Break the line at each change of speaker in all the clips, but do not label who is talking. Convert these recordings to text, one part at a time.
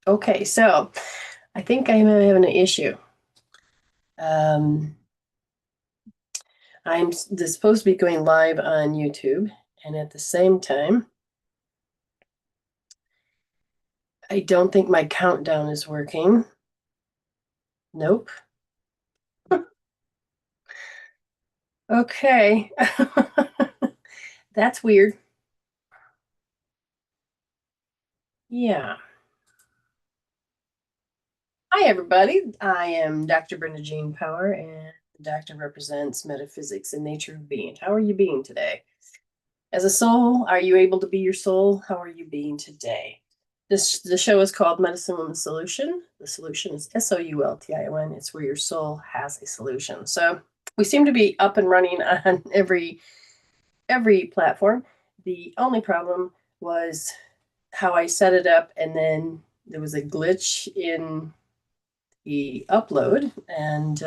Okay, so I think I'm having an issue. Um, supposed to be going live on YouTube, and at the same time, I don't think my countdown is working. Nope. Okay. That's weird. Yeah. Hi, everybody. I am Dr. Brenda Power, and the doctor represents metaphysics and nature of being. How are you being today? As a soul, are you able to be your soul? How are you being today? The show is called Medicine with a Solution. The solution is Soultion. It's where your soul has a solution. So we seem to be up and running on every platform. The only problem was how I set it up, and then there was a glitch in the upload, and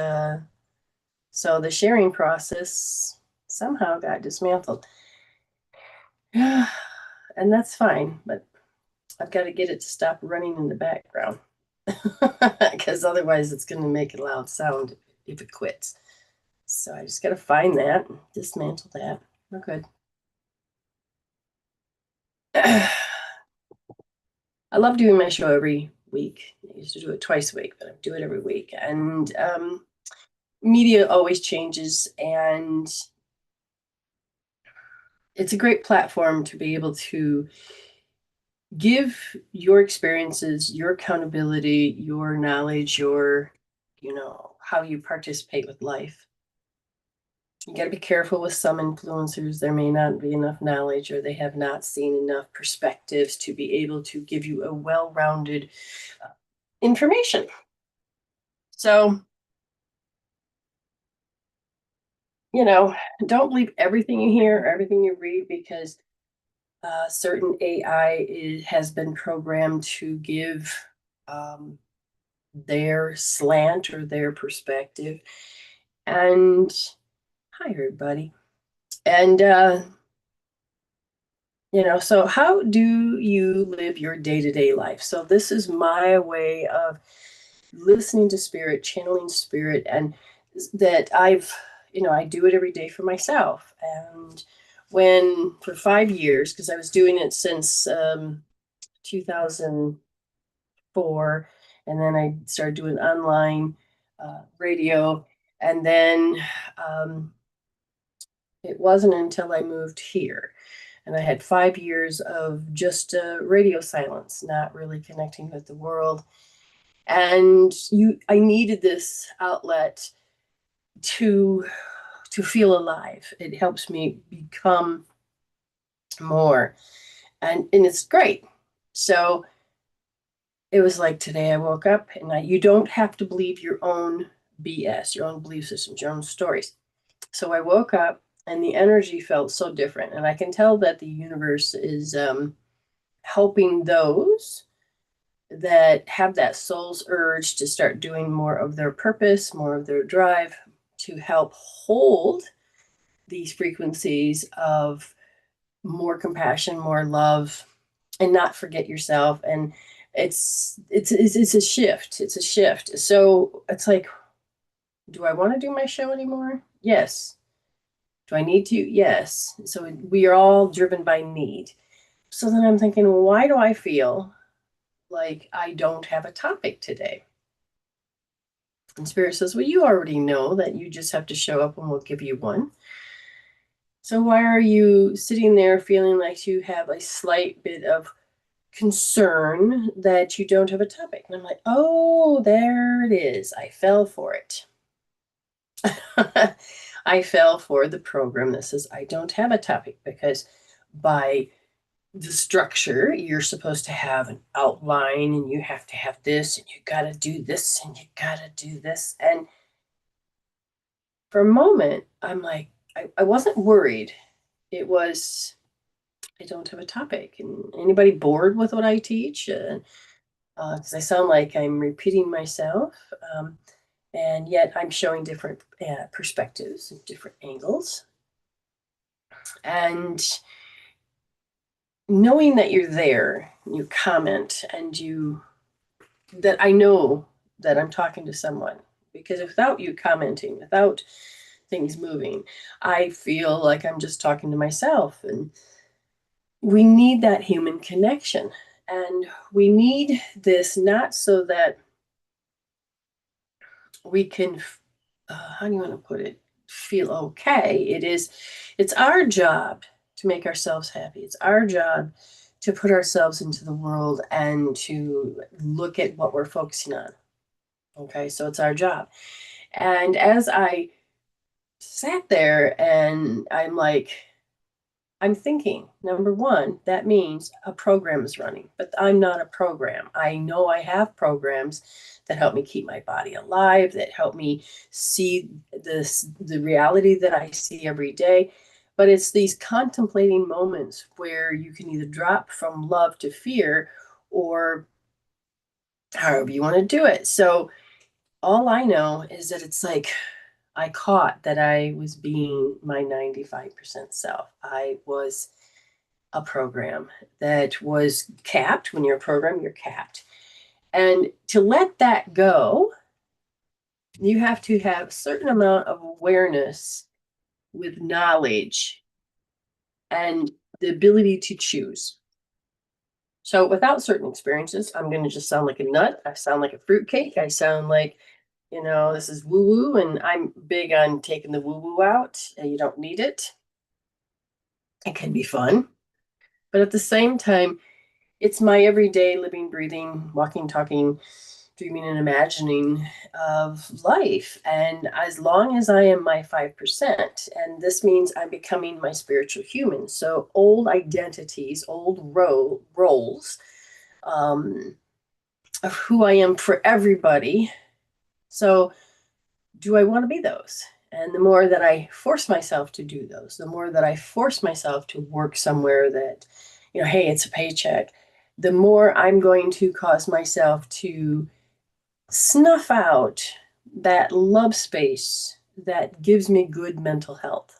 so the sharing process somehow got dismantled. And that's fine, but I've got to get it to stop running in the background because otherwise it's going to make a loud sound if it quits. So I just got to find that, dismantle that. We're good. I love doing my show every week. I used to do it twice a week, but I do it every week. And media always changes, and it's a great platform to be able to give your experiences, your accountability, your knowledge, how you participate with life. You got to be careful with some influencers. There may not be enough knowledge, or they have not seen enough perspectives to be able to give you a well-rounded information. So, you know, don't believe everything you hear, everything you read, because certain has been programmed to give um, their slant or their perspective. And hi, everybody. And, so how do you live your day to day life? So, this is my way of listening to spirit, channeling spirit, and that I do it every day for myself. And for 5 years, because I was doing it since 2004, and then I started doing online radio, and then um, it wasn't until I moved here. And I had 5 years of just radio silence, not really connecting with the world. And I needed this outlet to to feel alive. It helps me become more, and it's great. So it was like today I woke up, and you don't have to believe your own BS, your own belief systems, your own stories. So I woke up, and the energy felt so different, and I can tell that the universe is helping those that have that soul's urge to start doing more of their purpose, more of their drive, to help hold these frequencies of more compassion, more love, and not forget yourself. And it's a shift. It's a shift. So it's like, do I want to do my show anymore? Yes. Do I need to? Yes. So we are all driven by need. So then I'm thinking, well, why do I feel like I don't have a topic today? And Spirit says, well, you already know that you just have to show up and we'll give you one. So why are you sitting there feeling like you have a slight bit of concern that you don't have a topic? And I'm like, oh, there it is. I fell for it. I fell for the program that says I don't have a topic, because by the structure, you're supposed to have an outline, and you have to have this, and you got to do this, and you got to do this. And for a moment, I'm like, I wasn't worried. It was, I don't have a topic. And anybody bored with what I teach? Because I sound like I'm repeating myself. And yet I'm showing different perspectives and different angles. And knowing that you're there, you comment, and you that I know that I'm talking to someone. Because without you commenting, without things moving, I feel like I'm just talking to myself. And we need that human connection. And we need this not so that we can, how do you want to put it, feel okay. It's our job to make ourselves happy. It's our job to put ourselves into the world and to look at what we're focusing on. Okay, so it's our job. And as I sat there and I'm thinking, number one, that means a program is running, but I'm not a program. I know I have programs that help me keep my body alive, that help me see the reality that I see every day. But it's these contemplating moments where you can either drop from love to fear or however you want to do it. So all I know is that it's like I caught that I was being my 95% self. I was a program that was capped. When you're a program, you're capped. And to let that go, you have to have a certain amount of awareness with knowledge and the ability to choose. So without certain experiences, I'm going to just sound like a nut. I sound like a fruitcake. I sound like, this is woo woo. And I'm big on taking the woo woo out. And you don't need it. It can be fun. But at the same time, it's my everyday living, breathing, walking, talking, dreaming, and imagining of life. And as long as I am my 5%, and this means I'm becoming my spiritual human. So old identities, old roles of who I am for everybody. So do I want to be those? And the more that I force myself to do those, the more that I force myself to work somewhere that, hey, it's a paycheck, the more I'm going to cause myself to snuff out that love space that gives me good mental health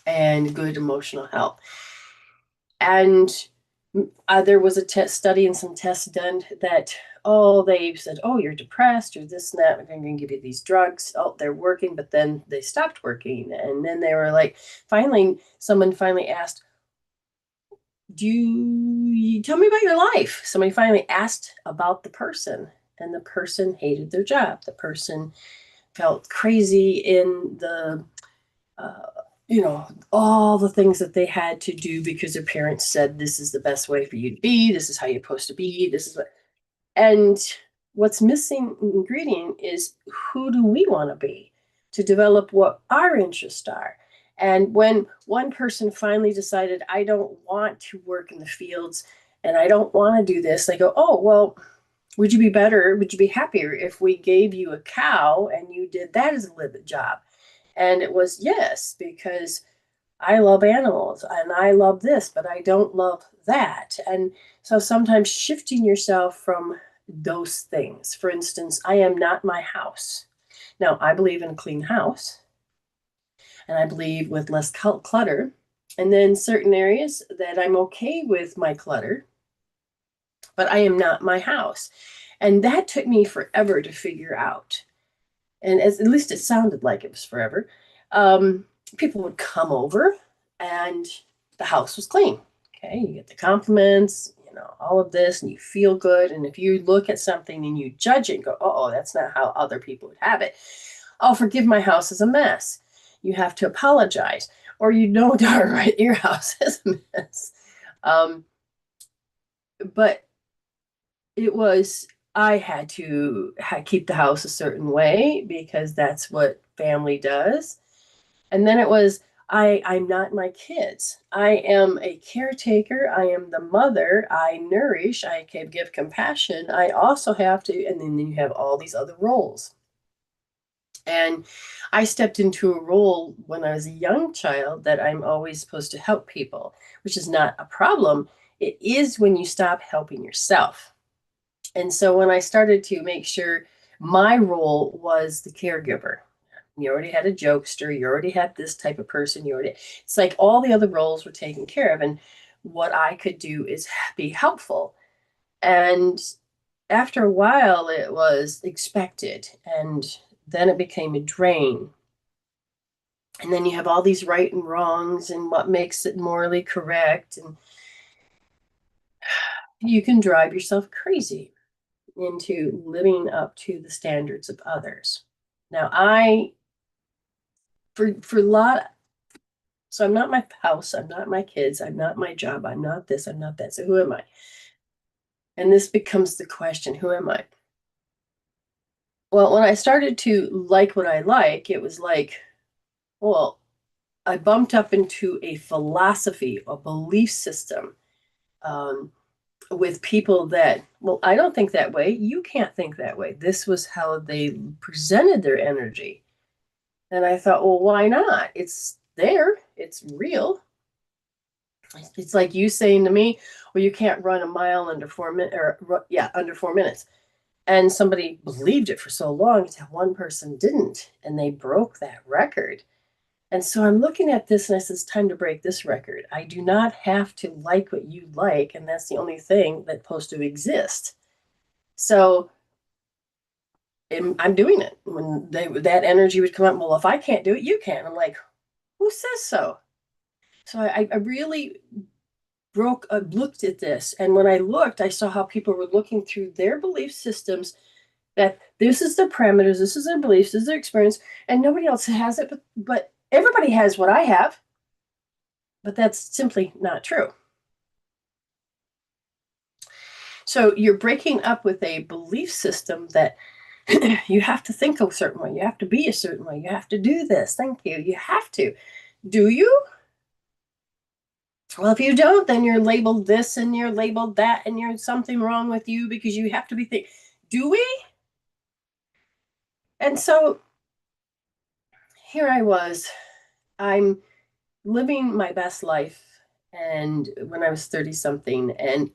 and good emotional health. And there was a study and some tests done that, they said, you're depressed or this and that. We're going to give you these drugs. Oh, they're working, but then they stopped working. And then they were like, someone finally asked, do you tell me about your life? Somebody finally asked about the person, and the person hated their job. The person felt crazy in uh, all the things that they had to do because their parents said, this is the best way for you to be. This is how you're supposed to be. This is what, and what's missing ingredient is who do we want to be to develop what our interests are. And when one person finally decided, I don't want to work in the fields and I don't want to do this, they go, oh, well, would you be happier if we gave you a cow and you did that as a living job? And it was yes, because I love animals and I love this, but I don't love that. And so sometimes shifting yourself from those things. For instance, I am not my house. Now, I believe in a clean house and I believe with less clutter. And then certain areas that I'm okay with my clutter, but I am not my house. And that took me forever to figure out. And at least it sounded like it was forever. People would come over and the house was clean. Okay, you get the compliments, all of this, and you feel good. And if you look at something and you judge it and go, oh, that's not how other people would have it. Oh, forgive my house is a mess. You have to apologize, or darn right, your house is a mess. But I had to keep the house a certain way because that's what family does. And then it was, I'm not my kids. I am a caretaker. I am the mother. I nourish. I can give compassion. I also have to, and then you have all these other roles. And I stepped into a role when I was a young child that I'm always supposed to help people, which is not a problem. It is when you stop helping yourself. And so when I started to make sure my role was the caregiver, you already had a jokester, you already had this type of person, it's like all the other roles were taken care of. And what I could do is be helpful. And after a while, it was expected, and then it became a drain. And then you have all these right and wrongs and what makes it morally correct, and you can drive yourself crazy into living up to the standards of others. Now, for a lot, so I'm not my house, I'm not my kids, I'm not my job, I'm not this, I'm not that. So who am I? And this becomes the question, who am I? Well, when I started to like what I like, it was like, well, I bumped up into a philosophy, a belief system, um, with people that, well, I don't think that way. You can't think that way. This was how they presented their energy. And I thought, well, why not? It's there, it's real. It's like you saying to me, well, you can't run a mile under 4 minutes, or yeah, under 4 minutes. And somebody believed it for so long until one person didn't, and they broke that record. And so I'm looking at this and I said, it's time to break this record. I do not have to like what you like, and that's the only thing that's supposed to exist. So I'm doing it. When that energy would come up, well, if I can't do it, you can. I'm like, who says so? So I really looked at this, and when I looked, I saw how people were looking through their belief systems. That this is the parameters, this is their beliefs, this is their experience, and nobody else has it, but everybody has what I have. But that's simply not true. So you're breaking up with a belief system that you have to think a certain way, you have to be a certain way, you have to do this. Thank you. You have to. Do you? Well, if you don't, then you're labeled this and you're labeled that, and you're something wrong with you because you have to be thinking. Do we? And so here I was. I'm living my best life, and when I was 30 something, and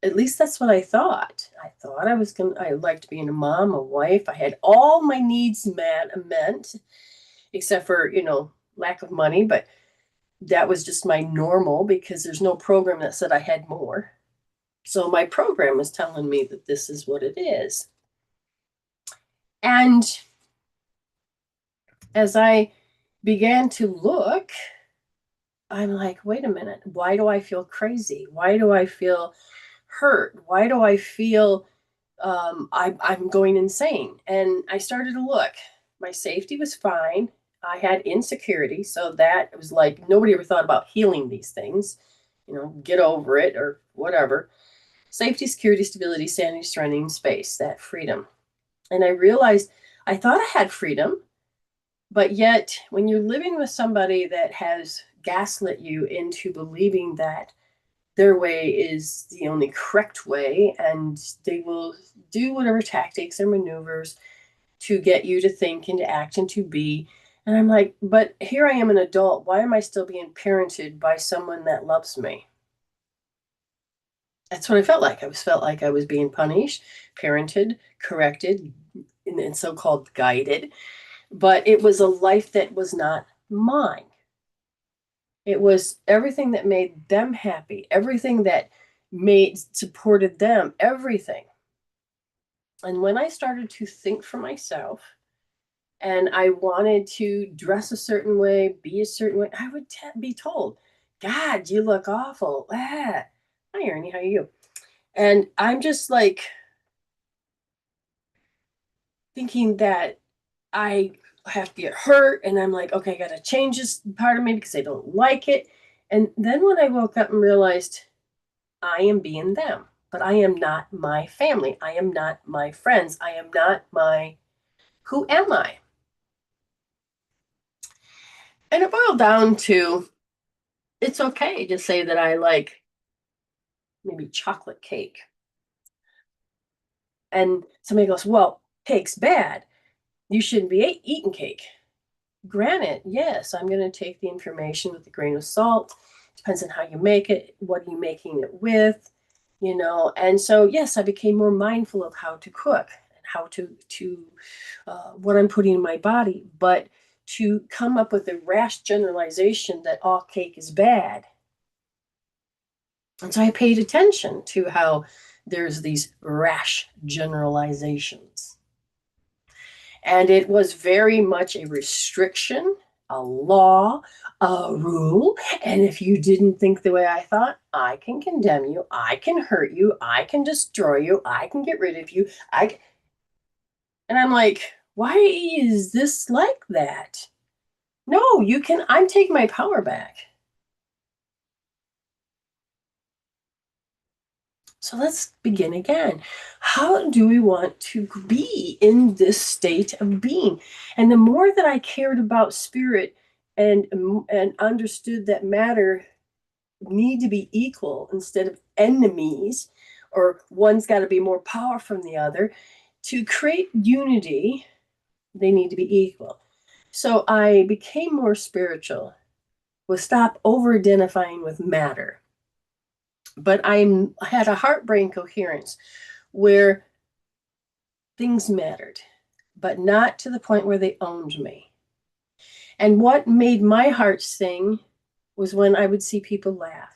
at least that's what I thought. I thought I liked being a mom, a wife. I had all my needs met, except for, lack of money, but that was just my normal because there's no program that said I had more. So my program was telling me that this is what it is. And as I began to look, I'm like, wait a minute, why do I feel crazy? Why do I feel hurt? Why do I feel I'm going insane? And I started to look. My safety was fine. I had insecurity. So that was like, nobody ever thought about healing these things, get over it or whatever. Safety, security, stability, sanity, serenity, space, that freedom. And I realized I thought I had freedom, but yet when you're living with somebody that has gaslit you into believing that their way is the only correct way, and they will do whatever tactics and maneuvers to get you to think and to act and to be. And I'm like, but here I am, an adult. Why am I still being parented by someone that loves me? That's what I felt like. Felt like I was being punished, parented, corrected, and so-called guided. But it was a life that was not mine. It was everything that made them happy, everything that supported them, everything. And when I started to think for myself, and I wanted to dress a certain way, be a certain way, I would be told, God, you look awful. Ah. Hi, Ernie, how are you? And I'm just like thinking that I have to get hurt, and I'm like, okay, I got to change this part of me because I don't like it. And then when I woke up and realized I am being them, but I am not my family. I am not my friends. I am not who am I? And it boiled down to, it's okay to say that I like maybe chocolate cake. And somebody goes, well, cake's bad. You shouldn't be eating cake. Granted, yes, I'm going to take the information with a grain of salt. Depends on how you make it. What are you making it with? And so, yes, I became more mindful of how to cook and how to what I'm putting in my body. But to come up with a rash generalization that all cake is bad. And so I paid attention to how there's these rash generalizations. And it was very much a restriction, a law, a rule. And if you didn't think the way I thought, I can condemn you, I can hurt you, I can destroy you, I can get rid of you. And I'm like, why is this like that? No, you can, I'm taking my power back. So let's begin again. How do we want to be in this state of being? And the more that I cared about spirit and understood that matter need to be equal instead of enemies, or one's got to be more powerful than the other, to create unity, they need to be equal. So I became more spiritual, was stop over identifying with matter. But I had a heart brain coherence where things mattered, but not to the point where they owned me. And what made my heart sing was when I would see people laugh,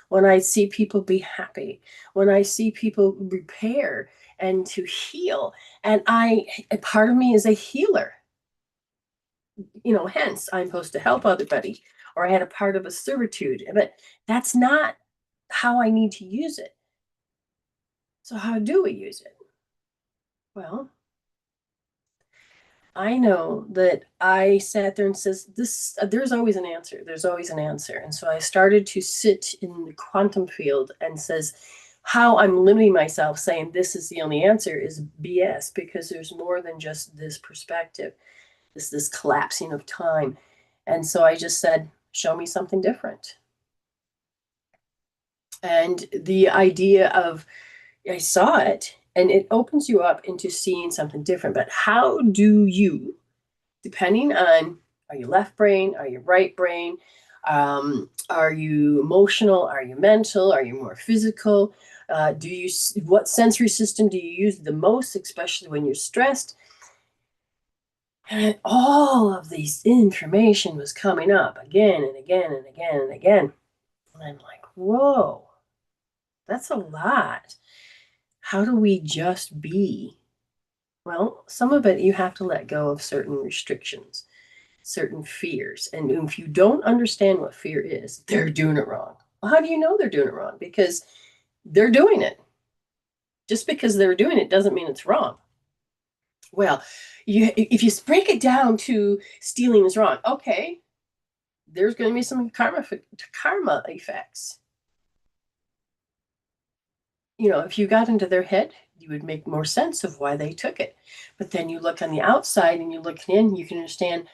when I see people be happy, when I see people repair and to heal. And a part of me is a healer. Hence I'm supposed to help everybody, or I had a part of a servitude, but that's not how I need to use it. So how do we use it? Well, I know that I sat there and says this. There's always an answer. There's always an answer. And so I started to sit in the quantum field and says, how I'm limiting myself, saying this is the only answer, is BS, because there's more than just this perspective. This collapsing of time. And so I just said, show me something different. And the idea of, I saw it, and it opens you up into seeing something different. But how do you, depending on, are you left brain, are you right brain, are you emotional, are you mental, are you more physical, what sensory system do you use the most, especially when you're stressed? And all of this information was coming up again and again and again and again. And I'm like, whoa, that's a lot. How do we just be? Well, some of it you have to let go of certain restrictions, certain fears. And if you don't understand what fear is, they're doing it wrong. Well, how do you know they're doing it wrong? Because they're doing it. Just because they're doing it doesn't mean it's wrong. Well, if you break it down to stealing is wrong, okay, there's going to be some karma effects. If you got into their head, you would make more sense of why they took it. But then you look on the outside and you look in, you can understand,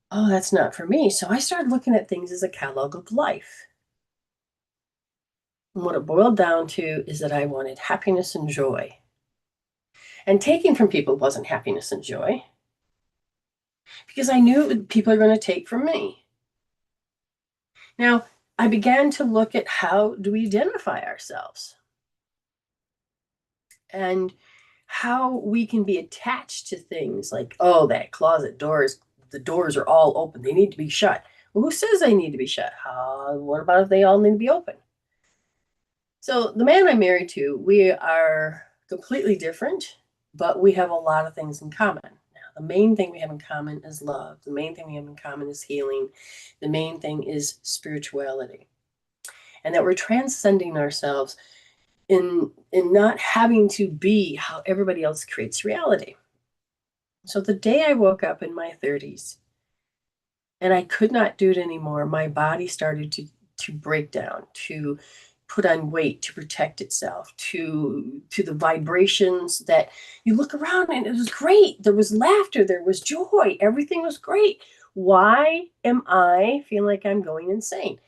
oh, that's not for me. So I started looking at things as a catalog of life. And what it boiled down to is that I wanted happiness and joy. And taking from people wasn't happiness and joy, because I knew people are going to take from me. Now, I began to look at how do we identify ourselves and how we can be attached to things like, oh, that closet doors, the doors are all open. They need to be shut. Well, who says they need to be shut? What about if they all need to be open? So the man I'm married to, we are completely different, but we have a lot of things in common. Now, the main thing we have in common is love. The main thing we have in common is healing. The main thing is spirituality. And that we're transcending ourselves in not having to be how everybody else creates reality. So the day I woke up in my 30s and I could not do it anymore, my body started to break down, to put on weight, to protect itself, to the vibrations that you look around and it was great. There was laughter, there was joy, everything was great. Why am I feeling like I'm going insane?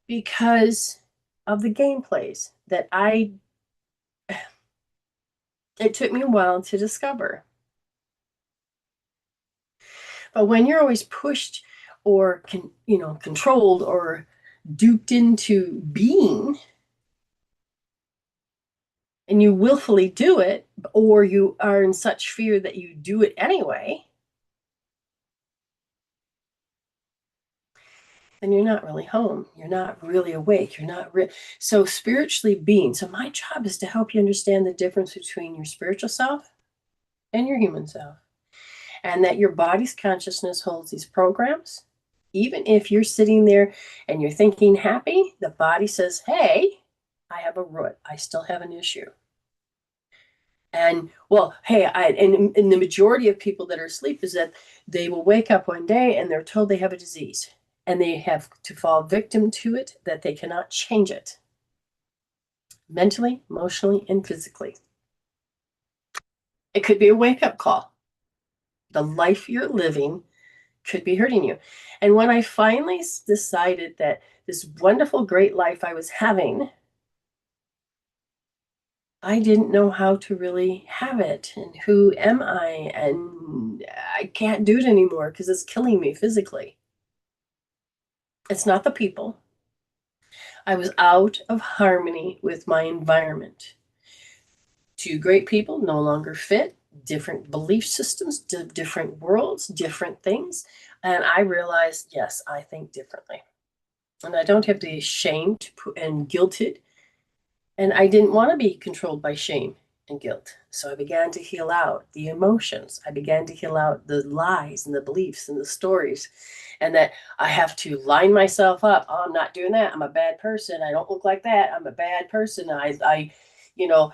Because of the gameplays that it took me a while to discover. But when you're always pushed or controlled or duped into being, and you willfully do it, or you are in such fear that you do it anyway, then you're not really home. You're not really awake. You're not so spiritually being. So my job is to help you understand the difference between your spiritual self and your human self, and that your body's consciousness holds these programs. Even if you're sitting there and you're thinking happy, the body says, hey, I have a root. I still have an issue. And well, hey, and the majority of people that are asleep is that they will wake up one day and they're told they have a disease and they have to fall victim to it, that they cannot change it mentally, emotionally, and physically. It could be a wake up call. The life you're living could be hurting you. And when I finally decided that this wonderful, great life I was having, I didn't know how to really have it. And who am I? And I can't do it anymore because it's killing me physically. It's not the people. I was out of harmony with my environment. Two great people no longer fit, different belief systems, different worlds, different things. And I realized, yes, I think differently. And I don't have to be ashamed and guilted. And I didn't want to be controlled by shame and guilt. So I began to heal out the emotions. I began to heal out the lies and the beliefs and the stories. And that I have to line myself up. Oh, I'm not doing that. I'm a bad person. I don't look like that. I'm a bad person. You know,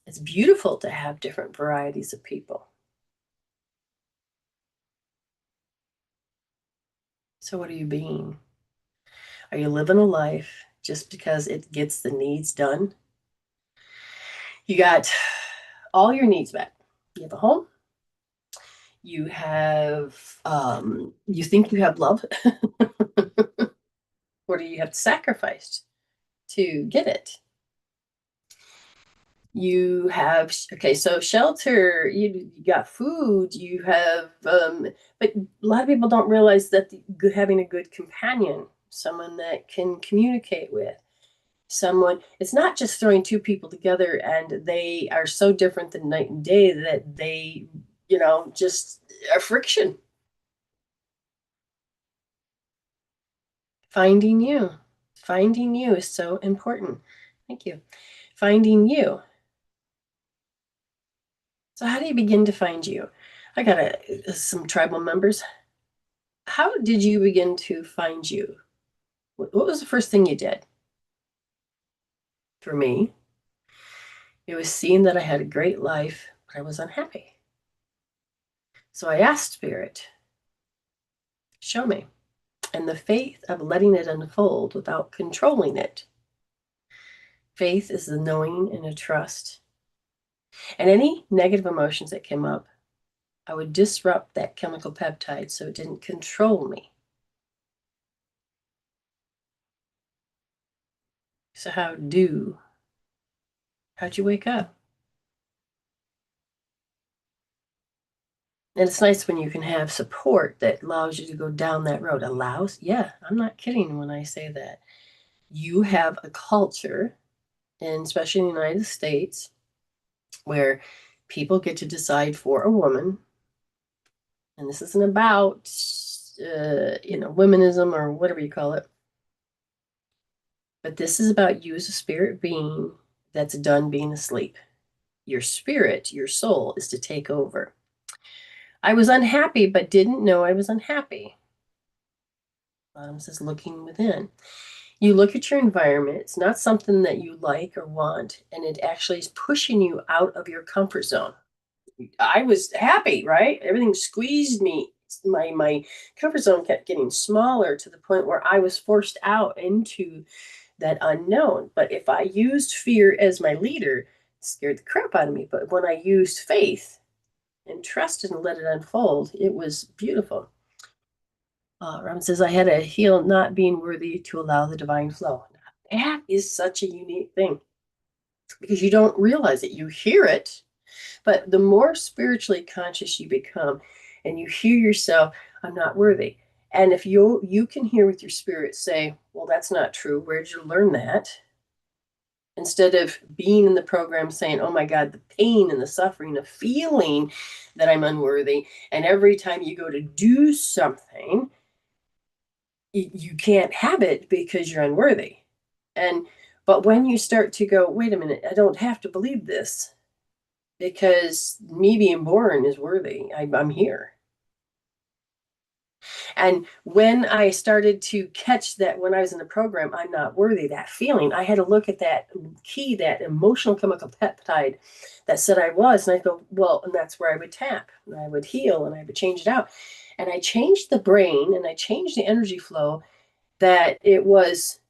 it's beautiful to have different varieties of people. So what are you being? Are you living a life just because it gets the needs done? You got all your needs met. You have a home. You have, you think you have love. What do you have to sacrifice to get it? You have, okay, so shelter, you got food, you have, but a lot of people don't realize that having a good companion, someone that can communicate with, someone, it's not just throwing two people together and they are so different than night and day that they, just are friction. Finding you. Finding you is so important. Thank you. Finding you. So how do you begin to find you? I got some tribal members. How did you begin to find you? What was the first thing you did? For me, it was seeing that I had a great life, but I was unhappy. So I asked Spirit, show me. And the faith of letting it unfold without controlling it. Faith is the knowing and a trust. And any negative emotions that came up, I would disrupt that chemical peptide so it didn't control me. So how'd you wake up? And it's nice when you can have support that allows you to go down that road. Allows? Yeah, I'm not kidding when I say that. You have a culture, and especially in the United States, where people get to decide for a woman. And this isn't about, womenism or whatever you call it. But this is about you as a spirit being that's done being asleep. Your spirit, your soul, is to take over. I was unhappy, but didn't know I was unhappy. Bottom says looking within. You look at your environment, it's not something that you like or want, and it actually is pushing you out of your comfort zone. I was happy, right? Everything squeezed me. My comfort zone kept getting smaller to the point where I was forced out into that unknown. But if I used fear as my leader, it scared the crap out of me. But when I used faith and trusted and let it unfold, it was beautiful. Ram says, I had to heal not being worthy to allow the divine flow. That is such a unique thing because you don't realize it. You hear it, but the more spiritually conscious you become and you hear yourself, I'm not worthy. And if you can hear with your spirit say, well, that's not true. Where did you learn that? Instead of being in the program saying, oh my God, the pain and the suffering of feeling that I'm unworthy. And every time you go to do something, you can't have it because you're unworthy. But when you start to go, wait a minute, I don't have to believe this because me being born is worthy. I'm here. And when I started to catch that when I was in the program, I'm not worthy, that feeling, I had to look at that key, that emotional chemical peptide that said I was. And I go, well, and that's where I would tap and I would heal and I would change it out. And I changed the brain and I changed the energy flow that it was.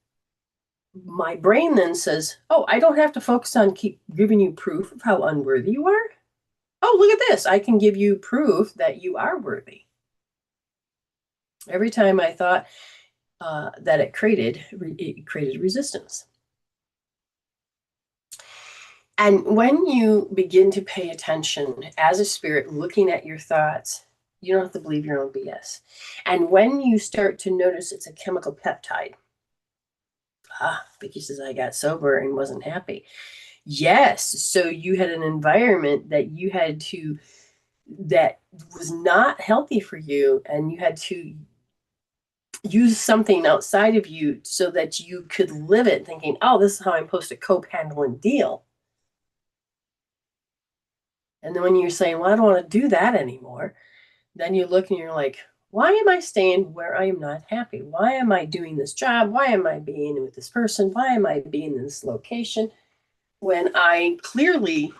My brain then says, oh, I don't have to focus on keep giving you proof of how unworthy you are. Oh, look at this. I can give you proof that you are worthy. Every time I thought that it created resistance. And when you begin to pay attention as a spirit, looking at your thoughts, you don't have to believe your own BS. And when you start to notice it's a chemical peptide, because I got sober and wasn't happy. Yes. So you had an environment that you had to, that was not healthy for you, and you had to use something outside of you so that you could live it thinking, oh, this is how I'm supposed to cope, handle, and deal. And then when you're saying, well, I don't want to do that anymore, then you look and you're like, why am I staying where I am not happy? Why am I doing this job? Why am I being with this person? Why am I being in this location when I clearly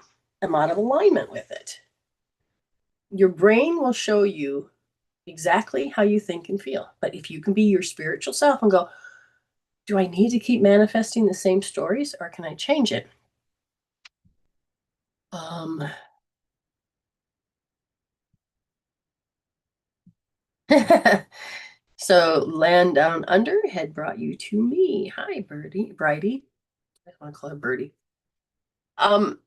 am out of alignment with it? Your brain will show you exactly how you think and feel. But if you can be your spiritual self and go, do I need to keep manifesting the same stories or can I change it? Um, so Land Down Under had brought you to me. Hi, Birdie, Bridie. I want to call her Birdie. Um,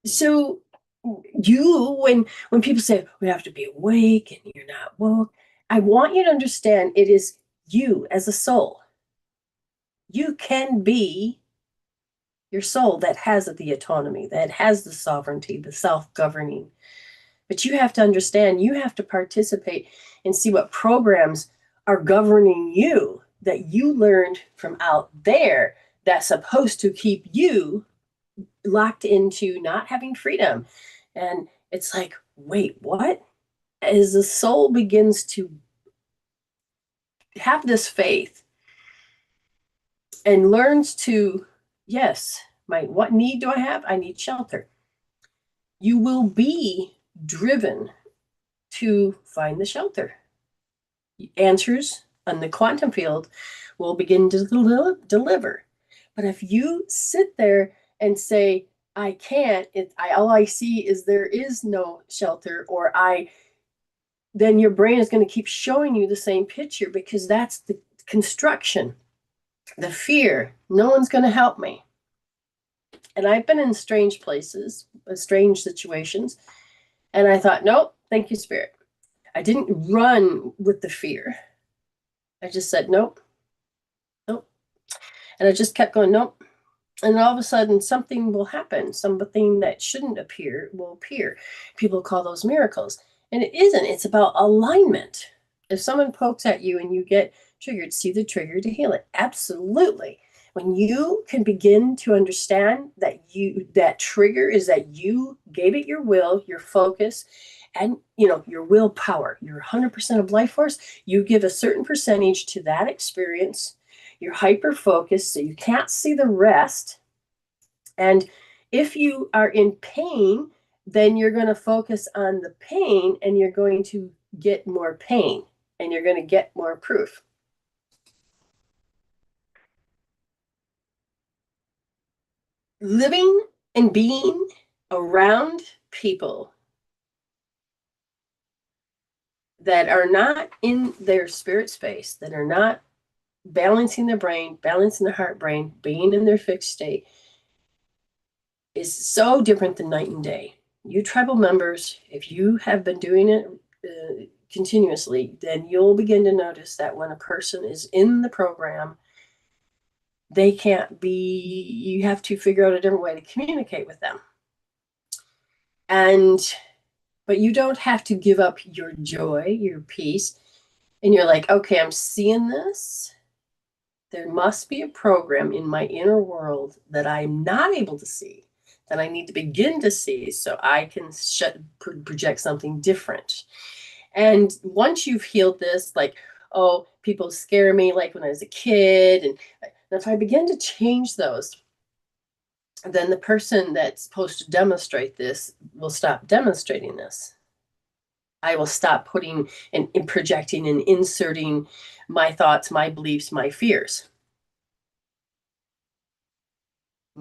so you, when people say we have to be awake and you're not woke, I want you to understand it is you as a soul. You can be your soul that has the autonomy, that has the sovereignty, the self-governing. But you have to understand, you have to participate and see what programs are governing you that you learned from out there that's supposed to keep you locked into not having freedom. And it's like, wait, what? As the soul begins to have this faith and learns to, yes, what need do I have? I need shelter. You will be driven to find the shelter. Answers on the quantum field will begin to deliver. But if you sit there and say, I can't, all I see is there is no shelter, or then your brain is going to keep showing you the same picture because that's the construction, the fear. No one's going to help me. And I've been in strange places, strange situations, and I thought, nope, thank you, Spirit. I didn't run with the fear. I just said, nope, nope. And I just kept going, nope. And all of a sudden, something will happen. Something that shouldn't appear will appear. People call those miracles. And it isn't. It's about alignment. If someone pokes at you and you get triggered, see the trigger to heal it. Absolutely. When you can begin to understand that trigger is that you gave it your will, your focus, and your willpower, your 100% of life force, you give a certain percentage to that experience. You're hyper focused, so you can't see the rest. And if you are in pain, then you're going to focus on the pain and you're going to get more pain and you're going to get more proof. Living and being around people that are not in their spirit space, that are not balancing their brain, balancing their heart brain, being in their fixed state, is so different than night and day. You tribal members, if you have been doing it continuously, then you'll begin to notice that when a person is in the program, they can't be, you have to figure out a different way to communicate with them. But you don't have to give up your joy, your peace. And you're like, okay, I'm seeing this. There must be a program in my inner world that I'm not able to see, that I need to begin to see so I can project something different. And once you've healed this, like, oh, people scare me, like when I was a kid. And if I begin to change those, then the person that's supposed to demonstrate this will stop demonstrating this. I will stop putting and projecting and inserting my thoughts, my beliefs, my fears.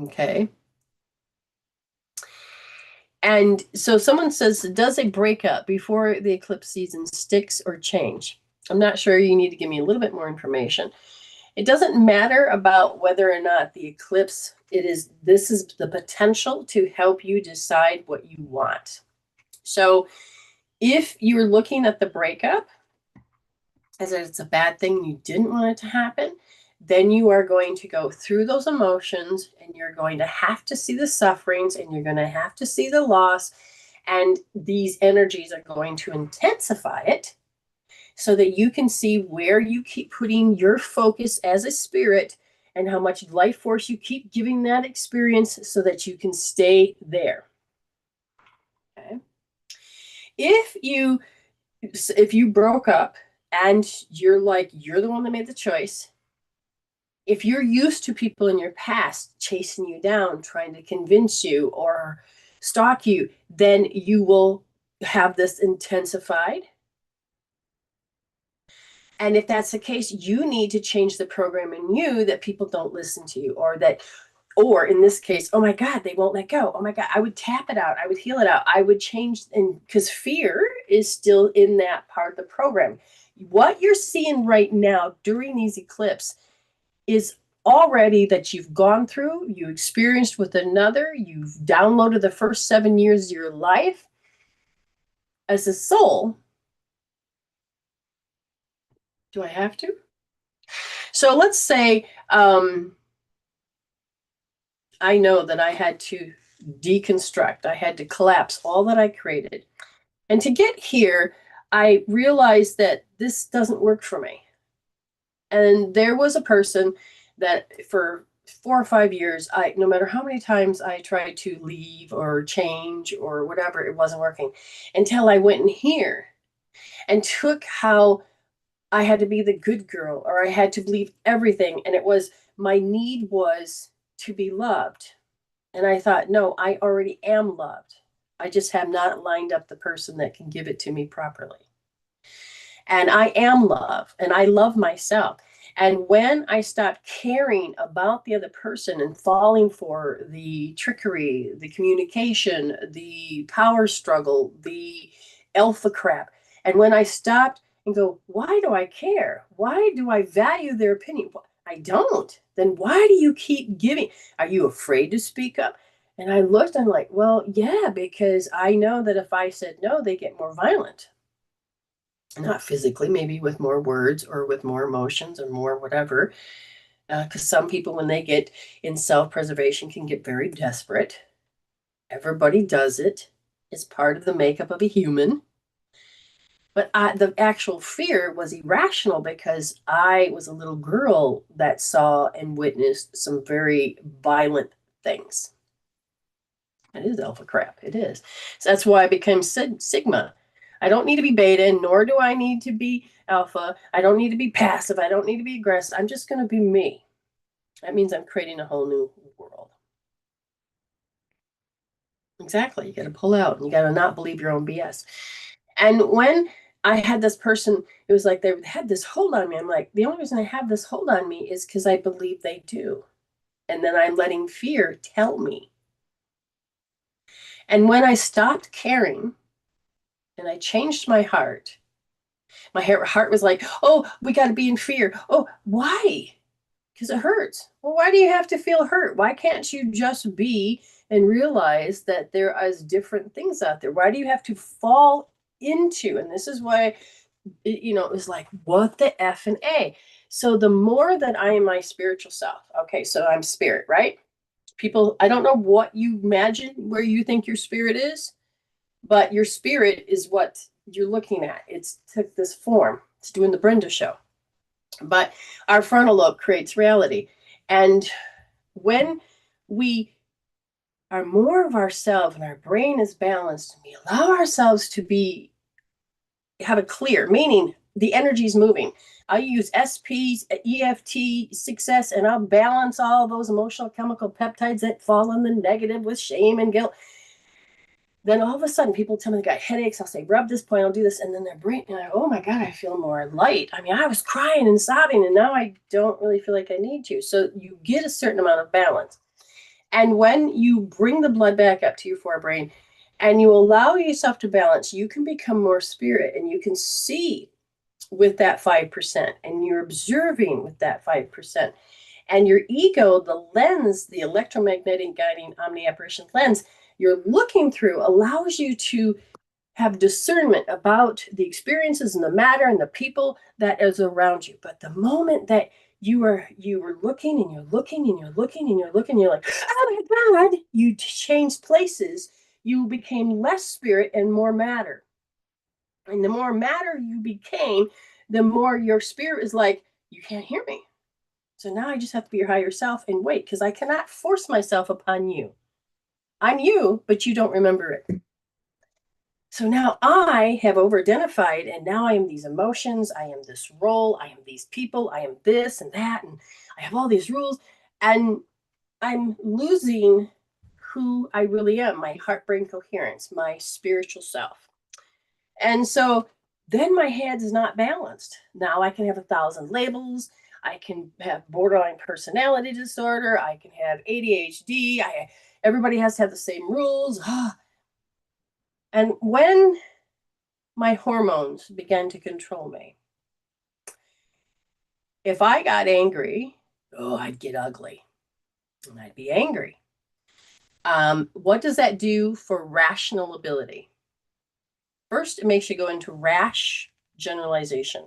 Okay. And so someone says, does a breakup before the eclipse season sticks or change? I'm not sure. You need to give me a little bit more information. It doesn't matter about whether or not the eclipse, this is the potential to help you decide what you want. So if you're looking at the breakup as it's a bad thing, you didn't want it to happen, then you are going to go through those emotions and you're going to have to see the sufferings and you're going to have to see the loss. And these energies are going to intensify it so that you can see where you keep putting your focus as a spirit and how much life force you keep giving that experience so that you can stay there. Okay. If you broke up and you're the one that made the choice, if you're used to people in your past chasing you down, trying to convince you or stalk you, then you will have this intensified. And if that's the case, you need to change the program in you that people don't listen to you, or in this case, oh my God, they won't let go. Oh my God, I would tap it out. I would heal it out. I would change. And because fear is still in that part of the program. What you're seeing right now during these eclipses is already that you've gone through, you experienced with another, you've downloaded the first 7 years of your life as a soul. Do I have to? So let's say I know that I had to deconstruct, I had to collapse all that I created. And to get here, I realized that this doesn't work for me. And there was a person that for 4 or 5 years, no matter how many times I tried to leave or change or whatever, it wasn't working until I went in here and took how I had to be the good girl or I had to believe everything. And it was my need was to be loved. And I thought, no, I already am loved. I just have not lined up the person that can give it to me properly. And I am love and I love myself. And when I stopped caring about the other person and falling for the trickery, the communication, the power struggle, the alpha crap, and when I stopped and go, why do I care? Why do I value their opinion? I don't. Then why do you keep giving? Are you afraid to speak up? And I looked, I'm like, well, yeah, because I know that if I said no, they get more violent. Not physically, maybe with more words or with more emotions or more whatever. Because some people, when they get in self-preservation, can get very desperate. Everybody does it. It's part of the makeup of a human. But the actual fear was irrational because I was a little girl that saw and witnessed some very violent things. It is alpha crap. It is. So that's why I became Sigma. I don't need to be beta, nor do I need to be alpha. I don't need to be passive. I don't need to be aggressive. I'm just going to be me. That means I'm creating a whole new world. Exactly. You got to pull out and you got to not believe your own BS. And when I had this person, it was like they had this hold on me. I'm like, the only reason I have this hold on me is because I believe they do. And then I'm letting fear tell me. And when I stopped caring and I changed my heart was like, oh, we got to be in fear. Oh, why? Because it hurts. Well, why do you have to feel hurt? Why can't you just be and realize that there is different things out there? Why do you have to fall into? And this is why, it was like, what the F and A? So the more that I am my spiritual self, okay, so I'm spirit, right? People, I don't know what you imagine where you think your spirit is, but your spirit is what you're looking at. It's took this form. It's doing the Brenda show. But our frontal lobe creates reality. And when we are more of ourselves and our brain is balanced, and we allow ourselves to have a clear, meaning the energy is moving. I use SPs, EFT, success, and I'll balance all those emotional chemical peptides that fall in the negative with shame and guilt. Then all of a sudden, people tell me they got headaches. I'll say, rub this point, I'll do this. And then their brain, and oh my God, I feel more light. I mean, I was crying and sobbing, and now I don't really feel like I need to. So you get a certain amount of balance. And when you bring the blood back up to your forebrain and you allow yourself to balance, you can become more spirit, and you can see with that 5%, and you're observing with that 5%. And your ego, the lens, the electromagnetic guiding omni-apparition lens you're looking through, allows you to have discernment about the experiences and the matter and the people that is around you. But the moment that you were looking and you're looking and you're looking and you're looking, you're like, oh my God, you changed places. You became less spirit and more matter. And the more matter you became, the more your spirit is like, you can't hear me. So now I just have to be your higher self and wait, because I cannot force myself upon you. I'm you, but you don't remember it. So now I have over-identified, and now I am these emotions, I am this role, I am these people, I am this and that, and I have all these rules, and I'm losing who I really am, my heart-brain coherence, my spiritual self. And so then my head is not balanced. Now I can have 1,000 labels. I can have borderline personality disorder. I can have ADHD. Everybody has to have the same rules. And when my hormones began to control me, if I got angry, I'd get ugly and I'd be angry. What does that do for rational ability? First, it makes you go into rash generalization.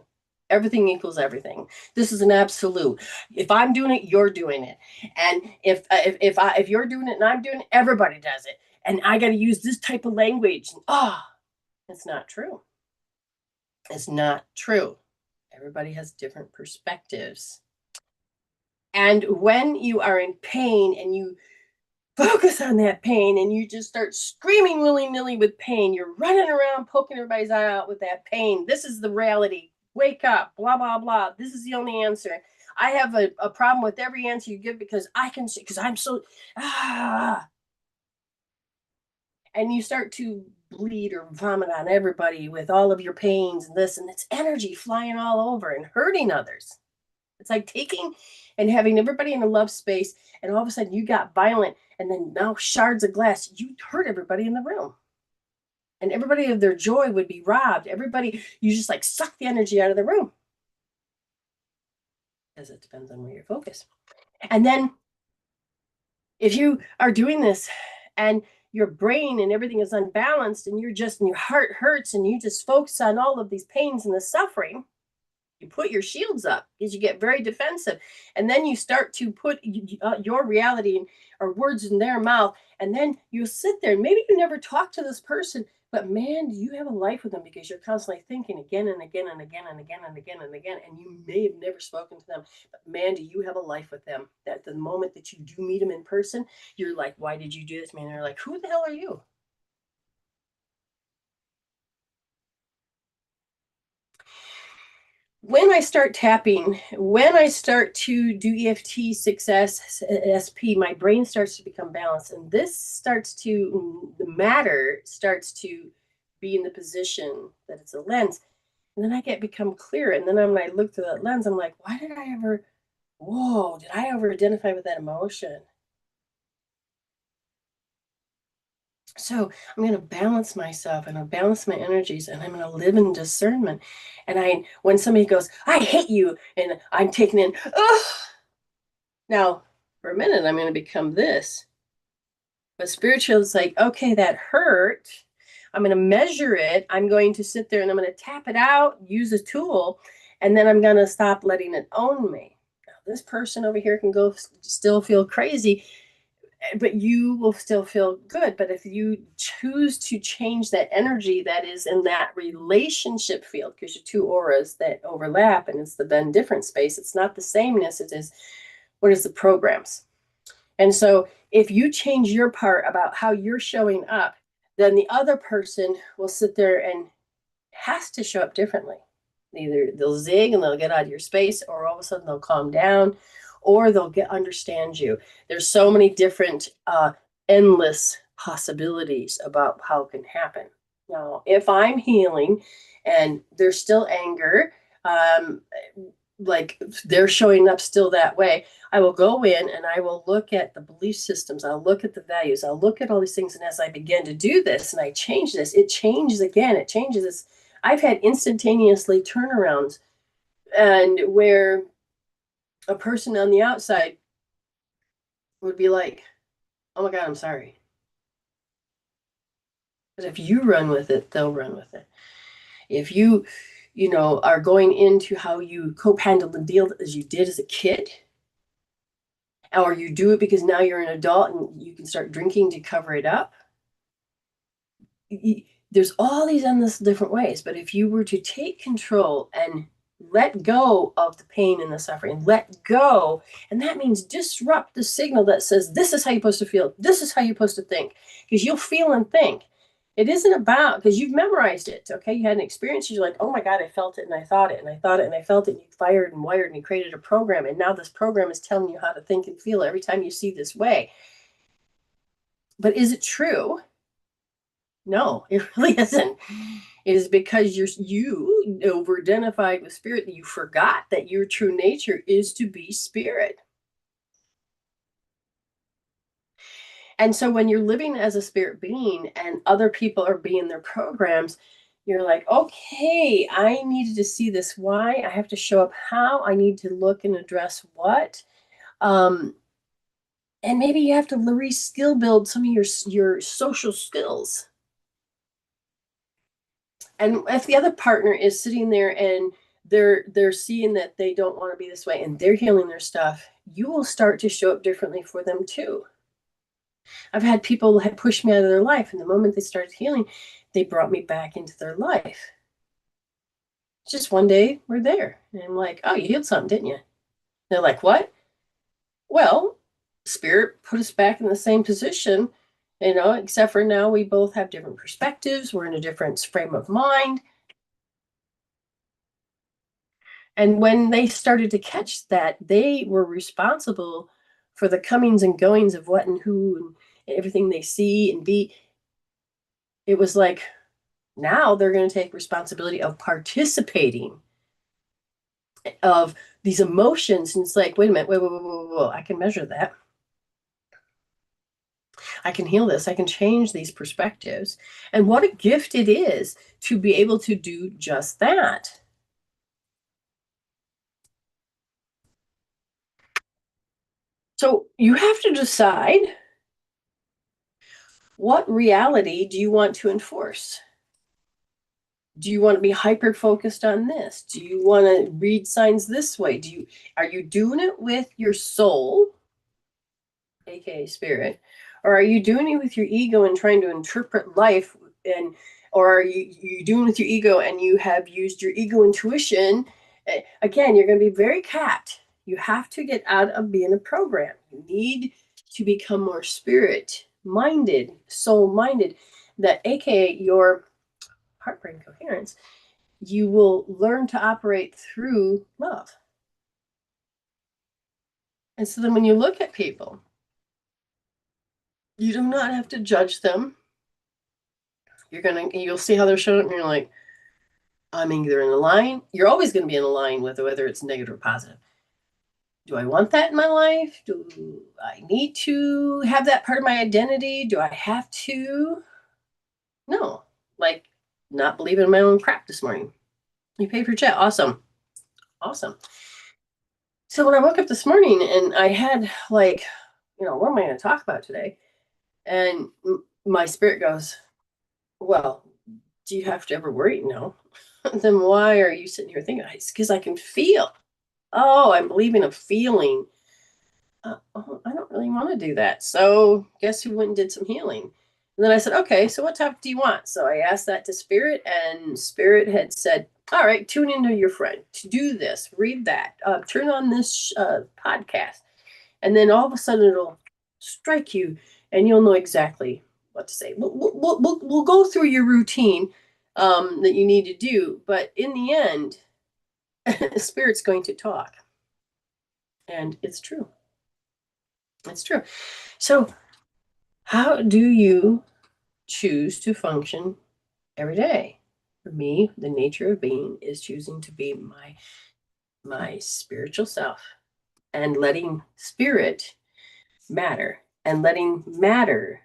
Everything equals everything. This is an absolute. If I'm doing it, you're doing it. And if you're doing it and I'm doing it, everybody does it. And I got to use this type of language. It's not true. It's not true. Everybody has different perspectives. And when you are in pain and you focus on that pain and you just start screaming willy-nilly with pain, you're running around poking everybody's eye out with that pain. This is the reality. Wake up, blah, blah, blah. This is the only answer. I have a problem with every answer you give because I'm so, And you start to bleed or vomit on everybody with all of your pains and this, and it's energy flying all over and hurting others. It's like taking and having everybody in a love space, and all of a sudden you got violent, and then now shards of glass, you hurt everybody in the room. And everybody of their joy would be robbed. Everybody, you just like suck the energy out of the room. Because it depends on where you're focused. And then if you are doing this and your brain and everything is unbalanced and and your heart hurts and you just focus on all of these pains and the suffering, you put your shields up because you get very defensive. And then you start to put your reality or words in their mouth. And then you sit there and maybe you never talk to this person, but man, do you have a life with them because you're constantly thinking again and again and again and again and again and again. And you may have never spoken to them, but man, do you have a life with them that the moment that you do meet them in person, you're like, why did you do this, man? And they're like, who the hell are you? When I start tapping, when I start to do EFT, success, SP, my brain starts to become balanced. And the matter starts to be in the position that it's a lens. And then I become clear. And then when I look through that lens, I'm like, did I ever identify with that emotion? So I'm going to balance myself and I'll balance my energies and I'm going to live in discernment. And when somebody goes, I hate you, and I'm taking in, now for a minute, I'm going to become this. But spiritual is like, okay, that hurt. I'm going to measure it. I'm going to sit there and I'm going to tap it out, use a tool, and then I'm going to stop letting it own me. Now, this person over here can still feel crazy. but you will still feel good. But if you choose to change that energy that is in that relationship field, because you're two auras that overlap and it's the then different space, it's not the sameness, it is what is the programs. And so if you change your part about how you're showing up, then the other person will sit there and has to show up differently. Either they'll zig and they'll get out of your space, or all of a sudden they'll calm down, or they'll understand you. There's so many different endless possibilities about how it can happen. Now, if I'm healing and there's still anger, um, like they're showing up still that way, I will go in and I will look at the belief systems. I'll look at the values. I'll look at all these things. And as I begin to do this and I change this, it changes again. It changes this. I've had instantaneously turnarounds, and where a person on the outside would be like, oh my God, I'm sorry. But if you run with it, they'll run with it. If you are going into how you cope-handle and deal as you did as a kid, or you do it because now you're an adult and you can start drinking to cover it up. There's all these endless different ways. But if you were to take control and let go of the pain and the suffering, let go, and that means disrupt the signal that says, this is how you're supposed to feel, this is how you're supposed to think, because you'll feel and think. It isn't about, because you've memorized it, okay? You had an experience, you're like, oh my God, I felt it and I thought it and I thought it and I felt it, and you fired and wired and you created a program, and now this program is telling you how to think and feel every time you see this way. But is it true? No, it really isn't. It is because you over-identified with spirit that you forgot that your true nature is to be spirit. And so when you're living as a spirit being and other people are being their programs, you're like, okay, I needed to see this. Why? I have to show up how? I need to look and address what? And maybe you have to re-skill build some of your social skills. And if the other partner is sitting there and they're seeing that they don't want to be this way and they're healing their stuff, you will start to show up differently for them too. I've had people push me out of their life, and the moment they started healing, they brought me back into their life. Just one day we're there, and I'm like, oh, you healed something, didn't you? They're like, what? Well, spirit put us back in the same position, except for now we both have different perspectives. We're in a different frame of mind. And when they started to catch that, they were responsible for the comings and goings of what and who and everything they see and be. It was like, now they're going to take responsibility of participating of these emotions. And it's like, wait a minute, whoa, I can measure that. I can heal this. I can change these perspectives. And what a gift it is to be able to do just that. So you have to decide, what reality do you want to enforce? Do you want to be hyper focused on this? Do you want to read signs this way? Are you doing it with your soul, aka spirit, or are you doing it with your ego and trying to interpret life, or are you doing it with your ego and you have used your ego intuition? Again, you're going to be very capped. You have to get out of being a program. You need to become more spirit minded, soul minded, that aka your heart-brain coherence. You will learn to operate through love. And so then when you look at people, you do not have to judge them. You'll see how they're showing up, and you're like, I'm either in a line. You're always going to be in a line with whether it's negative or positive. Do I want that in my life? Do I need to have that part of my identity? Do I have to? No. Like, not believing in my own crap this morning. You pay for your chat. Awesome. So when I woke up this morning and I had what am I going to talk about today? And my spirit goes, well, do you have to ever worry? No. Then why are you sitting here thinking? It's because I can feel. Oh, I'm believing a feeling. I don't really want to do that. So guess who went and did some healing? And then I said, okay, so what topic do you want? So I asked that to Spirit, and Spirit had said, all right, tune into your friend, to do this, read that, turn on this podcast. And then all of a sudden it'll strike you and you'll know exactly what to say. We'll go through your routine that you need to do. But in the end, Spirit's going to talk. And it's true. It's true. So, how do you choose to function every day? For me, the nature of being is choosing to be my spiritual self and letting spirit matter and letting matter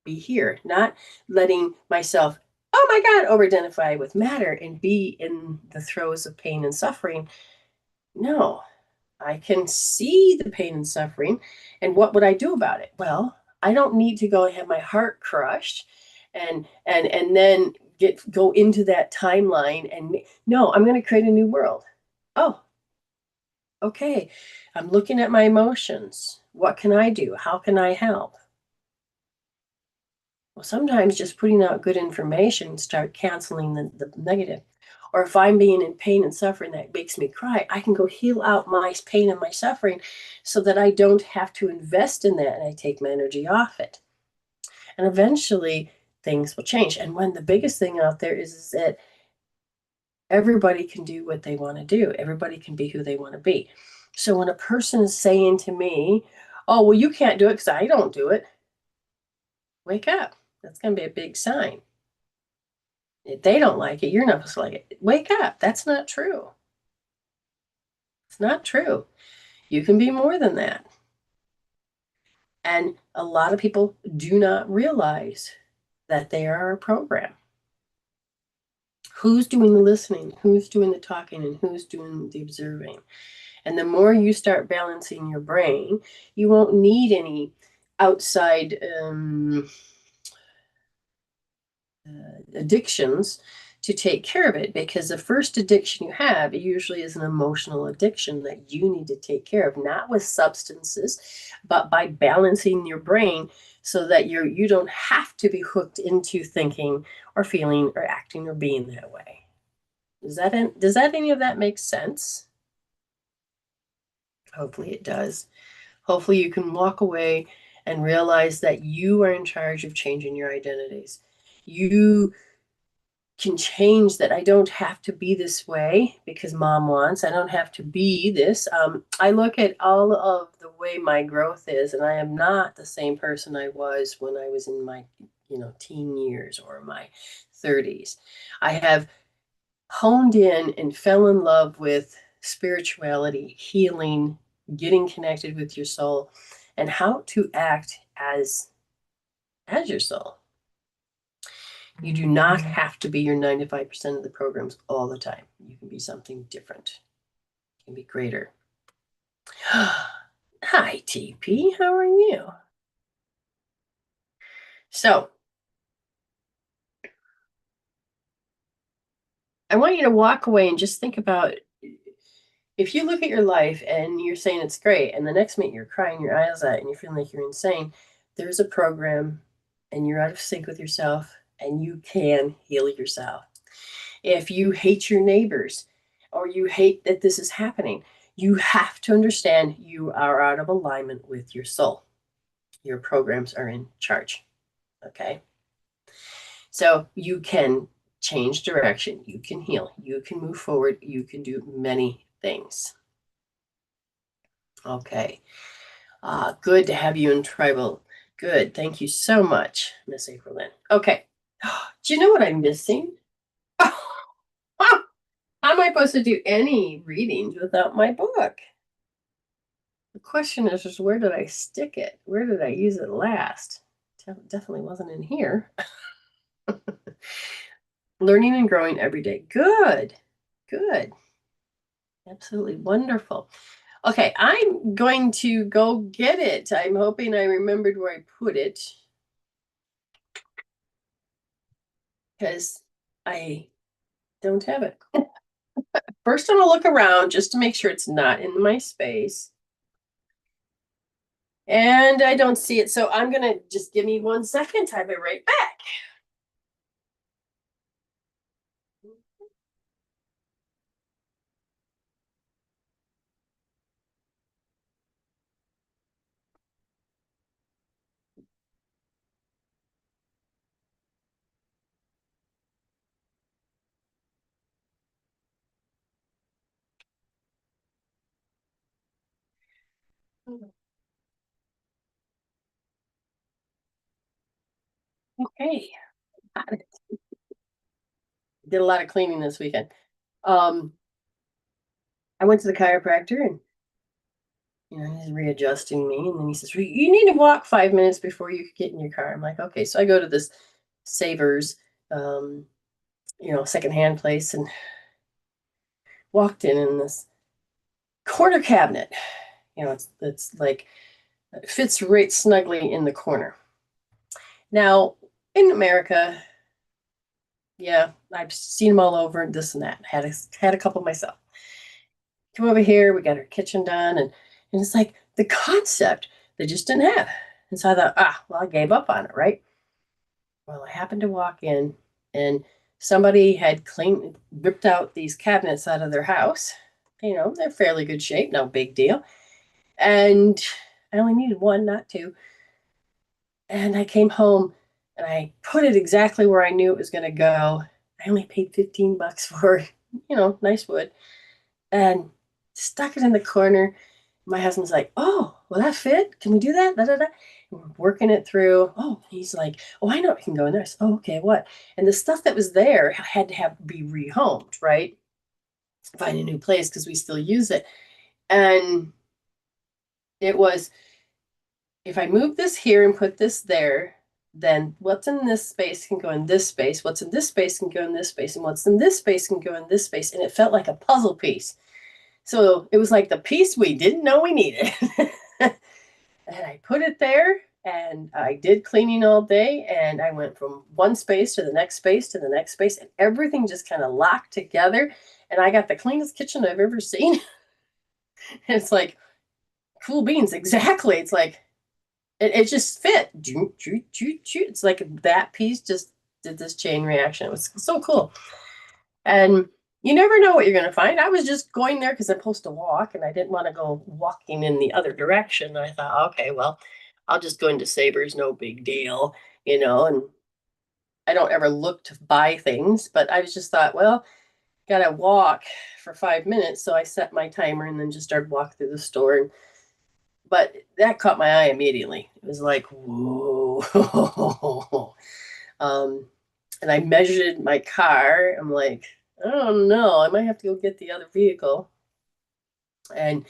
be here, not letting myself, oh my God, over identify with matter and be in the throes of pain and suffering. No, I can see the pain and suffering. And what would I do about it? Well, I don't need to go and have my heart crushed and then go into that timeline and no, I'm going to create a new world. Oh, okay. I'm looking at my emotions. What can I do? How can I help? Well, sometimes just putting out good information start canceling the negative. Or if I'm being in pain and suffering that makes me cry, I can go heal out my pain and my suffering so that I don't have to invest in that and I take my energy off it. And eventually things will change. And when the biggest thing out there is that everybody can do what they want to do, everybody can be who they want to be. So when a person is saying to me, oh, well, you can't do it because I don't do it, wake up. That's going to be a big sign. If they don't like it, you're not supposed to like it. Wake up. That's not true. It's not true. You can be more than that. And a lot of people do not realize that they are a program. Who's doing the listening? Who's doing the talking? And who's doing the observing? And the more you start balancing your brain, you won't need any outside addictions to take care of it, because the first addiction you have usually is an emotional addiction that you need to take care of, not with substances, but by balancing your brain so that you don't have to be hooked into thinking or feeling or acting or being that way. Does that any of that make sense? Hopefully it does. Hopefully you can walk away and realize that you are in charge of changing your identities. You can change that. I don't have to be this way because mom wants. I don't have to be this. I look at all of the way my growth is, and I am not the same person I was when I was in my, teen years or my 30s. I have honed in and fell in love with spirituality, healing, getting connected with your soul, and how to act as your soul. You do not have to be your 95% of the programs all the time. You can be something different. You can be greater. Hi, TP. How are you? So, I want you to walk away and just think about, if you look at your life and you're saying it's great, and the next minute you're crying your eyes out and you're feeling like you're insane, there's a program and you're out of sync with yourself and you can heal yourself. If you hate your neighbors or you hate that this is happening, you have to understand you are out of alignment with your soul. Your programs are in charge. Okay. So you can change direction. You can heal. You can move forward. You can do many things. Okay. Good to have you in tribal. Good. Thank you so much, Miss April Lynn. Okay. Do you know what I'm missing? How am I supposed to do any readings without my book? The question is just, where did I stick it? Where did I use it last? Definitely wasn't in here. Learning and growing every day. Good. Good. Absolutely wonderful. Okay, I'm going to go get it. I'm hoping I remembered where I put it, because I don't have it. First, I'm going to look around just to make sure it's not in my space. And I don't see it. So I'm going to just give me 1 second. I'll be right back. Okay. Did a lot of cleaning this weekend. Um, I went to the chiropractor and he's readjusting me, and then he says, "Well, you need to walk 5 minutes before you get in your car." I'm like, okay. So I go to this Savers, um, secondhand place, and walked in this corner cabinet. It's like it fits right snugly in the corner. Now in America, yeah, I've seen them all over and this and that. Had a couple myself. Come over here, we got our kitchen done, and it's like the concept they just didn't have. And so I thought, well, I gave up on it, right? Well, I happened to walk in, and somebody had ripped out these cabinets out of their house. They're fairly good shape, no big deal. And I only needed one, not two. And I came home and I put it exactly where I knew it was going to go. I only paid $15 for, nice wood, and stuck it in the corner. My husband's like, "Oh, will that fit? Can we do that?" Da, da, da. And we're working it through. Oh, he's like, "Oh, I know it can go in there." I said, "Oh, okay, what?" And the stuff that was there had to be rehomed, right? Find a new place because we still use it. And it was, if I move this here and put this there, then what's in this space can go in this space. What's in this space can go in this space. And what's in this space can go in this space. And it felt like a puzzle piece. So it was like the piece we didn't know we needed. And I put it there, and I did cleaning all day, and I went from one space to the next space to the next space, and everything just kind of locked together. And I got the cleanest kitchen I've ever seen. It's like, cool beans, exactly. It's like it just fit. It's like that piece just did this chain reaction. It was so cool. And you never know what you're going to find. I was just going there because I'm supposed to walk, and I didn't want to go walking in the other direction. I thought, okay, well, I'll just go into Sabres, no big deal, and I don't ever look to buy things, but I was just thought, well, gotta walk for 5 minutes. So I set my timer and then just started walking through the store. But that caught my eye immediately. It was like, whoa. um, and I measured my car. I'm like, oh no, I might have to go get the other vehicle. And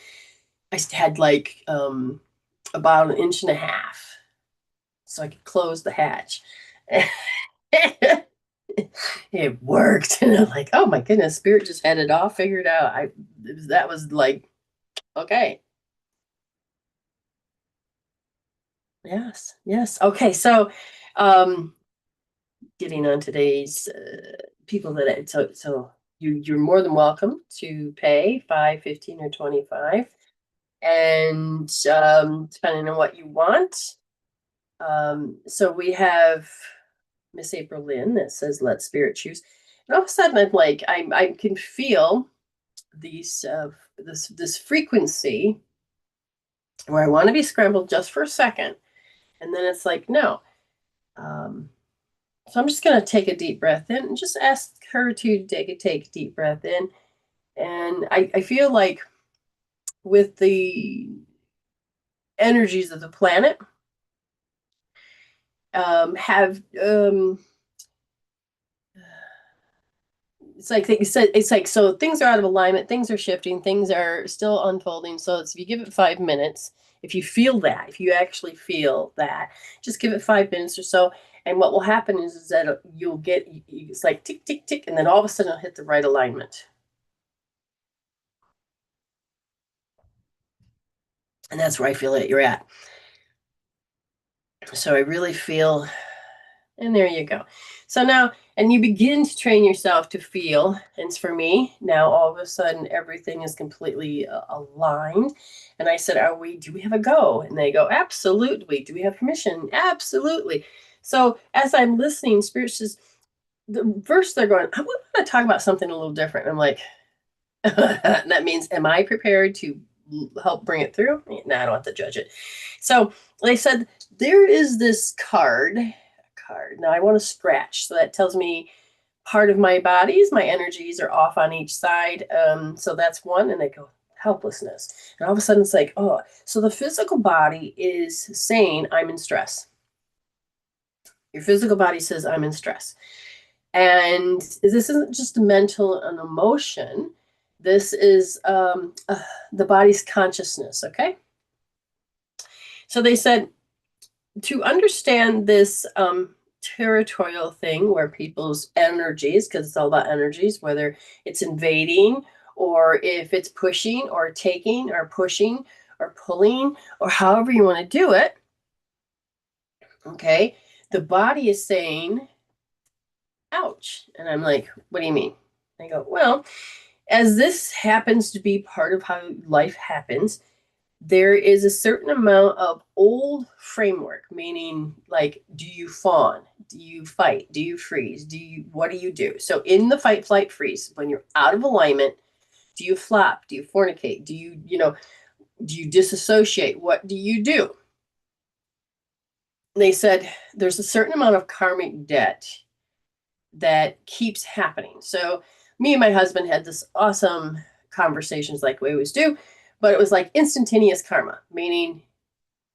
I had like about 1.5 inches, so I could close the hatch. It worked. And I'm like, oh my goodness, spirit just had it all figured out. That was like, okay. Yes, yes. Okay, so getting on today's people so you're more than welcome to pay 5, 15, or 25, and depending on what you want. So we have Miss April Lynn that says, "Let spirit choose." And all of a sudden, I can feel these this frequency where I want to be scrambled just for a second, and then it's like no. Um, so I'm just going to take a deep breath in and just ask her to take a deep breath in. And I feel like with the energies of the planet, have it's like you said, it's like, so things are out of alignment, things are shifting, things are still unfolding. So if you give it 5 minutes, if you feel that, if you actually feel that, just give it 5 minutes or so. And what will happen is that you'll get, it's like tick, tick, tick, and then all of a sudden it'll hit the right alignment. And that's where I feel that you're at. So I really feel And there you go. So now, and you begin to train yourself to feel. And for me, now all of a sudden, everything is completely aligned. And I said, do we have a go? And they go, absolutely. Do we have permission? Absolutely. So as I'm listening, Spirit says, the verse they're going, I want to talk about something a little different. I'm like, that means, am I prepared to help bring it through? No, I don't have to judge it. So they said, there is this card. Now I want to scratch. So that tells me part of my bodies, my energies are off on each side. So that's one. And they go, helplessness. And all of a sudden it's like, oh, so the physical body is saying, I'm in stress. Your physical body says, I'm in stress. And this isn't just a mental and emotion. This is the body's consciousness, okay? So they said, to understand this territorial thing where people's energies, because it's all about energies, whether it's invading or if it's pushing or taking or pushing or pulling or however you want to do it, okay, the body is saying, ouch. And I'm like, what do you mean? I go, well, as this happens to be part of how life happens, there is a certain amount of old framework, meaning like, do you fawn? Do you fight? Do you freeze? What do you do? So in the fight, flight, freeze, when you're out of alignment, do you flop? Do you fornicate? Do you disassociate? What do you do? They said there's a certain amount of karmic debt that keeps happening. So me and my husband had this awesome conversations like we always do, but it was like instantaneous karma, meaning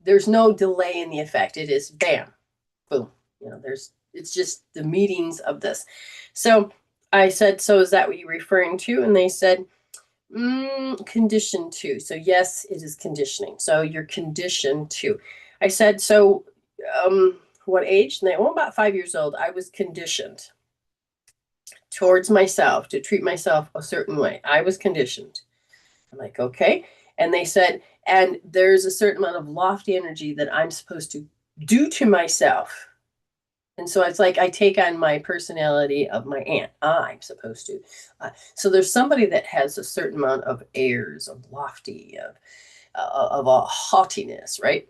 there's no delay in the effect. It is bam, boom. It's just the meetings of this. So I said, so is that what you're referring to? And they said, conditioned to. So yes, it is conditioning. So you're conditioned to. I said, so what age? And they were about 5 years old. I was conditioned towards myself to treat myself a certain way. I was conditioned. I'm like, okay. And they said, and there's a certain amount of lofty energy that I'm supposed to do to myself. And so it's like I take on my personality of my aunt. I'm supposed to. So there's somebody that has a certain amount of airs, of lofty, of a haughtiness, right?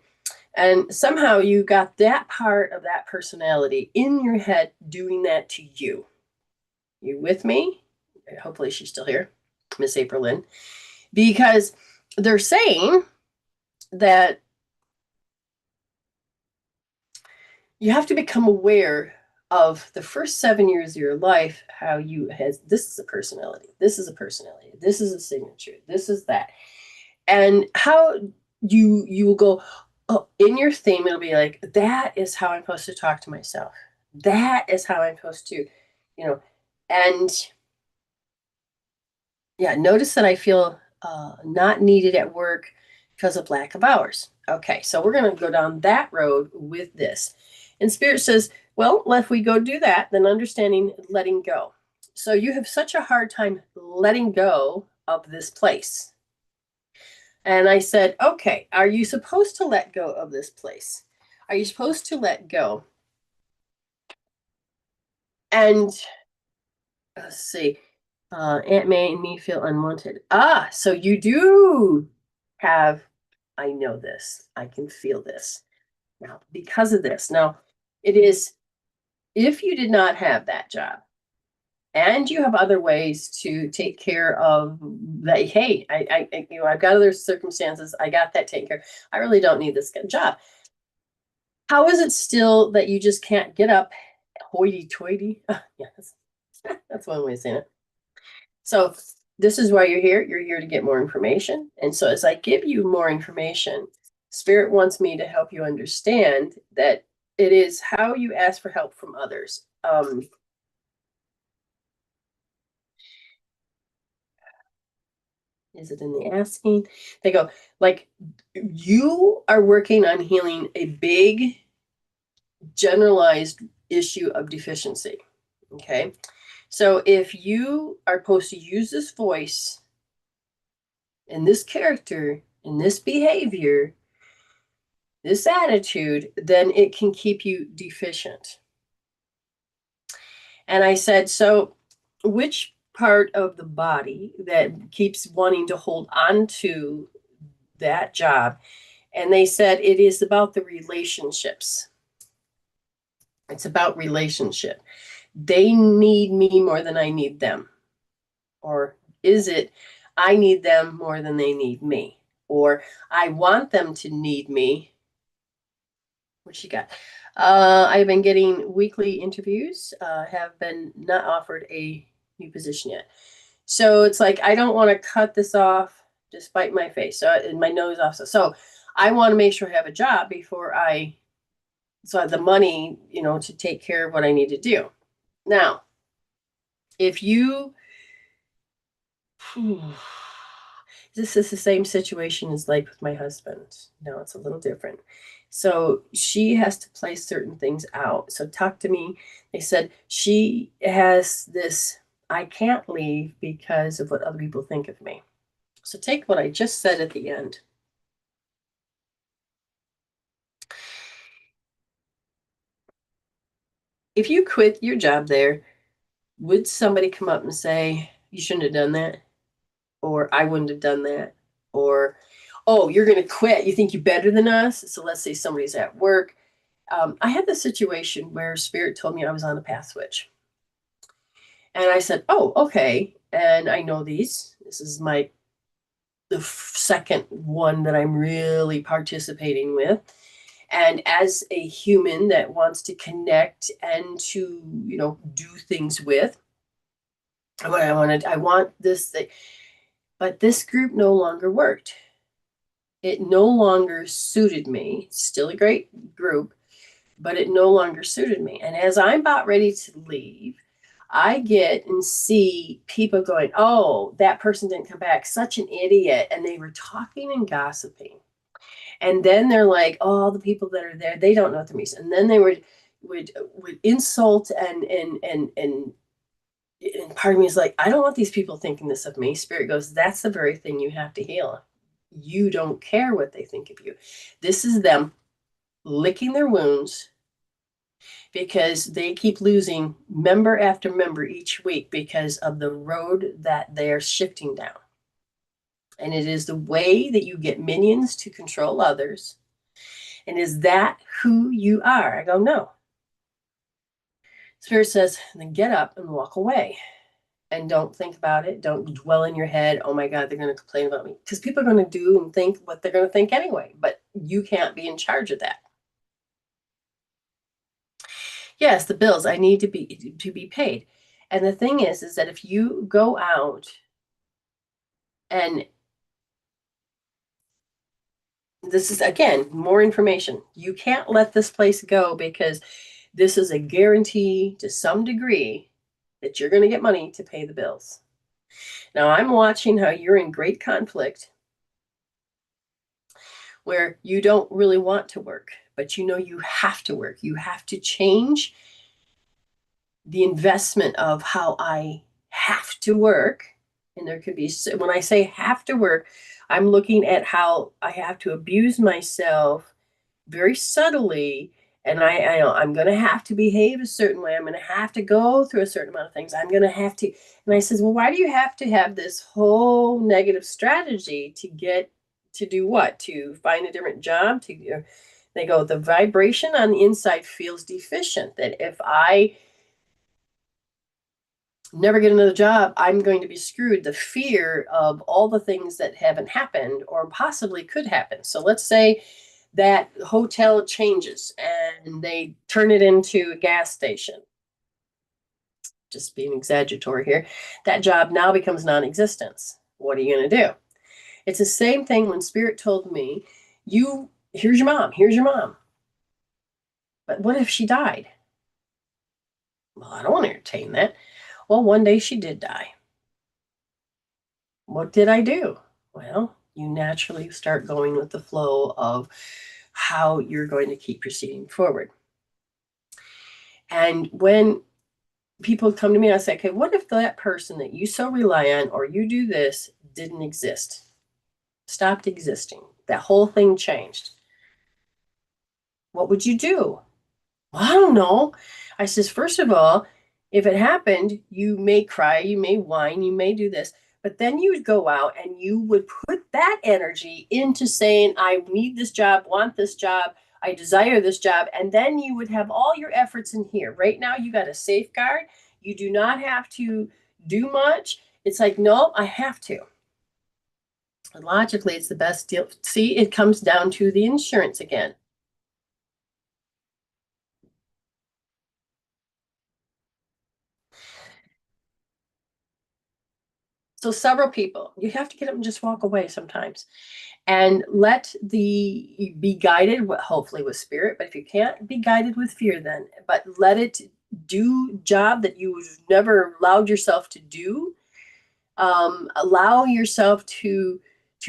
And somehow you got that part of that personality in your head doing that to you. You with me? Hopefully she's still here, Miss April Lynn. Because they're saying that you have to become aware of the first 7 years of your life, how this is a personality, this is a personality, this is a signature, this is that. And how you will go, oh, in your theme, it'll be like, that is how I'm supposed to talk to myself. That is how I'm supposed to, and yeah, notice that I feel not needed at work because of lack of hours. Okay, so we're going to go down that road with this. And Spirit says, well, if we go do that, then understanding letting go. So you have such a hard time letting go of this place. And I said, okay, are you supposed to let go of this place? Are you supposed to let go? And let's see. Aunt May and me feel unwanted. So you do have, I know this, I can feel this now because of this. Now, it is, if you did not have that job and you have other ways to take care of that, hey, I've got other circumstances, I got that taken care of. I really don't need this job. How is it still that you just can't get up, hoity-toity? Yeah, that's one way of saying it. So this is why you're here. You're here to get more information. And so as I give you more information, Spirit wants me to help you understand that it is how you ask for help from others. Is it in the asking? They go, like, you are working on healing a big generalized issue of deficiency. Okay. So if you are supposed to use this voice and this character and this behavior, this attitude, then it can keep you deficient. And I said, so which part of the body that keeps wanting to hold on to that job? And they said, it is about the relationships. It's about relationship. They need me more than I need them. Or is it, I need them more than they need me? Or I want them to need me. What you got? I've been getting weekly interviews, have been not offered a new position yet. So it's like, I don't want to cut this off, despite my face, and my nose also. So I want to make sure I have a job before so I have the money, to take care of what I need to do. Now, if you, this is the same situation as like with my husband. No, it's a little different. So she has to play certain things out. So talk to me. They said she has this, I can't leave because of what other people think of me. So take what I just said at the end. If you quit your job there, would somebody come up and say, you shouldn't have done that? Or I wouldn't have done that? Or, oh, you're going to quit. You think you're better than us? So let's say somebody's at work. I had this situation where Spirit told me I was on a path switch. And I said, oh, okay. And I know these. This is the second one that I'm really participating with. And as a human that wants to connect and to, do things with, I want this thing. But this group no longer worked. It no longer suited me. Still a great group, but it no longer suited me. And as I'm about ready to leave, I get and see people going, oh, that person didn't come back, such an idiot. And they were talking and gossiping. And then they're like, oh, the people that are there, they don't know what the reason. And then they would insult and part of me is like, I don't want these people thinking this of me. Spirit goes, that's the very thing you have to heal. You don't care what they think of you. This is them licking their wounds because they keep losing member after member each week because of the road that they're shifting down. And it is the way that you get minions to control others. And is that who you are? I go, no. Spirit says, then get up and walk away. And don't think about it. Don't dwell in your head. Oh my God, they're going to complain about me. Because people are going to do and think what they're going to think anyway. But you can't be in charge of that. Yes, the bills I need to be paid. And the thing is that if you go out and this is again more information, you can't let this place go because this is a guarantee to some degree that you're going to get money to pay the bills. Now I'm watching how you're in great conflict where you don't really want to work, but you have to work. You have to change the investment of how I have to work. And there could be, when I say have to work, I'm looking at how I have to abuse myself very subtly. And I know I'm going to have to behave a certain way. I'm going to have to go through a certain amount of things. I'm going to have to. And I says, well, why do you have to have this whole negative strategy to get to do what? To find a different job? They go, the vibration on the inside feels deficient. That if I never get another job, I'm going to be screwed. The fear of all the things that haven't happened or possibly could happen. So let's say that hotel changes and they turn it into a gas station. Just being exaggeratory here. That job now becomes non-existent. What are you going to do? It's the same thing when Spirit told me, here's your mom. But what if she died? Well, I don't want to entertain that. Well, one day she did die. What did I do? Well, you naturally start going with the flow of how you're going to keep proceeding forward. And when people come to me, I say, okay, what if that person that you so rely on or you do this didn't exist? Stopped existing. That whole thing changed. What would you do? Well, I don't know. I says, first of all, If it happened, you may cry, you may whine, you may do this, but then you would go out and you would put that energy into saying, I need this job, want this job, I desire this job. And then you would have all your efforts in here. Right now, you got a safeguard. You do not have to do much. It's like, no, I have to. And logically, it's the best deal. See, it comes down to the insurance again. So several people, you have to get up and just walk away sometimes and let the be guided, hopefully with spirit, but if you can't, be guided with fear then, but let it do job that you've never allowed yourself to do. Allow yourself to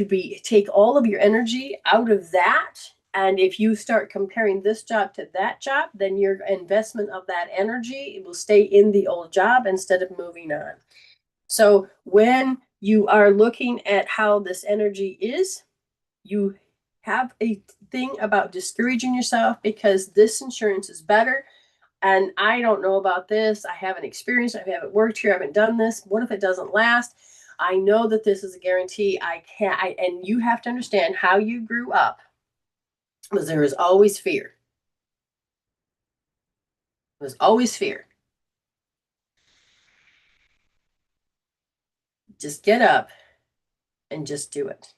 be take all of your energy out of that. And if you start comparing this job to that job, then your investment of that energy will stay in the old job instead of moving on. So when you are looking at how this energy is, you have a thing about discouraging yourself because this insurance is better. And I don't know about this. I haven't experienced, I haven't worked here, I haven't done this. What if it doesn't last? I know that this is a guarantee. And you have to understand how you grew up, because there is always fear. There's always fear. Just get up and just do it.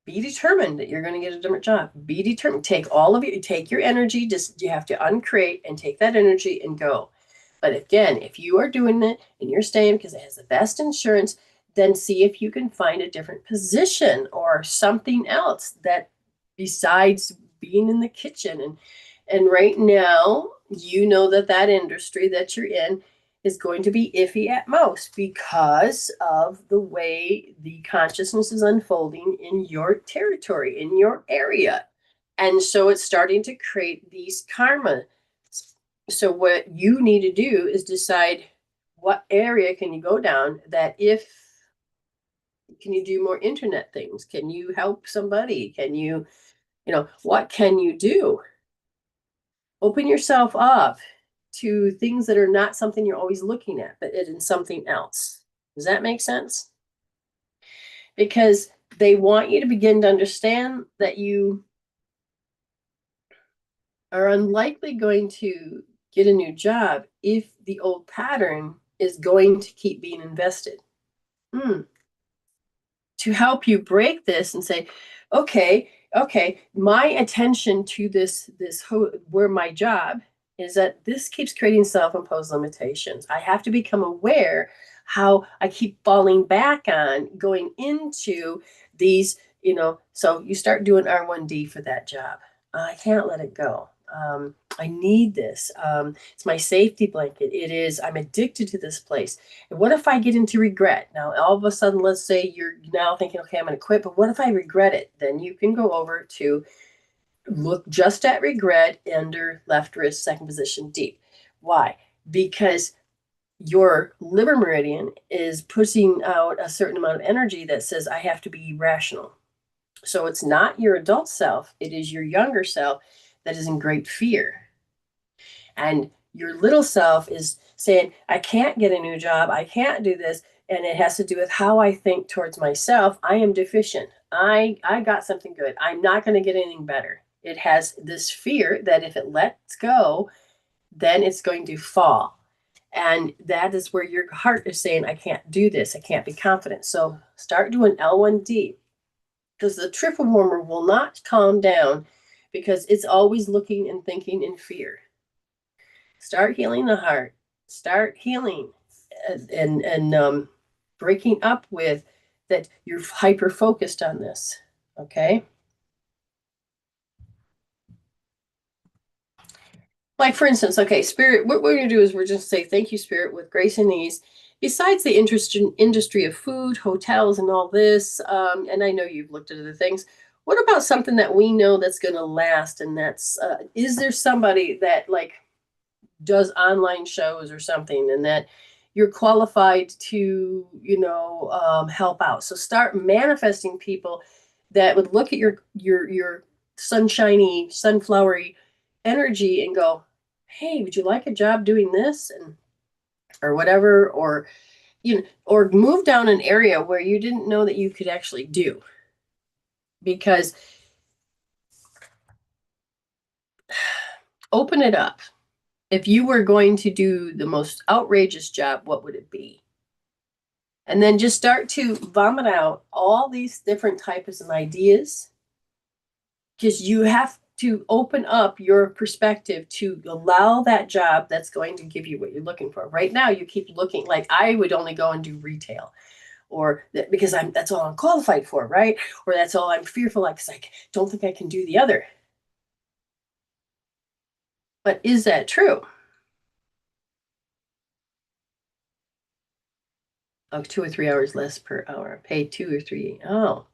Be determined that you're going to get a different job. Be determined. Take your energy, just you have to uncreate and take that energy and go. But again, if you are doing it and you're staying because it has the best insurance, then see if you can find a different position or something else that besides being in the kitchen. And right now, you know that industry that you're in is going to be iffy at most because of the way the consciousness is unfolding in your territory, in your area. And so it's starting to create these karma. So what you need to do is decide what area can you go down that if can you do more internet things? Can you help somebody? Can you what can you do? Open yourself up to things that are not something you're always looking at, but it in something else. Does that make sense? Because they want you to begin to understand that you are unlikely going to get a new job if the old pattern is going to keep being invested. To help you break this and say, okay, my attention to this where my job is that this keeps creating self-imposed limitations. I have to become aware how I keep falling back on going into these, so you start doing R1D for that job. I can't let it go. I need this. It's my safety blanket. It is, I'm addicted to this place. And what if I get into regret? Now, all of a sudden, let's say you're now thinking, okay, I'm going to quit, but what if I regret it? Then you can go over to look just at regret under left wrist, second position, deep. Why? Because your liver meridian is pushing out a certain amount of energy that says, I have to be rational. So it's not your adult self, it is your younger self that is in great fear. And your little self is saying, I can't get a new job, I can't do this. And it has to do with how I think towards myself. I am deficient. I got something good. I'm not going to get anything better. It has this fear that if it lets go, then it's going to fall. And that is where your heart is saying, I can't do this. I can't be confident. So start doing L1D, because the triple warmer will not calm down because it's always looking and thinking in fear. Start healing the heart. Start healing and breaking up with that you're hyper focused on this. Okay. Like for instance, okay, spirit, what we're going to do is we're just say, thank you, spirit, with grace and ease. Besides the industry of food, hotels, and all this, and I know you've looked at other things, what about something that we know that's going to last? And that's, is there somebody that like does online shows or something and that you're qualified to, help out? So start manifesting people that would look at your sunshiny, sunflowery energy and go, hey, would you like a job doing this? And or whatever, or or move down an area where you didn't know that you could actually do. Because open it up. If you were going to do the most outrageous job, what would it be? And then just start to vomit out all these different types of ideas, because you have to open up your perspective to allow that job that's going to give you what you're looking for. Right now, you keep looking like I would only go and do retail, or because that's all I'm qualified for, right? Or that's all I'm fearful of because I don't think I can do the other. But is that true? Oh, 2 or 3 hours less per hour, pay 2 or 3. Oh,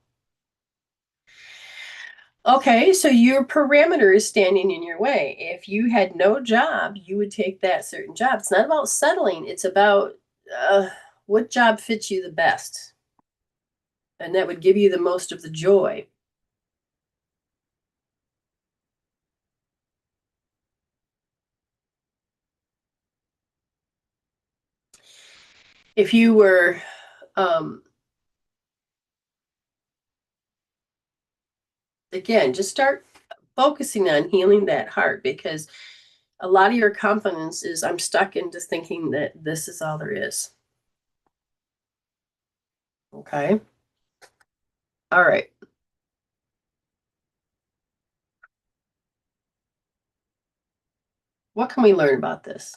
okay. So your parameter is standing in your way. If you had no job, you would take that certain job. It's not about settling. It's about what job fits you the best, and that would give you the most of the joy. If you were, um, again, just start focusing on healing that heart, because a lot of your confidence is I'm stuck into thinking that this is all there is. Okay. All right. What can we learn about this?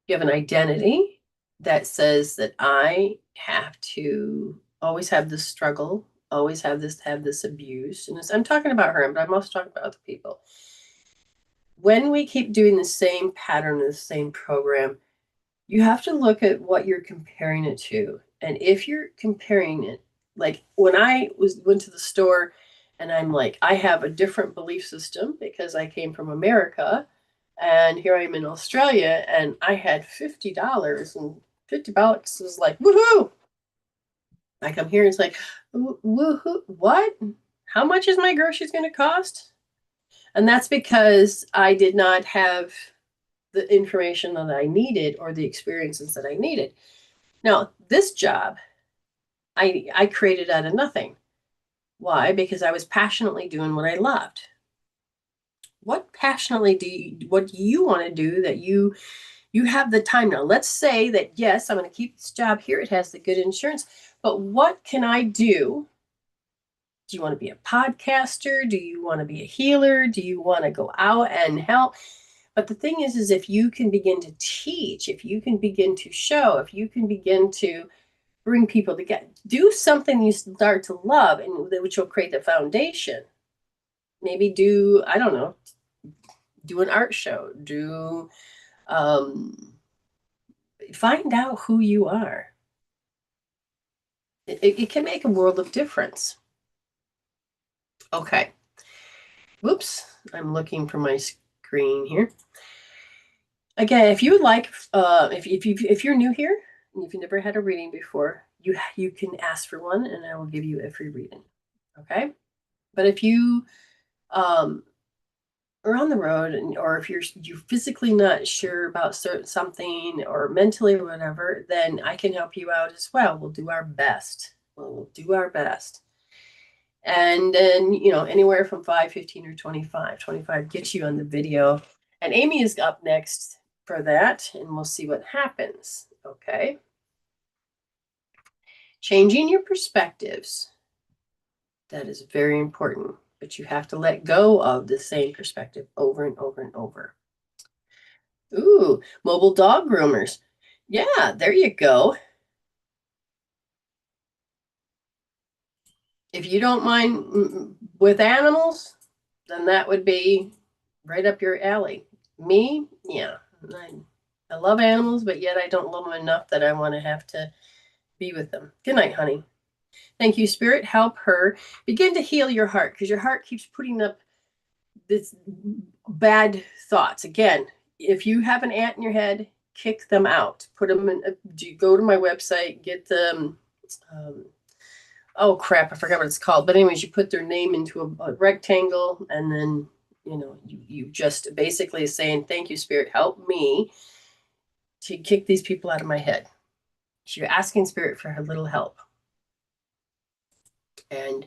You have an identity that says that I have to always have this struggle, always have this abuse. And I'm talking about her, but I'm also talking about other people. When we keep doing the same pattern, the same program, you have to look at what you're comparing it to. And if you're comparing it, like when I went to the store and I'm like, I have a different belief system because I came from America, and here I am in Australia, and I had $50, and $50 was like, woohoo. I come here and it's like, woohoo, what? How much is my groceries going to cost? And that's because I did not have the information that I needed or the experiences that I needed. Now, this job, I created out of nothing. Why? Because I was passionately doing what I loved. What passionately what do you want to do that you have the time now? Let's say that yes, I'm going to keep this job here. It has the good insurance, but what can I do? Do you want to be a podcaster? Do you want to be a healer? Do you want to go out and help? But the thing is if you can begin to teach, if you can begin to show, if you can begin to bring people together, do something you start to love, and which will create the foundation. Maybe do, I don't know, do an art show, do, find out who you are. It can make a world of difference. Okay. Whoops. I'm looking for my screen here. Again, if you would like, if you're new here and if you've never had a reading before, you can ask for one, and I will give you a free reading. Okay. But if you are on the road, or if you're physically not sure about something, or mentally or whatever, then I can help you out as well. We'll do our best. We'll do our best. And then, anywhere from 5, 15, or 25. 25 gets you on the video. And Amy is up next for that, and we'll see what happens. Okay. Changing your perspectives. That is very important, but you have to let go of the same perspective over and over and over. Ooh, mobile dog groomers. Yeah, there you go. If you don't mind with animals, then that would be right up your alley. Me, yeah. I love animals, but yet I don't love them enough that I want to have to be with them. Good night, honey. Thank you, Spirit. Help her begin to heal your heart, because your heart keeps putting up this bad thoughts. Again, if you have an ant in your head, kick them out. Put them in. Go to my website, get them. Oh crap, I forgot what it's called. But anyways, you put their name into a rectangle, and then You just basically saying, thank you, Spirit, help me to kick these people out of my head. So you're asking Spirit for a little help. And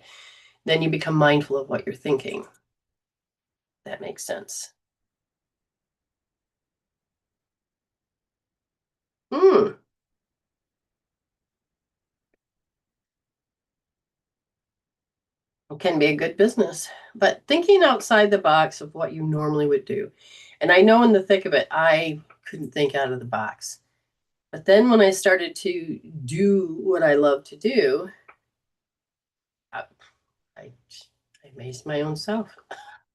then you become mindful of what you're thinking. That makes sense. It can be a good business, but thinking outside the box of what you normally would do. And I know in the thick of it, I couldn't think out of the box. But then when I started to do what I love to do, I, I amazed my own self.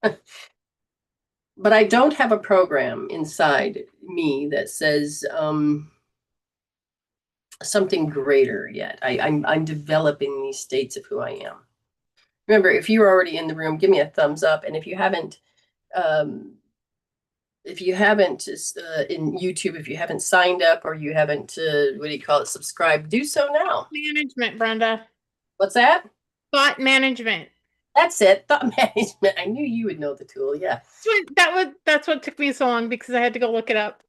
But I don't have a program inside me that says something greater yet. I'm developing these states of who I am. Remember, if you're already in the room, give me a thumbs up. And if you haven't in YouTube, if you haven't signed up or you haven't, what do you call it, subscribed, do so now.
Management, Brenda.
What's that?
Thought management.
That's it. Thought management. I knew you would know the tool. Yeah.
That's what took me so long because I had to go look it up.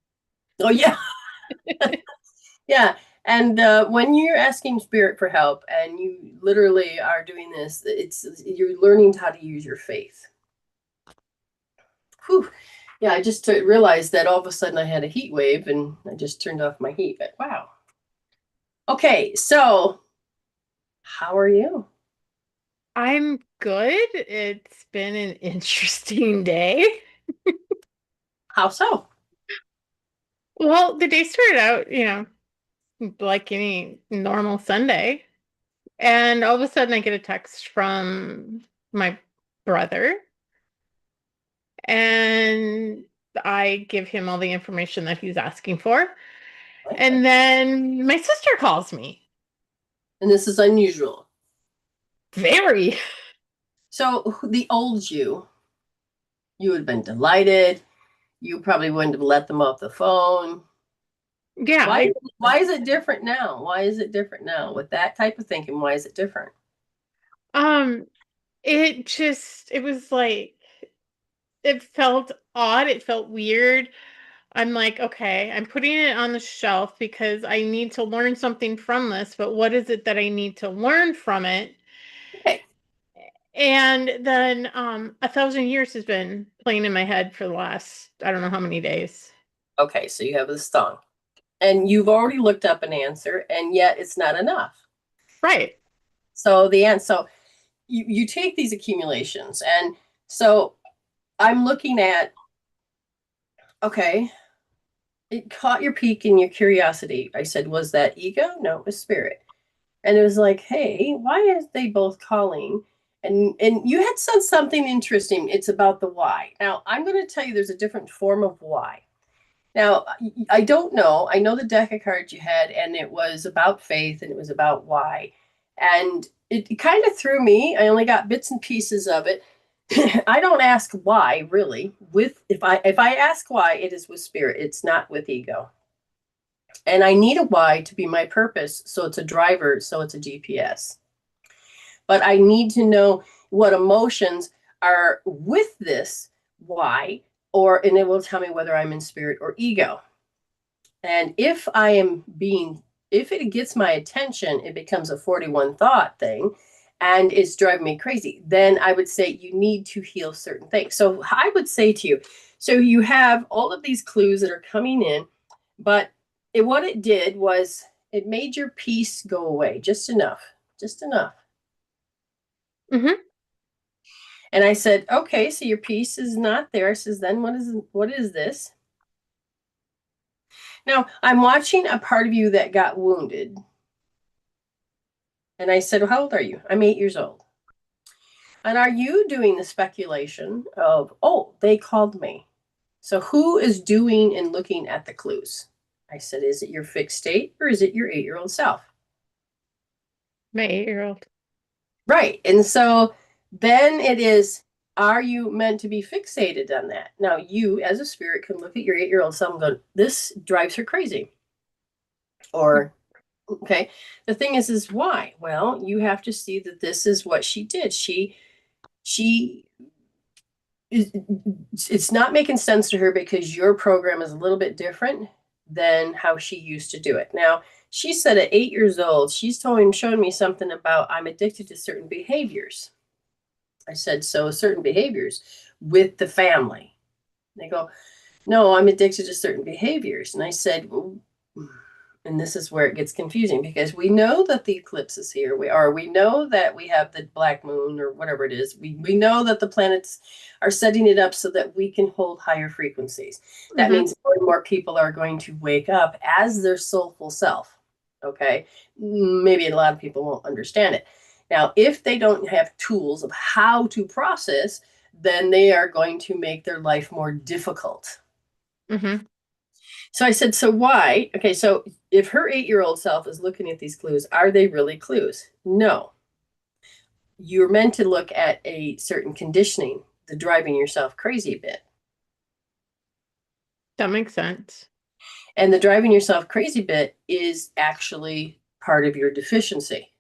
Oh, yeah. Yeah. And when you're asking Spirit for help and you literally are doing this, you're learning how to use your faith. Whew. Yeah, I just realized that all of a sudden I had a heat wave and I just turned off my heat. But wow. Okay, so how are you?
I'm good. It's been an interesting day.
How so?
Well, the day started out, like any normal Sunday. And all of a sudden I get a text from my brother and I give him all the information that he's asking for. And then my sister calls me.
And this is unusual.
Very.
So the old you would have been delighted. You probably wouldn't have let them off the phone.
Yeah.
Why is it different now? Why is it different now? With that type of thinking, why is it different?
Um, it was like, it felt odd. It felt weird. I'm like, okay, I'm putting it on the shelf because I need to learn something from this, but what is it that I need to learn from it?
Okay.
And then 1,000 years has been playing in my head for the last, I don't know how many days.
Okay, so you have this thong. And you've already looked up an answer, and yet it's not enough.
Right.
So you take these accumulations, and so I'm looking at, okay, it caught your peak in your curiosity. I said, was that ego? No, it was spirit. And it was like, hey, why are they both calling? And you had said something interesting. It's about the why. Now, I'm going to tell you there's a different form of why. Now, I don't know. I know the deck of cards you had, and it was about faith and it was about why. And it kind of threw me. I only got bits and pieces of it. I don't ask why, really. If I ask why, it is with spirit. It's not with ego. And I need a why to be my purpose. So it's a driver, so it's a GPS. But I need to know what emotions are with this why, and it will tell me whether I'm in spirit or ego. And if it gets my attention, it becomes a 41 thought thing and it's driving me crazy. Then I would say you need to heal certain things. So I would say to you, so you have all of these clues that are coming in, but what it did was it made your peace go away just enough, just enough.
Mm-hmm.
And I said, okay, so your peace is not there. I says, then what is this? Now I'm watching a part of you that got wounded. And I said, well, how old are you? I'm 8 years old. And are you doing the speculation of, oh, they called me? So who is doing and looking at the clues? I said, is it your fixed state or is it your 8-year-old self?
My 8-year-old.
Right. And so then it is, are you meant to be fixated on that? Now, you as a spirit can look at your 8-year-old self and go, this drives her crazy. Or, okay, the thing is why? Well, you have to see that this is what she did. She it's not making sense to her because your program is a little bit different than how she used to do it. Now, she said at 8 years old, she's showing me something about I'm addicted to certain behaviors. I said, so certain behaviors with the family. They go, no, I'm addicted to certain behaviors. And I said, well, and this is where it gets confusing because we know that the eclipse is here. We know that we have the black moon or whatever it is. We know that the planets are setting it up so that we can hold higher frequencies. That
Mm-hmm.
means more and more people are going to wake up as their soulful self. Okay. Maybe a lot of people won't understand it. Now, if they don't have tools of how to process, then they are going to make their life more difficult.
Mm-hmm.
So I said, so why? Okay, so if her 8-year-old self is looking at these clues, are they really clues? No. You're meant to look at a certain conditioning, the driving yourself crazy bit.
That makes sense.
And the driving yourself crazy bit is actually part of your deficiency.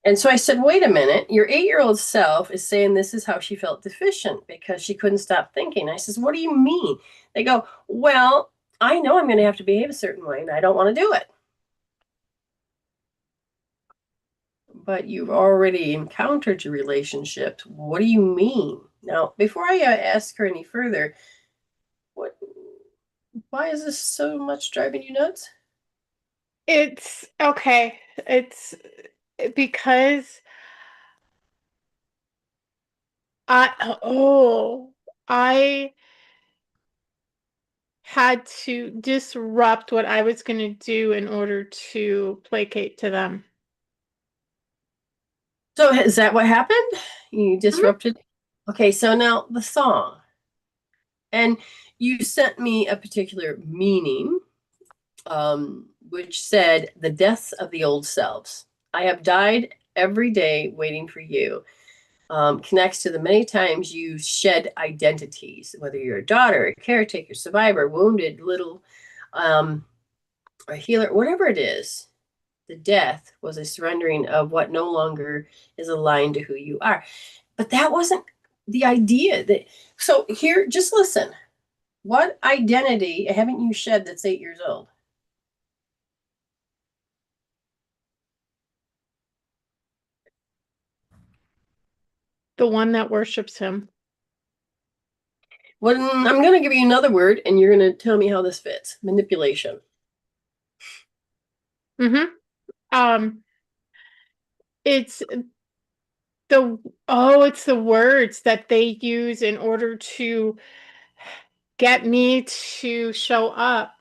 And so I said, wait a minute, your 8-year-old self is saying this is how she felt deficient because she couldn't stop thinking. I says, what do you mean? They go, well, I know I'm going to have to behave a certain way and I don't want to do it. But you've already encountered your relationships. What do you mean? Now, before I ask her any further, what? Why is this so much driving you nuts?
It's okay. It's because I had to disrupt what I was going to do in order to placate to them.
So, is that what happened? You
Mhm.
disrupted? Okay, so now the song. And you sent me a particular meaning, which said, the deaths of the old selves. I have died every day waiting for you. Connects to the many times you shed identities, whether you're a daughter, a caretaker, survivor, wounded, little, a healer, whatever it is. The death was a surrendering of what no longer is aligned to who you are. But that wasn't the idea. So here, just listen. What identity haven't you shed that's 8 years old?
The one that worships him.
Well, I'm going to give you another word, and you're going to tell me how this fits. Manipulation.
Mm-hmm. Um, it's it's the words that they use in order to get me to show up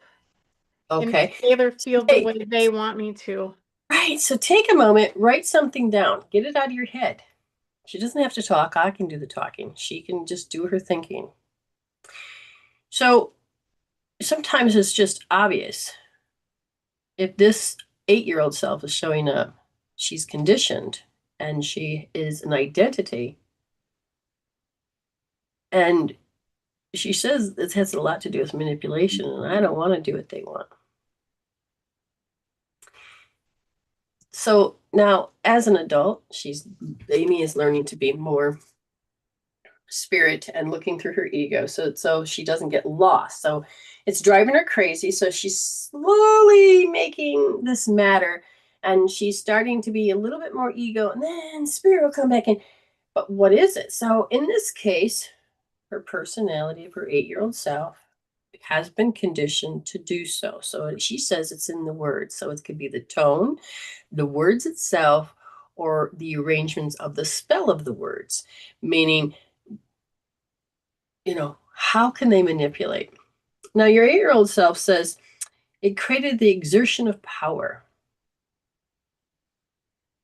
in the
Okay.
Taylor field the
Hey,
way they want me to.
right. So take a moment, write something down, get it out of your head. She doesn't have to talk. I can do the talking. She can just do her thinking. So sometimes it's just obvious. If this 8-year-old self is showing up, she's conditioned and she is an identity. And she says this has a lot to do with manipulation, and I don't want to do what they want. So now, as an adult, Amy is learning to be more spirit and looking through her ego so she doesn't get lost. So it's driving her crazy, so she's slowly making this matter, and she's starting to be a little bit more ego, and then spirit will come back in. But what is it? So in this case, her personality of her 8-year-old self has been conditioned to do so. So she says it's in the words, so it could be the tone, the words itself, or the arrangements of the spell of the words, meaning, how can they manipulate? Now, your 8-year-old self says it created the exertion of power.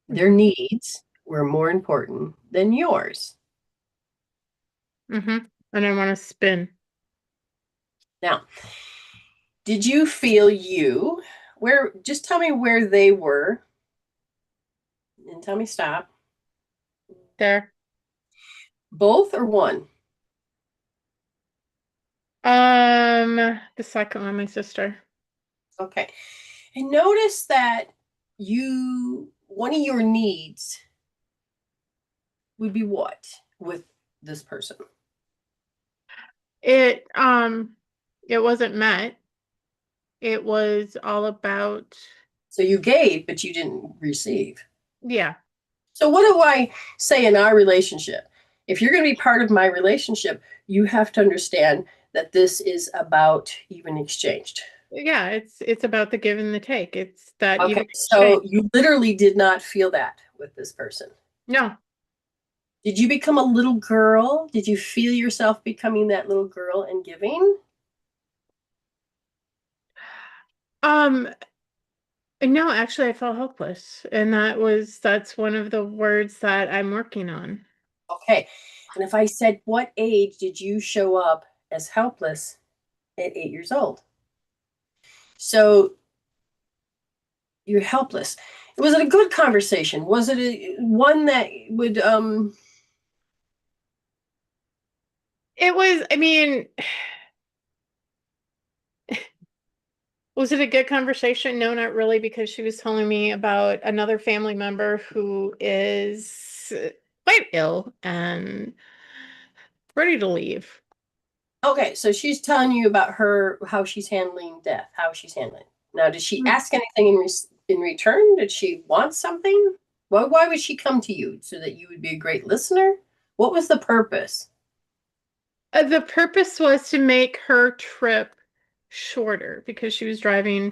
Their
Mm-hmm.
needs were more important than yours.
Mm-hmm. And I want to spin.
Now, did you feel just tell me where they were and tell me stop.
There.
Both or one?
The second one, my sister.
Okay. And notice that one of your needs would be what? With this person?
It it wasn't met. It was all about,
So you gave, but you didn't receive.
yeah.
So what do I say in our relationship? If you're going to be part of my relationship, you have to understand that this is about even exchanged.
Yeah, it's about the give and the take. It's that
Okay,
even exchange.
so you literally did not feel that with this person.
No.
Did you become a little girl? Did you feel yourself becoming that little girl and giving?
Um, no, actually I felt hopeless. And that's one of the words that I'm working on.
Okay. And if I said, what age did you show up as helpless at 8 years old? So you're helpless. Was it a good conversation? Was it one that would
It was, I mean, was it a good conversation? No, not really, because she was telling me about another family member who is quite ill and ready to leave.
okay, so she's telling you about her how she's handling death, how she's handling. Now, did she
Mm.
ask anything in return? Did she want something? Why would she come to you so that you would be a great listener? What was the purpose?
The purpose was to make her trip shorter because she was driving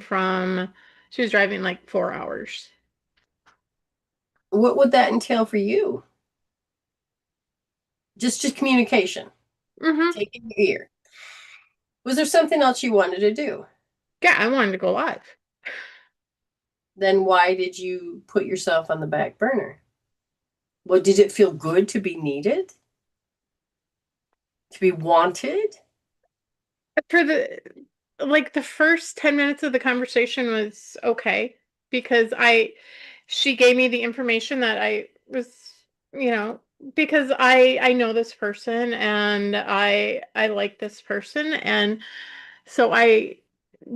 like 4 hours.
What would that entail for you? Just communication,
Hmm.
taking your ear. Was there something else you wanted to do?
Yeah, I wanted to go live.
Then why did you put yourself on the back burner? Well, did it feel good to be needed? To be wanted?
For the first 10 minutes of the conversation was okay because she gave me the information that I was, you know, because I know this person and I like this person, and so I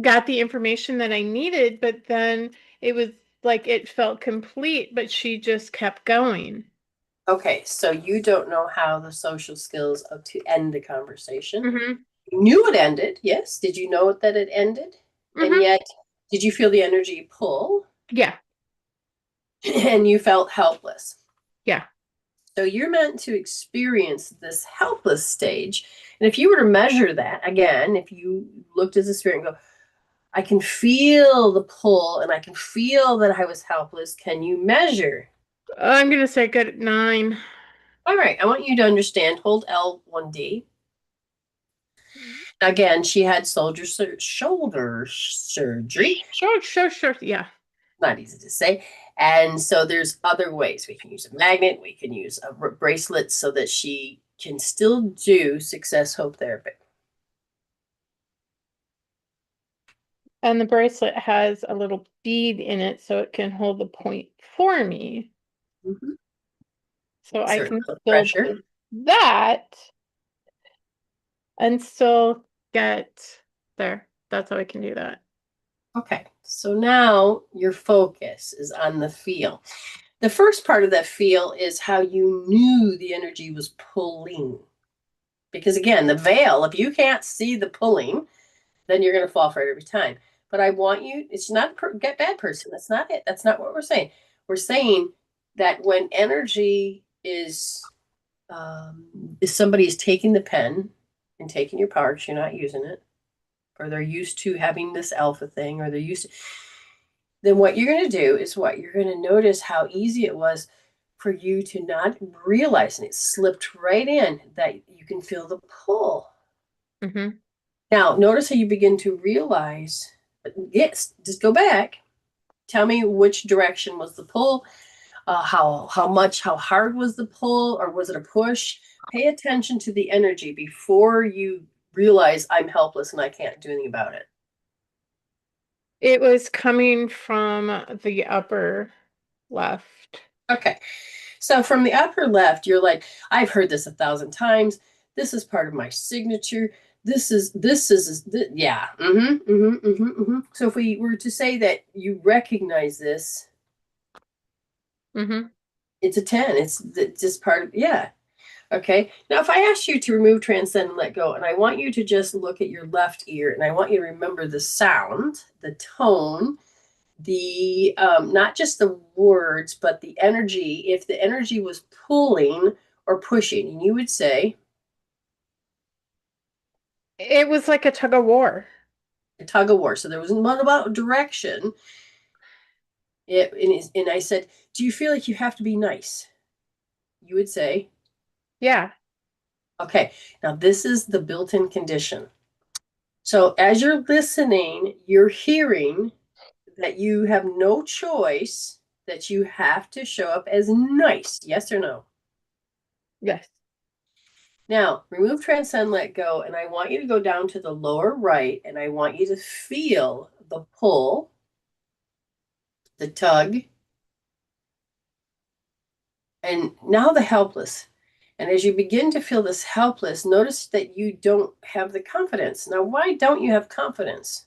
got the information that I needed, but then it was like it felt complete, but she just kept going.
Okay, so you don't know how the social skills of to end the conversation.
Hmm.
You knew it ended, yes. Did you know that it ended? And
Hmm.
yet, did you feel the energy pull
Yeah.
and you felt helpless?
Yeah.
So you're meant to experience this helpless stage. And if you were to measure that, again, if you looked as a spirit and go, I can feel the pull and I can feel that I was helpless, can you measure?
I'm gonna say good at 9.
All right, I want you to understand, hold L1D. Again, she had shoulder surgery.
Sure, sure, sure. Yeah.
Not easy to say. And so there's other ways. We can use a magnet, we can use a bracelet so that she can still do success hope therapy.
And the bracelet has a little bead in it so it can hold the point for me.
Mm-hmm.
So I
Exert
can
no
still
pressure.
do that and still get there. That's how I can do that.
Okay, so now your focus is on the feel. The first part of that feel is how you knew the energy was pulling. Because again, the veil, if you can't see the pulling, then you're going to fall for it every time. But I want you, it's not get bad person. That's not it. That's not what we're saying. We're saying that when energy is somebody is taking the pen and taking your power because you're not using it, or they're used to having this alpha thing, or they're used to, then what you're going to do is what you're going to notice how easy it was for you to not realize, and it slipped right in that you can feel the pull.
Hmm.
Now, notice how you begin to realize, yes, just go back. Tell me which direction was the pull, how hard was the pull, or was it a push? Pay attention to the energy before you realize I'm helpless and I can't do anything about it.
It was coming from the upper left.
Okay, so from the upper left, you're like, I've heard this 1,000 times. This is part of my signature. Yeah. So if we were to say that you recognize this,
Hmm.
it's a 10. It's just part of, yeah. Okay. Now, if I ask you to remove, transcend, and let go, and I want you to just look at your left ear, and I want you to remember the sound, the tone, the not just the words, but the energy. If the energy was pulling or pushing, and you would say
It was like a tug of war.
a tug of war. So there was one about direction. And I said, "Do you feel like you have to be nice?" You would say,
Yeah.
"Okay." Now this is the built-in condition. So as you're listening, you're hearing that you have no choice, that you have to show up as nice. Yes or no?
Yes.
Now, remove, transcend, let go, and I want you to go down to the lower right, and I want you to feel the pull, the tug, and now the helpless. And as you begin to feel this helpless, notice that you don't have the confidence. Now, why don't you have confidence?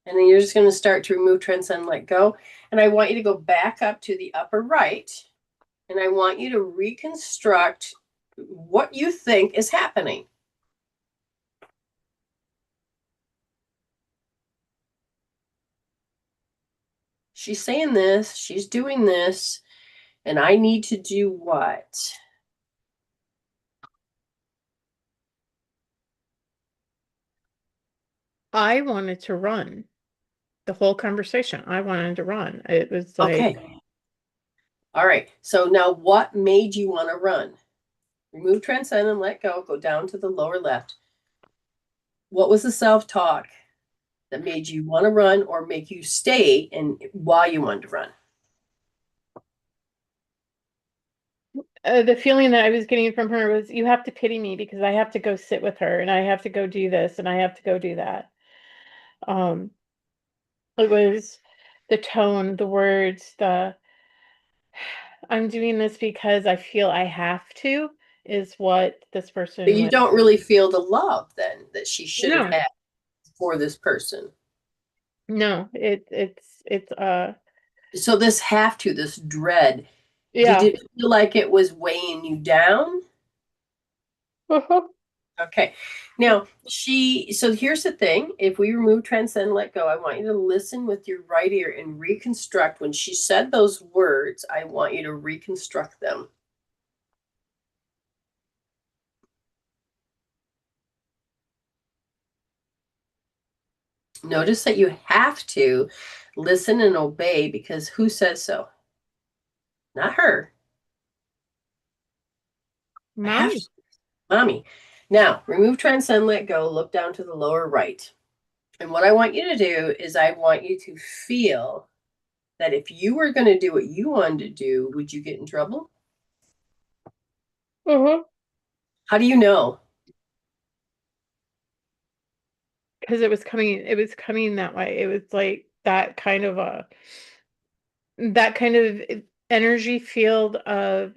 And then you're just going to start to remove, transcend, let go. And I want you to go back up to the upper right, and I want you to reconstruct what you think is happening. She's saying this, she's doing this, and I need to do what?
I wanted to run the whole conversation. I wanted to run. It was like,
Okay. All right. So now what made you want to run? Remove, transcend, and let go. Go down to the lower left. What was the self-talk that made you want to run or make you stay and while you wanted to run?
the feeling that I was getting from her was, you have to pity me because I have to go sit with her and I have to go do this and I have to go do that. Um, it was the tone, the words, the I'm doing this because I feel I have to, is what this
But
person
you
was.
don't really feel the love then that she should have
No,
had for this person.
no, it's
So this have to, this dread, did
yeah.
it feel like it was weighing you down?
Uh-huh.
Okay. Now, so here's the thing. If we remove, transcend, let go, I want you to listen with your right ear and reconstruct. When she said those words, I want you to reconstruct them. Notice that you have to listen and obey because who says so? Not her. I have to,
Mommy.
mommy. Now, remove, transcend, let go, look down to the lower right. And what I want you to do is I want you to feel that if you were going to do what you wanted to do, would you get in trouble?
Uh-huh.
How do you know?
Because it was coming that way. It was like that kind of energy field of,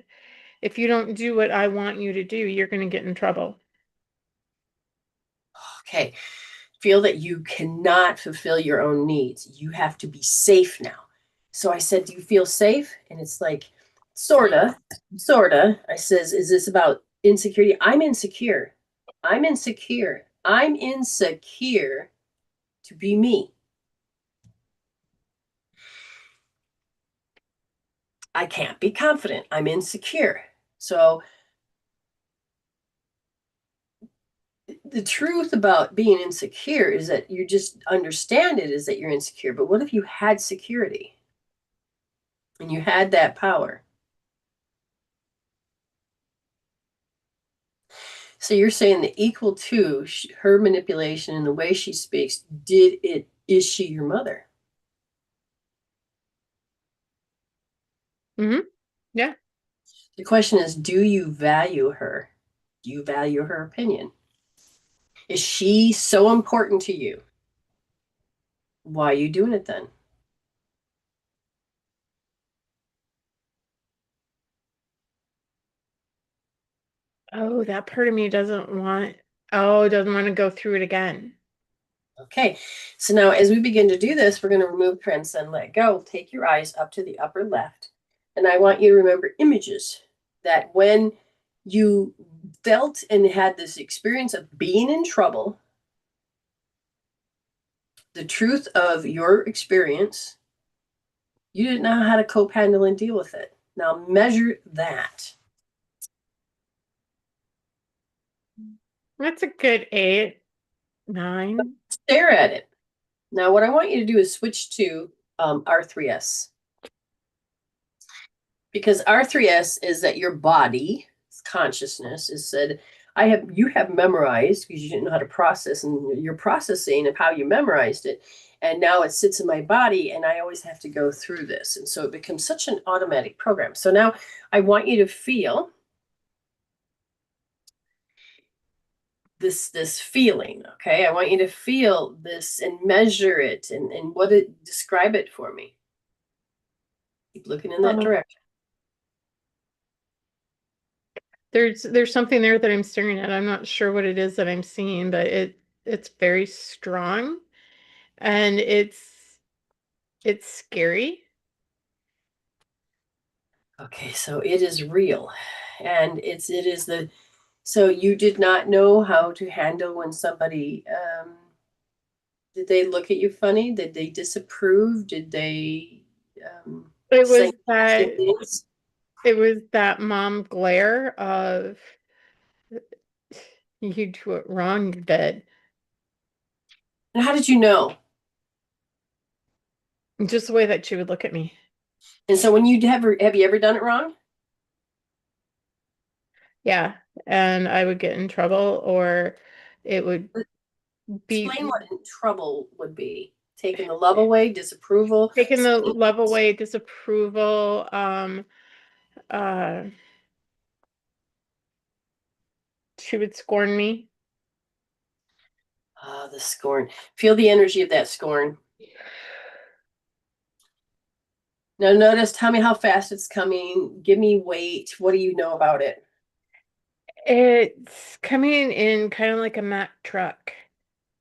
if you don't do what I want you to do, you're going to get in trouble.
Okay, feel that you cannot fulfill your own needs. You have to be safe now. So I said, do you feel safe? And it's like, sorta, sorta. I says, is this about insecurity? I'm insecure. I'm insecure. I'm insecure to be me. I can't be confident. I'm insecure. So the truth about being insecure is that you just understand it is that you're insecure. But what if you had security and you had that power? So you're saying that equal to her manipulation and the way she speaks, is she your mother?
Hmm. Yeah.
The question is, do you value her? Do you value her opinion? Is she so important to you? Why are you doing it then?
Oh, that part of me doesn't want to go through it again.
Okay, so now as we begin to do this, we're going to remove, transcend, let go. Take your eyes up to the upper left. And I want you to remember images that when You felt and had this experience of being in trouble, the truth of your experience. You didn't know how to cope, handle, and deal with it. Now measure that.
That's a good 8, 9.
Stare at it. Now, what I want you to do is switch to R3S. Because R3S is that your body consciousness is said, you have memorized because you didn't know how to process, and you're processing of how you memorized it. And now it sits in my body, and I always have to go through this. And so it becomes such an automatic program. So now I want you to feel this feeling. Okay. I want you to feel this and measure it and what it describe it for me. Keep looking in that direction.
There's something there that I'm staring at. I'm not sure what it is that I'm seeing, but it's very strong and it's scary.
Okay, so it is real. And it is the so you did not know how to handle when somebody did they look at you funny? Did they disapprove? Did they
It
say
was
nasty
that
things?
it was that mom glare of you do it wrong, you're dead.
And how did you know?
Just the way that she would look at me.
And so when have you ever done it wrong?
Yeah. And I would get in trouble or it would be
Explain what in trouble would be. Taking the love away, disapproval,
taking the
spleen.
love away, disapproval, uh she would scorn me.
Ah, the scorn. Feel the energy of that scorn. Now notice, tell me how fast it's coming. Give me weight. What do you know about it?
It's coming in kind of like a Mack truck.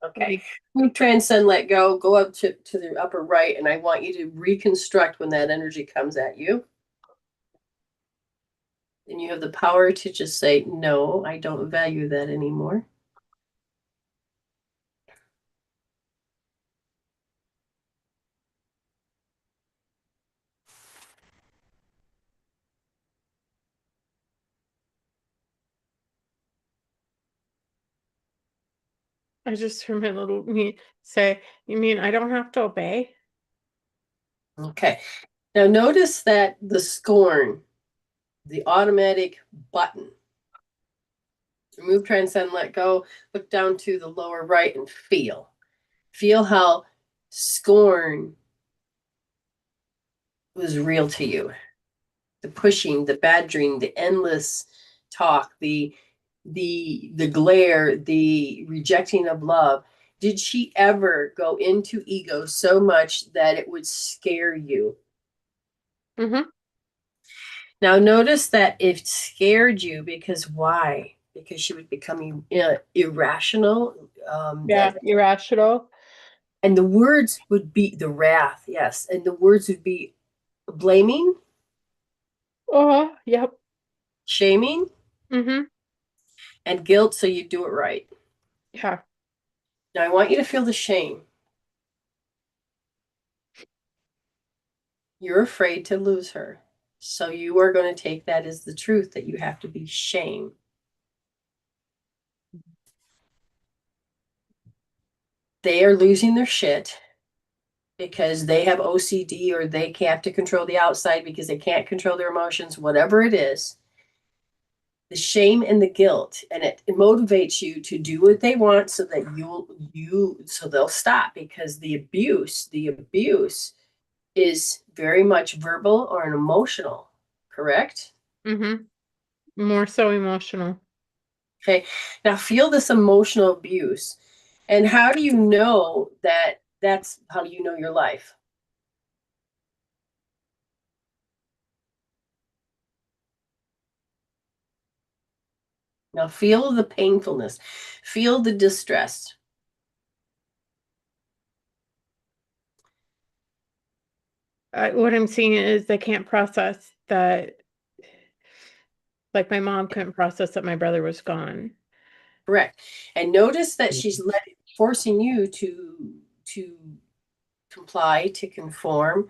Okay.
Like,
Move, transcend, let go. Go up to the upper right, and I want you to reconstruct when that energy comes at you. And you have the power to just say, no, I don't value that anymore.
I just heard my little me say, "You mean I don't have to obey?"
Okay. Now notice that the scorn, the automatic button, remove, transcend, let go, look down to the lower right and feel. Feel how scorn was real to you. The pushing, the badgering, the endless talk, the glare, the rejecting of love. Did she ever go into ego so much that it would scare you?
Mm-hmm.
Now notice that it scared you because why? Because she would become irrational.
Yeah, irrational.
And the words would be the wrath, yes, and the words would be blaming,
Oh, yep.
shaming,
Mm-hmm.
and guilt. So you do it right.
Yeah.
Now I want you to feel the shame. You're afraid to lose her. So you are going to take that as the truth that you have to be shamed. They are losing their shit because they have OCD or they have to control the outside because they can't control their emotions, whatever it is. The shame and the guilt, and it motivates you to do what they want so that so they'll stop because the abuse is very much verbal or an emotional, correct?
Mm-hmm. More so emotional.
Okay. Now feel this emotional abuse. And how do you know that that's how you know your life? Now feel the painfulness, feel the distress.
What I'm seeing is they can't process that Like my mom couldn't process that my brother was gone.
Correct. And notice that she's forcing you to comply, to conform,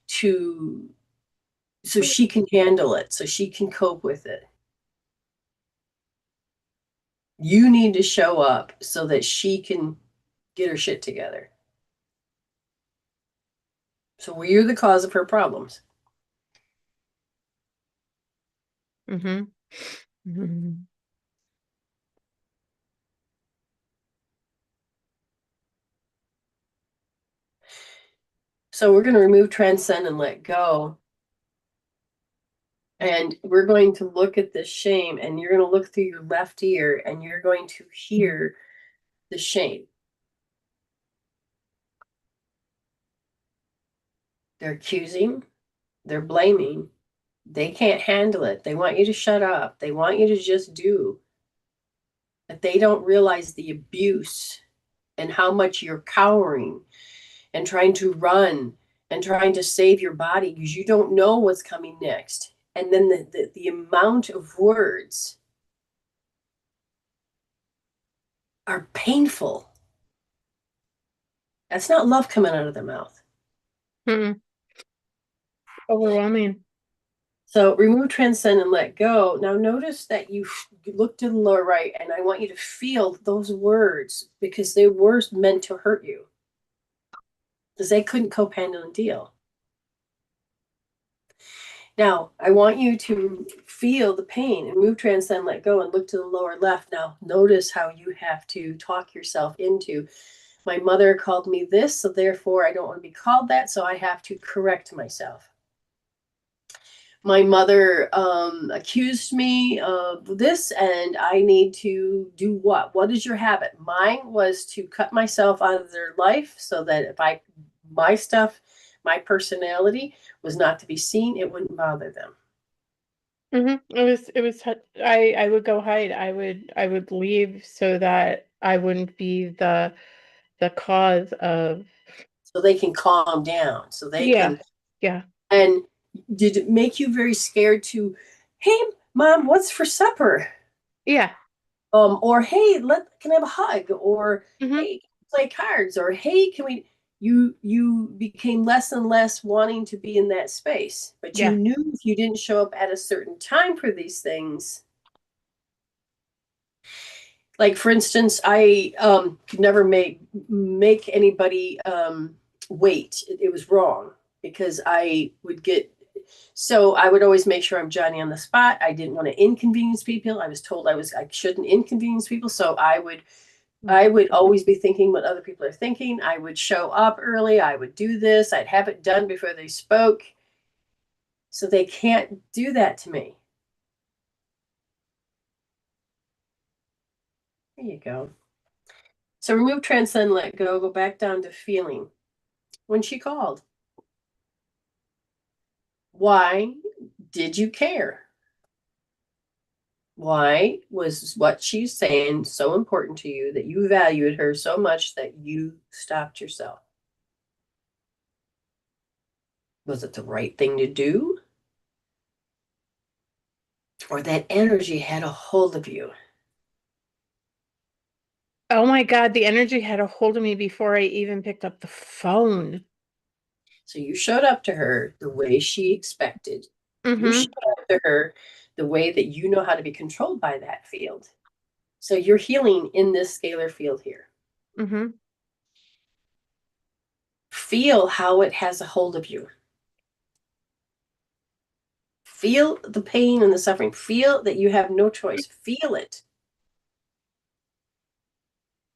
to so she can handle it, so she can cope with it. You need to show up so that she can get her shit together. So you're the cause of her problems.
Mm-hmm. Mm-hmm.
So we're going to remove, transcend, and let go. And we're going to look at the shame, and you're going to look through your left ear, and you're going to hear the shame. They're accusing, they're blaming, they can't handle it. They want you to shut up. They want you to just do. But they don't realize the abuse and how much you're cowering and trying to run and trying to save your body because you don't know what's coming next. And then the amount of words are painful. That's not love coming out of their mouth.
Mm-hmm. Overwhelming.
So remove, transcend, and let go. Now notice that you look to the lower right, and I want you to feel those words because they were meant to hurt you because they couldn't cope, handle, and deal. Now, I want you to feel the pain and move, transcend, let go, and look to the lower left. Now, notice how you have to talk yourself into, my mother called me this, so therefore I don't want to be called that, so I have to correct myself. My mother accused me of this, and I need to do what? What is your habit? Mine was to cut myself out of their life so that if my stuff, my personality was not to be seen, it wouldn't bother them.
Mm-hmm. I would go hide. I would leave so that I wouldn't be the cause of.
So they can calm down, so they
Yeah.
can.
Yeah.
And did it make you very scared to, hey, mom, what's for supper?
Yeah.
Or hey, can I have a hug? Or
Mm-hmm.
hey, play cards? Or hey, can we? You became less and less wanting to be in that space, but you
Yeah.
knew if you didn't show up at a certain time for these things, like for instance, I could never make anybody wait. It was wrong because I would get. So I would always make sure I'm Johnny on the spot. I didn't want to inconvenience people. I was told I shouldn't inconvenience people, so I would always be thinking what other people are thinking. I would show up early. I would do this. I'd have it done before they spoke. So they can't do that to me. There you go. So remove, transcend, let go. Go back down to feeling. When she called, why did you care? Why was what she's saying so important to you that you valued her so much that you stopped yourself? Was it the right thing to do? Or that energy had a hold of you?
Oh my God, the energy had a hold of me before I even picked up the phone.
So you showed up to her the way she expected. You showed
Mm-hmm.
up to her the way that you know how to be controlled by that field. So you're healing in this scalar field here.
Mm-hmm.
Feel how it has a hold of you. Feel the pain and the suffering. Feel that you have no choice. Feel it.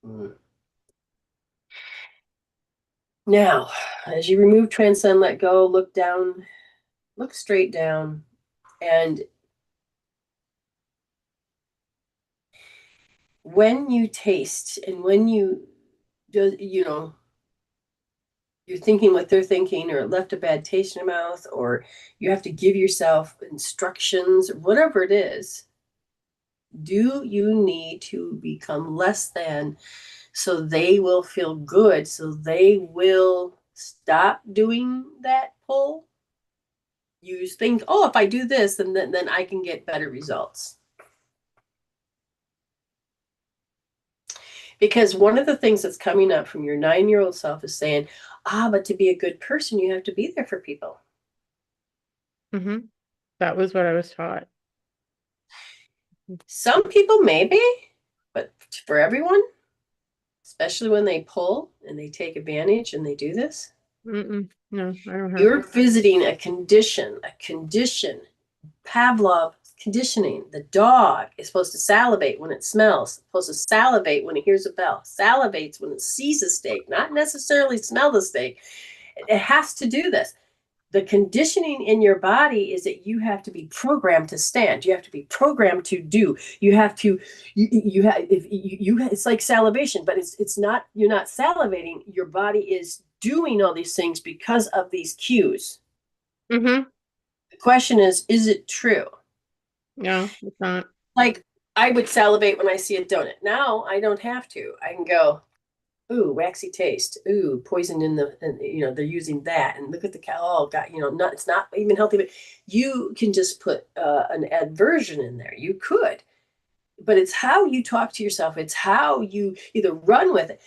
Mm. Now, as you remove, transcend, let go, look down, look straight down, and when you taste and when you do, you're thinking what they're thinking, or it left a bad taste in your mouth, or you have to give yourself instructions, or whatever it is, do you need to become less than so they will feel good, so they will stop doing that pull? use things. Oh, if I do this, then I can get better results. Because one of the things that's coming up from your 9-year-old self is saying, but to be a good person, you have to be there for people.
Mm-hmm. That was what I was taught.
Some people maybe, but for everyone, especially when they pull and they take advantage and they do this,
Mm-mm. No, I don't have
you're visiting a condition. Pavlov conditioning. The dog is supposed to salivate when it smells, supposed to salivate when it hears a bell, salivates when it sees a steak, not necessarily smell the steak. It has to do this. The conditioning in your body is that you have to be programmed to stand. You have to be programmed to do. You have to. You have. If you. It's like salivation, but it's not. You're not salivating. Your body is doing all these things because of these cues.
Mm-hmm.
The question is it true?
No, it's not.
Like I would salivate when I see a donut. Now I don't have to. I can go, ooh, waxy taste. Ooh, poison in the, and, they're using that. And look at the cow. Oh, God, not, it's not even healthy, but you can just put an adversion in there. You could, but it's how you talk to yourself. It's how you either run with it.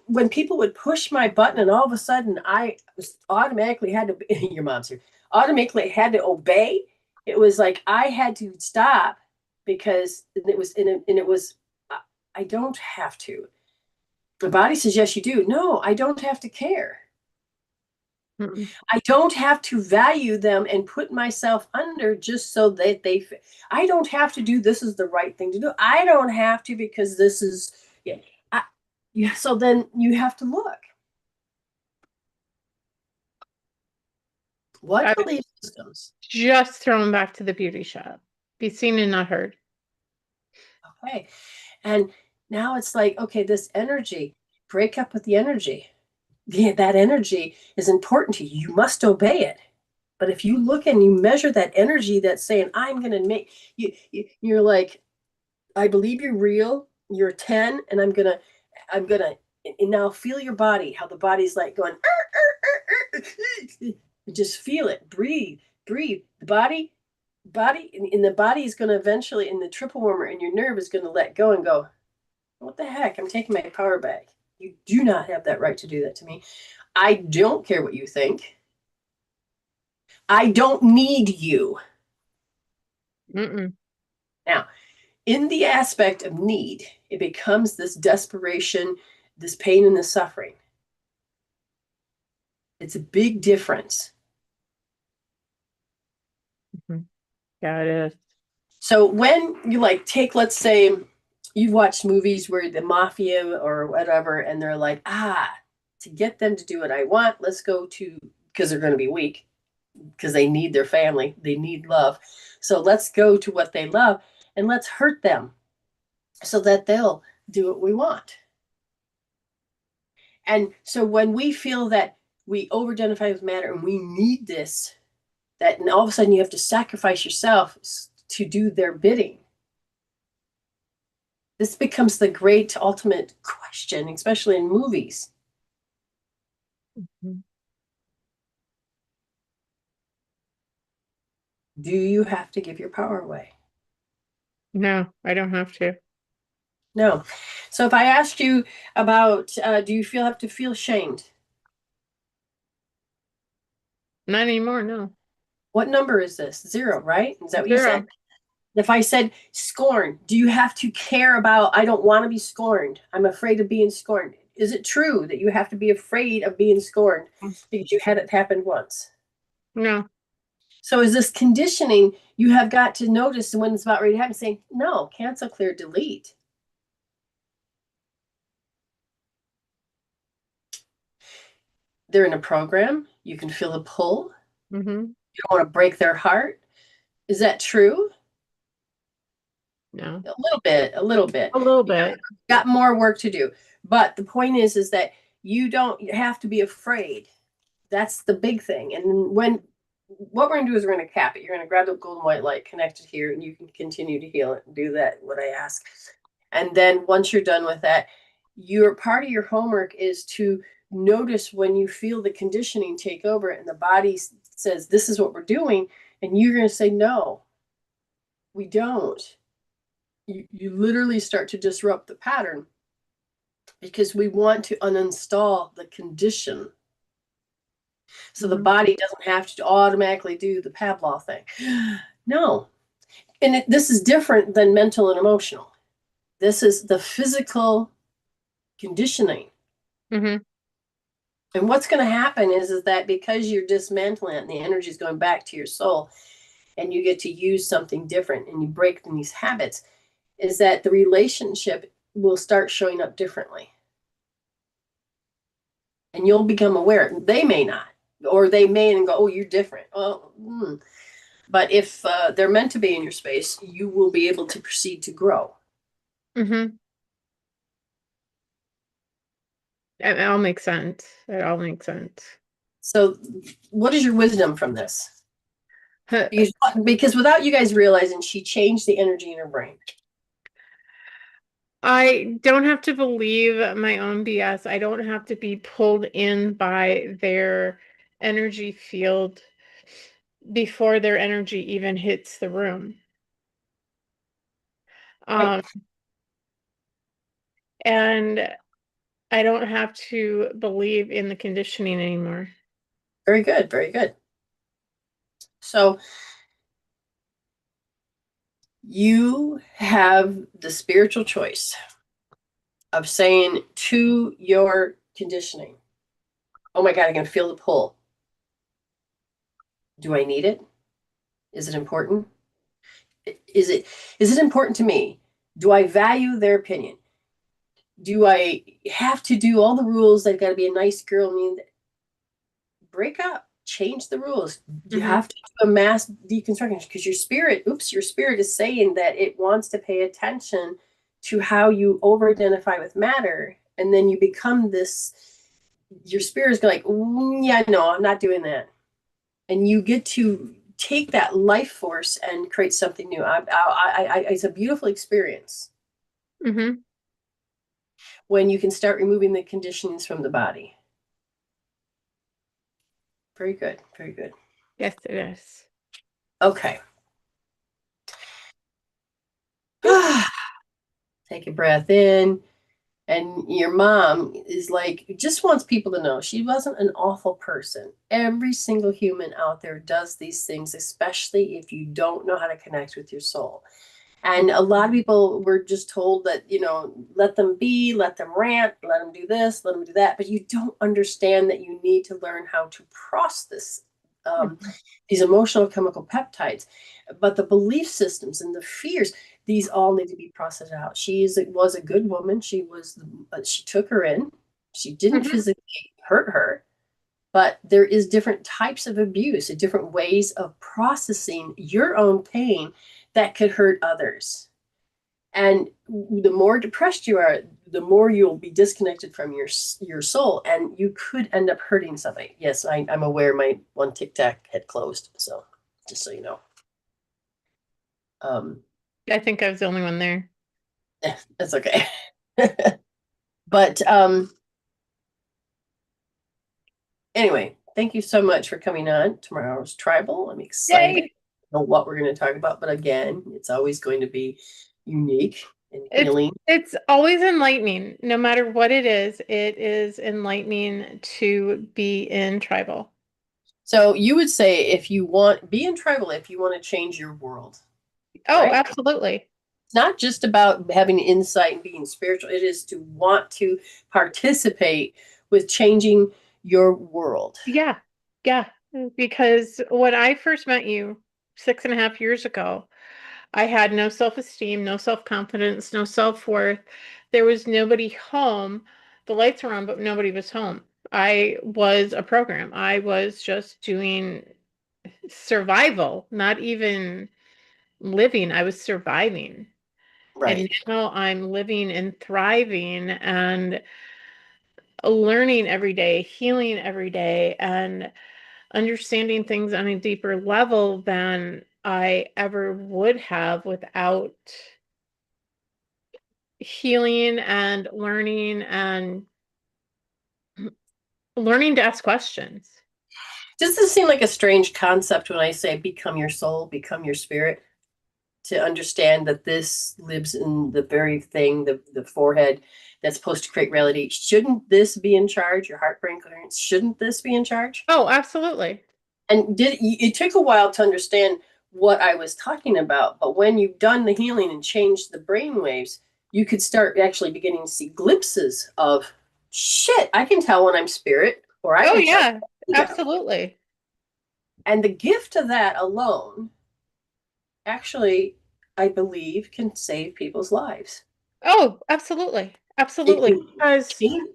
When people would push my button and all of a sudden I was automatically had to, your mom's here, automatically had to obey. It was like I had to stop because it was, I don't have to. The body says, yes, you do. No, I don't have to care.
Mm-mm.
I don't have to value them and put myself under just so that I don't have to do this is the right thing to do. I don't have to because this is, yeah. Yeah. So then you have to look.
I
What
was
belief systems?
just thrown back to the beauty shop. Be seen and not heard.
Okay. And now it's like, okay, this energy, break up with the energy. Yeah, that energy is important to you. You must obey it. But if you look and you measure that energy that's saying, I'm going to make you're like, I believe you're real. You're 10, and I'm gonna, and now feel your body, how the body's like going, just feel it, breathe, breathe. The body, and the body is going to eventually, in the triple warmer, and your nerve is going to let go and go, what the heck? I'm taking my power back. You do not have that right to do that to me. I don't care what you think. I don't need you.
Mm-mm.
Now, in the aspect of need, it becomes this desperation, this pain and this suffering. It's a big difference.
Mm-hmm. Yeah, it is.
So when you like take, let's say you've watched movies where the mafia or whatever, and they're like, to get them to do what I want, let's go to, because they're going to be weak, because they need their family, they need love. So let's go to what they love and let's hurt them so that they'll do what we want. And so when we feel that we over identify with matter and we need this, that and all of a sudden you have to sacrifice yourself to do their bidding. This becomes the great ultimate question, especially in movies.
Mm-hmm.
Do you have to give your power away?
No, I don't have to.
No. So if I asked you about, do you have to feel shamed?
Not anymore, no.
What number is this? 0, right? Is that what you said?
Zero.
If I said scorn, do you have to care about, I don't want to be scorned. I'm afraid of being scorned. Is it true that you have to be afraid of being scorned because you had it happen once?
No.
So is this conditioning you have got to notice when it's about ready to happen, saying, no, cancel, clear, delete. They're in a program. You can feel a pull.
Mm-hmm.
You don't want to break their heart. Is that true?
No.
A little bit, a little bit.
A little
You
bit.
got more work to do. But the point is that you don't have to be afraid. That's the big thing. And what we're going to do is we're going to cap it. You're going to grab the golden white light, connect it here, and you can continue to heal it and do that, what I ask. And then once you're done with that, your part of your homework is to notice when you feel the conditioning take over and the body says, this is what we're doing. And you're going to say, no, we don't. You literally start to disrupt the pattern because we want to uninstall the condition. So the body doesn't have to automatically do the Pavlov thing. No. And this is different than mental and emotional. This is the physical conditioning.
Mm-hmm.
And what's going to happen is that because you're dismantling it and the energy is going back to your soul and you get to use something different and you break these habits, is that the relationship will start showing up differently. And you'll become aware. They may not, or they may and go, oh, you're different. Well, but if they're meant to be in your space, you will be able to proceed to grow.
Mm-hmm. It all makes sense. It all makes sense.
So what is your wisdom from this? Because without you guys realizing, she changed the energy in her brain.
I don't have to believe my own BS. I don't have to be pulled in by their energy field before their energy even hits the room.
Right.
And I don't have to believe in the conditioning anymore.
Very good. Very good. So you have the spiritual choice of saying to your conditioning, oh my God, I can feel the pull. Do I need it? Is it important? Is it important to me? Do I value their opinion? Do I have to do all the rules? I've got to be a nice girl. I mean, break up, change the rules. You
Mm-hmm.
have to do a mass deconstruction because your spirit is saying that it wants to pay attention to how you over identify with matter. And then you become this, your spirit is like, yeah, no, I'm not doing that. And you get to take that life force and create something new. It's a beautiful experience
Mm-hmm.
when you can start removing the conditionings from the body. Very good. Very good.
Yes, it is.
Okay. Take a breath in. And your mom is like, just wants people to know she wasn't an awful person. Every single human out there does these things, especially if you don't know how to connect with your soul. And a lot of people were just told that, let them be, let them rant, let them do this, let them do that. But you don't understand that you need to learn how to process these emotional chemical peptides. But the belief systems and the fears, these all need to be processed out. Was a good woman. She took her in. She didn't
Mm-hmm.
physically hurt her, but there is different types of abuse, different ways of processing your own pain that could hurt others. And the more depressed you are, the more you'll be disconnected from your soul, and you could end up hurting somebody. Yes, I'm aware my one TikTok had closed, so just so you know.
I think I was the only one there.
That's okay. But anyway, thank you so much for coming on tomorrow's Tribal. I'm excited
Yay!
to know what we're going to talk about, but again, it's always going to be unique and
It's
healing.
it's always enlightening. No matter what it is enlightening to be in tribal.
So you would say be in Tribal if you want to change your world,
Oh,
right?
absolutely.
It's not just about having insight and being spiritual. It is to want to participate with changing your world.
Yeah. Yeah. Because when I first met you 6.5 years ago, I had no self-esteem, no self-confidence, no self-worth. There was nobody home. The lights were on, but nobody was home. I was a program. I was just doing survival, not even living. I was surviving. And
Right.
now I'm living and thriving and learning every day, healing every day, and understanding things on a deeper level than I ever would have without healing and learning and learning to ask questions.
Does this seem like a strange concept when I say become your soul, become your spirit? To understand that this lives in the very thing, the forehead that's supposed to create reality. Shouldn't this be in charge? Your heart brain coherence, shouldn't this be in charge?
Oh, absolutely.
And it took a while to understand what I was talking about, but when you've done the healing and changed the brain waves, you could start actually beginning to see glimpses of shit. I can tell when I'm spirit, or I
Oh,
can tell
yeah,
ego.
absolutely.
And the gift of that alone, actually, I believe, can save people's lives.
Oh, absolutely.
It
Absolutely.
can
Because
change.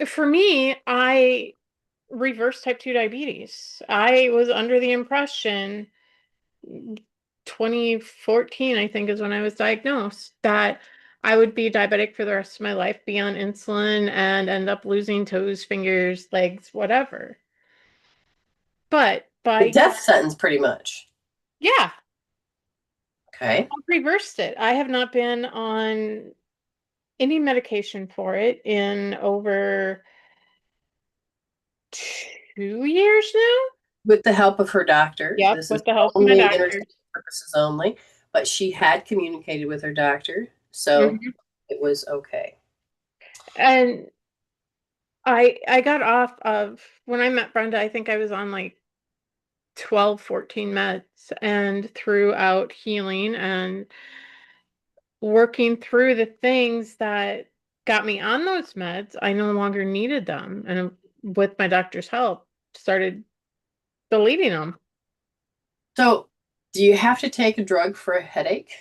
for me, I reversed type 2 diabetes. I was under the impression 2014, I think, is when I was diagnosed, that I would be diabetic for the rest of my life, be on insulin, and end up losing toes, fingers, legs, whatever. But
The
by,
death sentence, pretty much.
yeah,
Okay.
I've reversed it. I have not been on any medication for it in over 2 years now.
With the help of her doctor,
Yep,
this is
with the help of my
only entertainment
doctors.
purposes only, but she had communicated with her doctor, so
Mhm.
it was okay.
And I got off of, when I met Brenda, I think I was on like 12, 14 meds, and throughout healing and working through the things that got me on those meds, I no longer needed them. And with my doctor's help, started deleting them.
So, do you have to take a drug for a headache?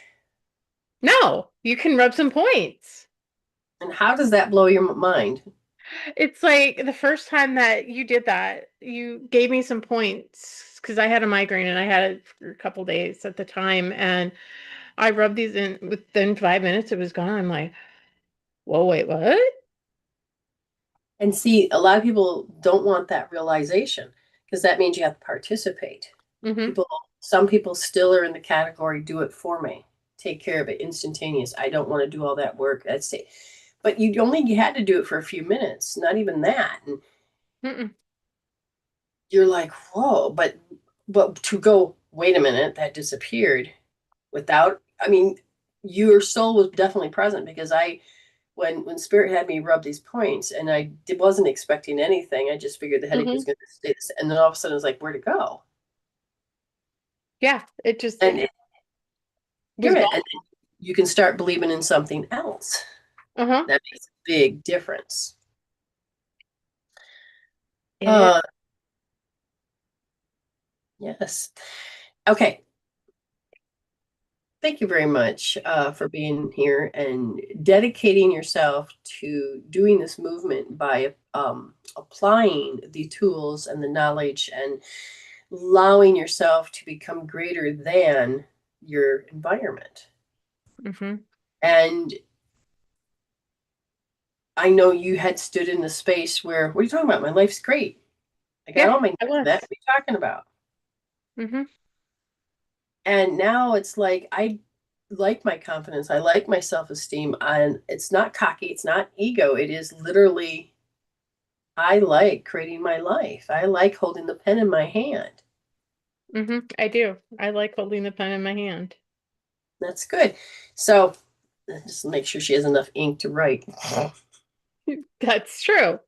No, you can rub some points.
And how does that blow your mind?
It's like the first time that you did that, you gave me some points because I had a migraine and I had it for a couple days at the time. And I rubbed these in within 5 minutes, it was gone. I'm like, whoa, wait, what?
And see, a lot of people don't want that realization because that means you have to participate.
Mm-hmm.
People, some people still are in the category, do it for me, take care of it, instantaneous. I don't want to do all that work. That's it. But you had to do it for a few minutes, not even that. And
Mm-mm.
you're like, whoa, but to go, wait a minute, that disappeared without, I mean, your soul was definitely present because when spirit had me rub these points and wasn't expecting anything, I just figured the headache was
Mm-hmm.
going to stay the same. And then all of a sudden I was like, where'd it go?
Yeah, it just
And it,
was
give
gone.
it, and you can start believing in something else.
Uh-huh.
That makes a big difference.
It,
Uh, yes. Okay. Thank you very much for being here and dedicating yourself to doing this movement by applying the tools and the knowledge and allowing yourself to become greater than your environment.
mm-hmm.
And I know you had stood in the space where, what are you talking about? My life's great. I got
Yeah,
all my
I
that.
was.
What are you talking about?
Mm-hmm.
And now it's like I like my confidence. I like my self-esteem. And it's not cocky, it's not ego. It is literally I like creating my life. I like holding the pen in my hand.
Mm-hmm. I do. I like holding the pen in my hand.
That's good. So just make sure she has enough ink to write. All
That's true.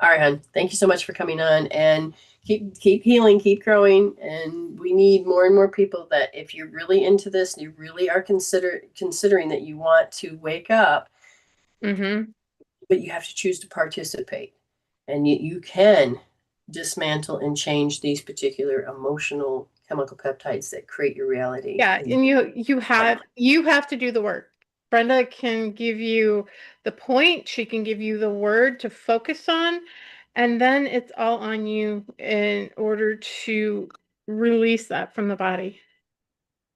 right, hon. Thank you so much for coming on and keep healing, keep growing. And we need more and more people that if you're really into this, you really are considering that you want to wake up,
Mm-hmm.
but you have to choose to participate. And you can dismantle and change these particular emotional chemical peptides that create your reality.
Yeah,
And
and you have to do the work. Brenda can give you the point, she can give you the word to focus on, and then it's all on you in order to release that from the body.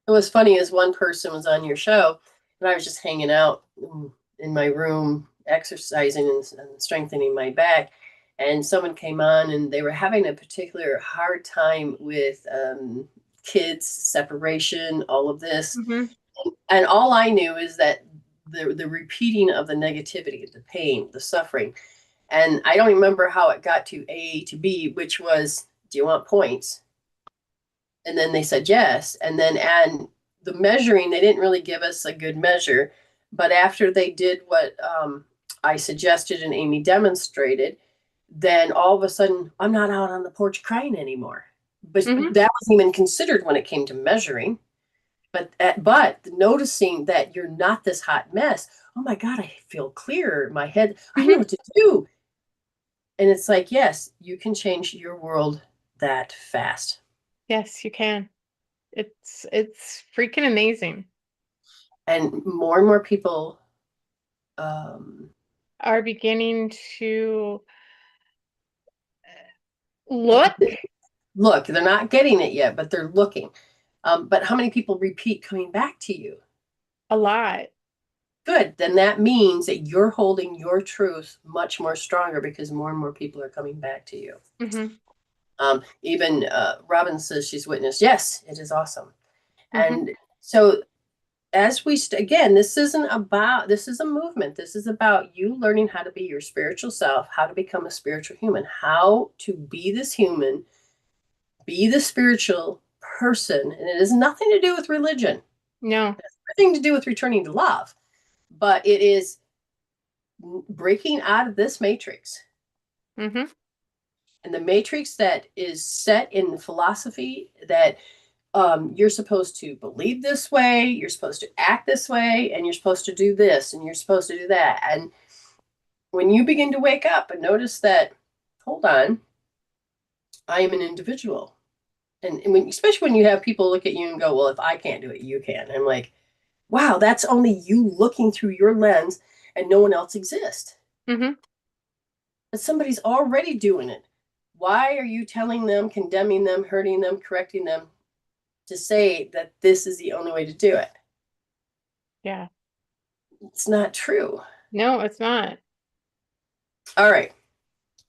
what was funny is one person was on your show, and I was just hanging out in my room, exercising and strengthening my back. And someone came on, and they were having a particular hard time with kids, separation, all of this.
Mm-hmm.
And all I knew is that the repeating of the negativity, the pain, the suffering. And I don't remember how it got to A to B, which was, do you want points? And then they said yes. And then and the measuring, they didn't really give us a good measure. But after they did what I suggested and Amy demonstrated, then all of a sudden I'm not out on the porch crying anymore. But
Mm-hmm.
that wasn't even considered when it came to measuring. But noticing that you're not this hot mess. Oh my God, I feel clearer. My head, I know
Mm-hmm.
what to do. And it's like, yes, you can change your world that fast.
Yes, you can. It's freaking amazing.
And more people um,
Are beginning to look
look. They're not getting it yet, but they're looking. But how many people repeat coming back to you?
a lot.
Good. Then that means that you're holding your truth much more stronger because more and more people are coming back to you.
Mm-hmm.
Even Robin says she's witnessed. Yes, it is awesome.
Mm-hmm.
And so as we again, this isn't about, this is a movement. This is about you learning how to be your spiritual self, how to become a spiritual human, how to be this human, be the spiritual person. And it has nothing to do with religion.
No.
It has everything to do with returning to love. But it is breaking out of this matrix.
Mm-hmm.
And the matrix that is set in the philosophy that you're supposed to believe this way, you're supposed to act this way, and you're supposed to do this, and you're supposed to do that. And when you begin to wake up and notice that, hold on, I am an individual. And when, especially when you have people look at you and go, well, if I can't do it, you can. I'm like, wow, that's only you looking through your lens and no one else exists.
Mm-hmm.
But somebody's already doing it. Why are you telling them, condemning them, hurting them, correcting them to say that this is the only way to do it?
Yeah.
It's not true.
No, it's not.
All right.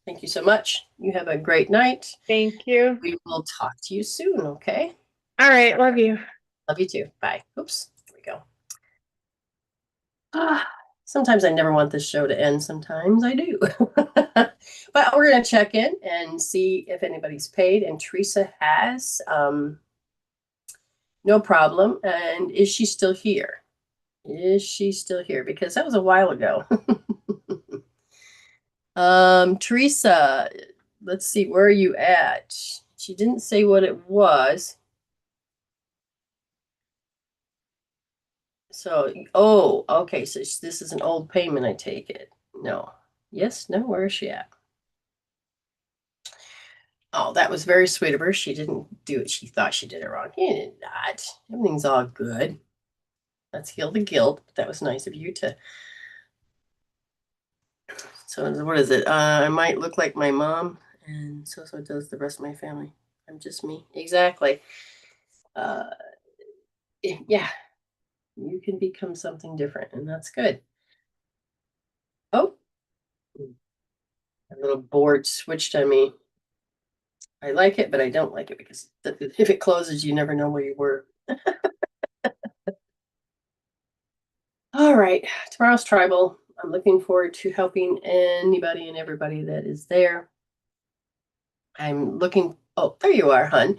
Thank you so much. You have a great night.
Thank you.
We will talk to you soon, okay?
All right. Love you.
Love you too. Bye. Oops. Here we go. Ah, sometimes I never want this show to end. Sometimes I do. But we're going to check in and see if anybody's paid. And Teresa has. No problem. And is she still here? Is she still here? Because that was a while ago. Teresa, let's see, where are you at? She didn't say what it was. So, oh, okay. So this is an old payment, I take it. No. Yes, no, where is she at? Oh, that was very sweet of her. She didn't do it. She thought she did it wrong. You did not. Everything's all good. Let's heal the guilt. That was nice of you to. So what is it? I might look like my mom, and so does the rest of my family. I'm just me. Exactly. Uh, yeah, you can become something different, and that's good. Oh, a little board switched on me. I like it, but I don't like it because if it closes, you never know where you were. All right, tomorrow's tribal. I'm looking forward to helping anybody and everybody that is there. I'm looking. Oh, there you are, hun.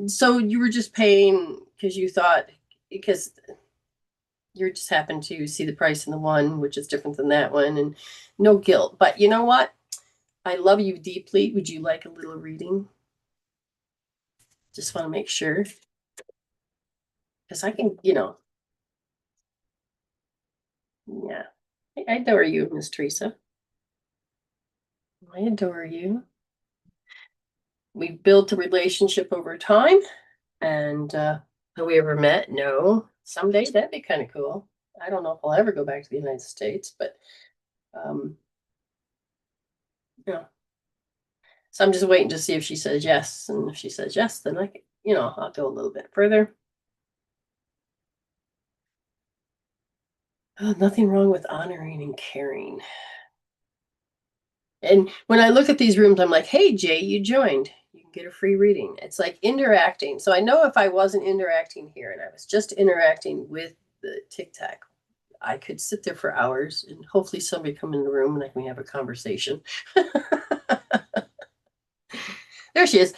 So you were just paying because you thought because you just happened to see the price in the one, which is different than that one, and no guilt. But you know what? I love you deeply. Would you like a little reading? Just want to make sure because I can, yeah. I adore you, Miss Teresa. I adore you. We've built a relationship over time, and have we ever met? No. Someday that'd be kind of cool. I don't know if I'll ever go back to the United States, but um, yeah. So I'm just waiting to see if she says yes, and if she says yes, then I'll go a little bit further. Oh, nothing wrong with honoring and caring. And when I look at these rooms, I'm like, hey, Jay, you joined. You can get a free reading. It's like interacting. So I know if I wasn't interacting here and I was just interacting with the TikTok, I could sit there for hours and hopefully somebody come in the room and I can have a conversation. There she is.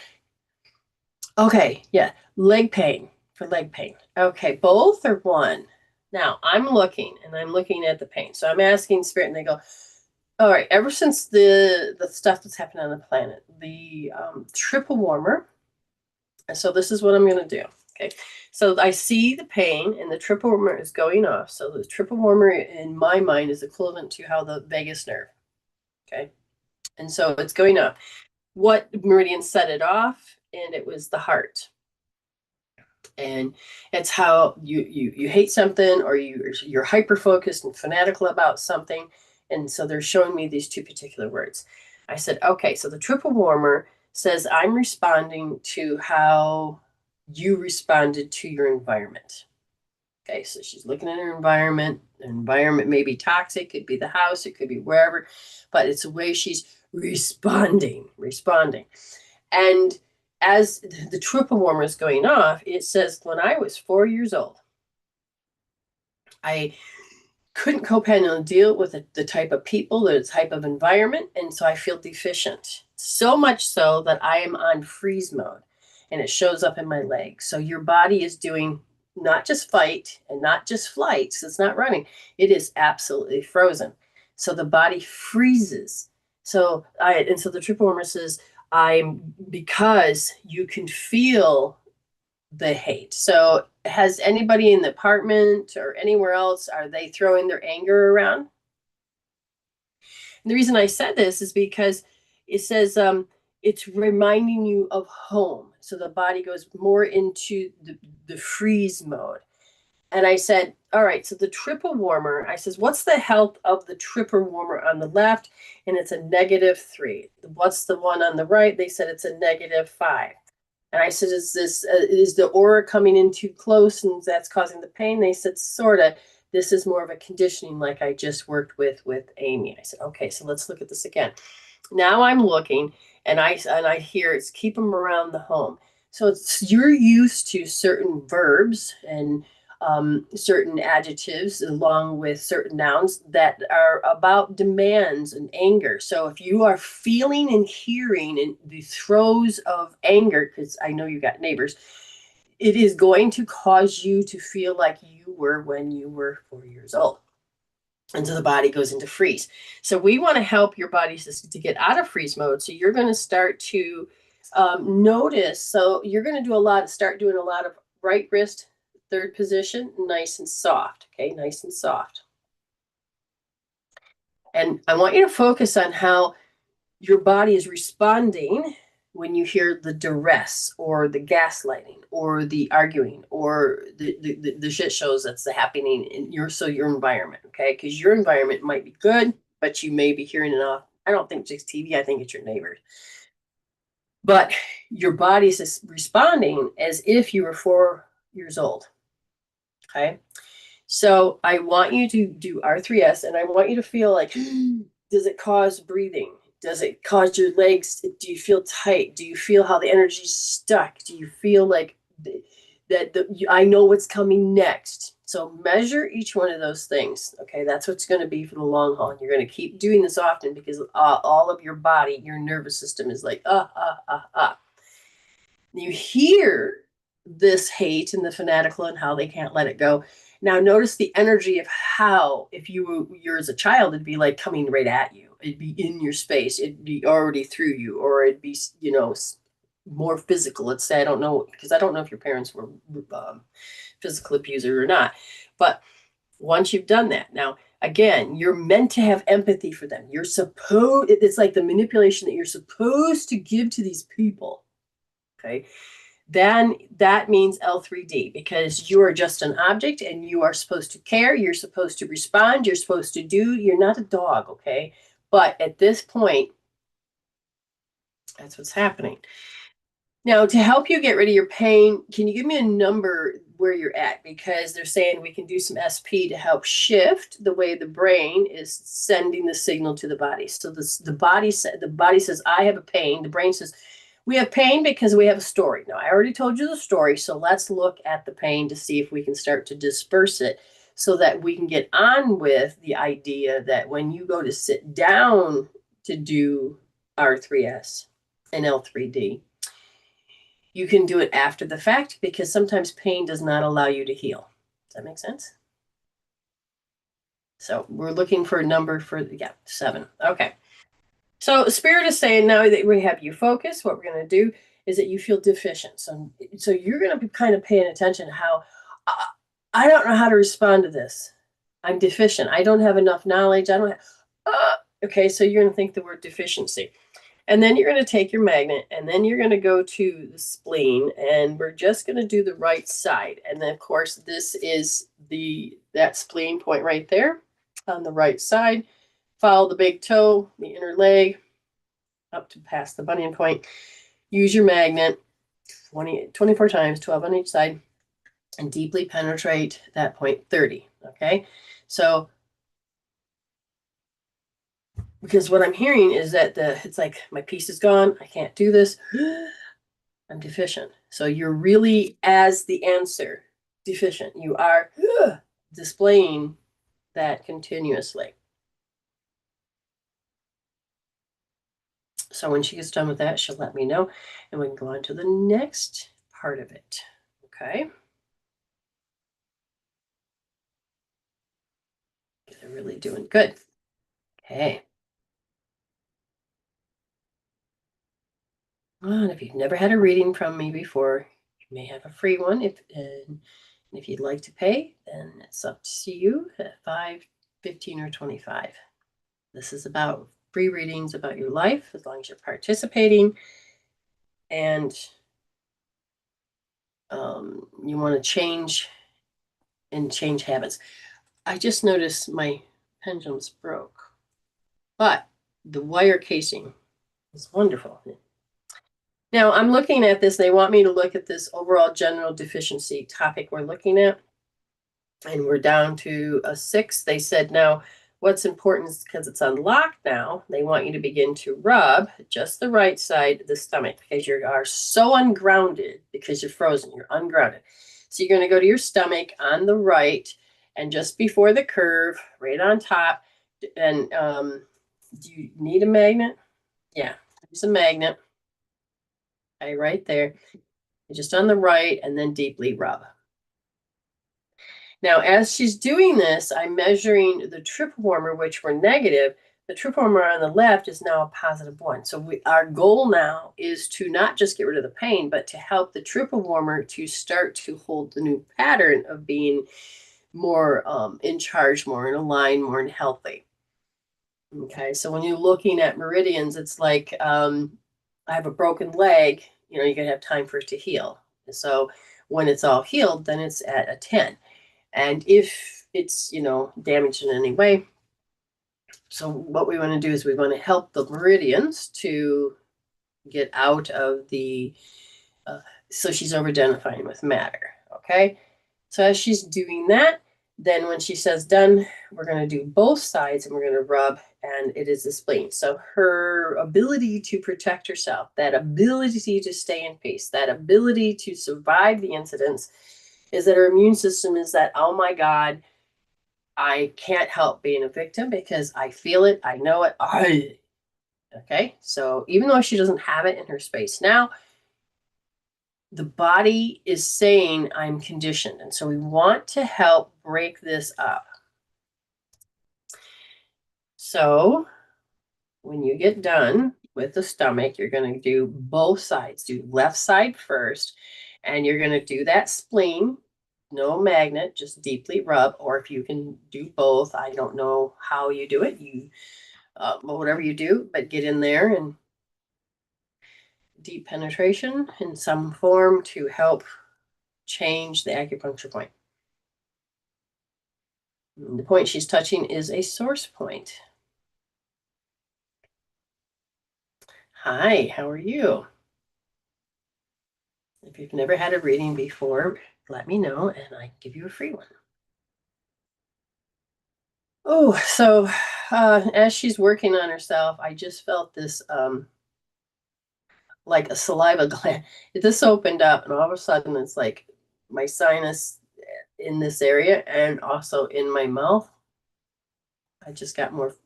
Okay, yeah, leg pain for leg pain. Okay, both or one? Now I'm looking and I'm looking at the pain. So I'm asking spirit and they go, all right, ever since the stuff that's happened on the planet, the triple warmer. And so this is what I'm going to do. Okay, so I see the pain and the triple warmer is going off. So the triple warmer in my mind is equivalent to how the vagus nerve. Okay, and so it's going off. What meridian set it off? And it was the heart. And it's how you hate something or you're hyper focused and fanatical about something. And so they're showing me these two particular words. I said, okay, so the triple warmer says I'm responding to how you responded to your environment. Okay, so she's looking at her environment. The environment may be toxic, could be the house, it could be wherever, but it's the way she's responding. And as the triple warmer is going off, it says when I was 4 years old, I couldn't cope and deal with the type of people, the type of environment, and so I feel deficient. So much so that I am on freeze mode, and it shows up in my legs. So your body is doing not just fight and not just flight, so it's not running. It is absolutely frozen. So the body freezes. So the triple warmer says, I'm because you can feel the hate. So has anybody in the apartment or anywhere else, are they throwing their anger around? And the reason I said this is because it says it's reminding you of home. So the body goes more into the freeze mode. And I said, all right, so the triple warmer, I says, what's the health of the triple warmer on the left? And it's a -3. What's the one on the right? They said it's a -5. And I said, is the aura coming in too close and that's causing the pain? They said, sort of. This is more of a conditioning like I just worked with Amy. I said, okay, so let's look at this again. Now I'm looking and I hear it's keep them around the home. So you're used to certain verbs and certain adjectives along with certain nouns that are about demands and anger. So if you are feeling and hearing in the throes of anger, because I know you got neighbors, it is going to cause you to feel like you were when you were 4 years old. And so the body goes into freeze. So we want to help your body to get out of freeze mode. So you're going to start to notice. So you're going to start doing a lot of right wrist, third position, nice and soft. Okay, nice and soft. And I want you to focus on how your body is responding when you hear the duress or the gaslighting or the arguing or the shit shows that's happening in your environment. Okay, because your environment might be good, but you may be hearing it off. I don't think it's TV. I think it's your neighbors. But your body's responding as if you were 4 years old. Okay. So I want you to do R3S and I want you to feel like, does it cause breathing? Does it cause your legs? Do you feel tight? Do you feel how the energy's stuck? Do you feel like I know what's coming next? So measure each one of those things. Okay, that's what's going to be for the long haul. You're going to keep doing this often because all of your body, your nervous system is like, You hear this hate and the fanatical and how they can't let it go. Now notice the energy of how, if you're as a child, it'd be like coming right at you. It'd be in your space. It'd be already through you, or it'd be, more physical. Let's say, I don't know, because I don't know if your parents were physical abuser or not. But once you've done that, now, again, you're meant to have empathy for them. It's like the manipulation that you're supposed to give to these people. Okay. Then that means L3D because you are just an object and you are supposed to care. You're supposed to respond. You're supposed to do. You're not a dog. Okay. But at this point, that's what's happening. Now, to help you get rid of your pain, can you give me a number where you're at? Because they're saying we can do some SP to help shift the way the brain is sending the signal to the body. So the body says, I have a pain. The brain says, we have pain because we have a story. Now, I already told you the story, so let's look at the pain to see if we can start to disperse it so that we can get on with the idea that when you go to sit down to do R3S and L3D, you can do it after the fact, because sometimes pain does not allow you to heal. Does that make sense? So we're looking for a number for, 7. Okay. So Spirit is saying now that we have you focus, what we're going to do is that you feel deficient. So you're going to be kind of paying attention to how I don't know how to respond to this. I'm deficient. I don't have enough knowledge. I don't have, okay, so you're going to think the word deficiency. And then you're going to take your magnet, and then you're going to go to the spleen, and we're just going to do the right side. And then, of course, this is that spleen point right there on the right side. Follow the big toe, the inner leg, up to past the bunion point. Use your magnet 24 times, 12 on each side, and deeply penetrate that point 30. Okay, so because what I'm hearing is that it's like my piece is gone. I can't do this. I'm deficient. So you're really, as the answer, deficient. You are displaying that continuously. So when she gets done with that, she'll let me know, and we can go on to the next part of it. Okay. They're really doing good. Okay. And if you've never had a reading from me before, you may have a free one. If you'd like to pay, then it's up to you at $5, $15, or $25. This is about free readings about your life, as long as you're participating, and you want to change habits. I just noticed my pendulum's broke, but the wire casing is wonderful. Now I'm looking at this. They want me to look at this overall general deficiency topic we're looking at, and we're down to a 6. They said now what's important is because it's unlocked now, they want you to begin to rub just the right side of the stomach, because you are so ungrounded because you're frozen. You're ungrounded. So you're going to go to your stomach on the right, and just before the curve, right on top. And do you need a magnet? Yeah, there's a magnet. Okay, right there. Just on the right, and then deeply rub. Now, as she's doing this, I'm measuring the triple warmer, which were negative. The triple warmer on the left is now a +1. So our goal now is to not just get rid of the pain, but to help the triple warmer to start to hold the new pattern of being more in charge, more in line, more healthy. Okay, so when you're looking at meridians, it's like I have a broken leg, you're going to have time for it to heal. So when it's all healed, then it's at a 10. And if it's, damaged in any way, so what we want to do is we want to help the meridians to get out of the, so she's over-identifying with matter, okay? So as she's doing that, then when she says done, we're going to do both sides, and we're going to rub, and it is the spleen. So her ability to protect herself, that ability to stay in peace, that ability to survive the incidents, is that her immune system is that, oh my God, I can't help being a victim because I feel it, I know it. Okay, so even though she doesn't have it in her space now, the body is saying I'm conditioned. And so we want to help break this up. So when you get done with the stomach, you're going to do both sides. Do left side first, and you're going to do that spleen. No magnet, just deeply rub, or if you can do both. I don't know how you do it. Whatever you do, but get in there and deep penetration in some form to help change the acupuncture point. The point she's touching is a source point. Hi, how are you? If you've never had a reading before, let me know and I give you a free one. Oh, so as she's working on herself, I just felt this like a saliva gland. This opened up, and all of a sudden it's like my sinus in this area and also in my mouth. I just got more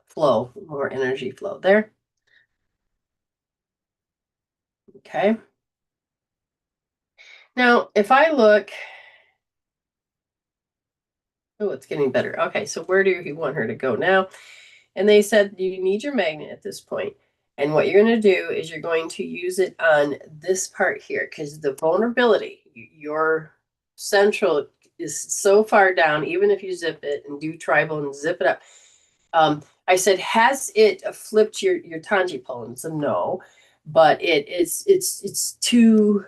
flow, more energy flow there. Okay. Now, if I look, oh, it's getting better. Okay, so where do you want her to go now? And they said you need your magnet at this point. And what you're going to do is you're going to use it on this part here because the vulnerability, your central is so far down, even if you zip it and do tribal and zip it up. I said, has it flipped your tangi pole? And it's a no, but it's too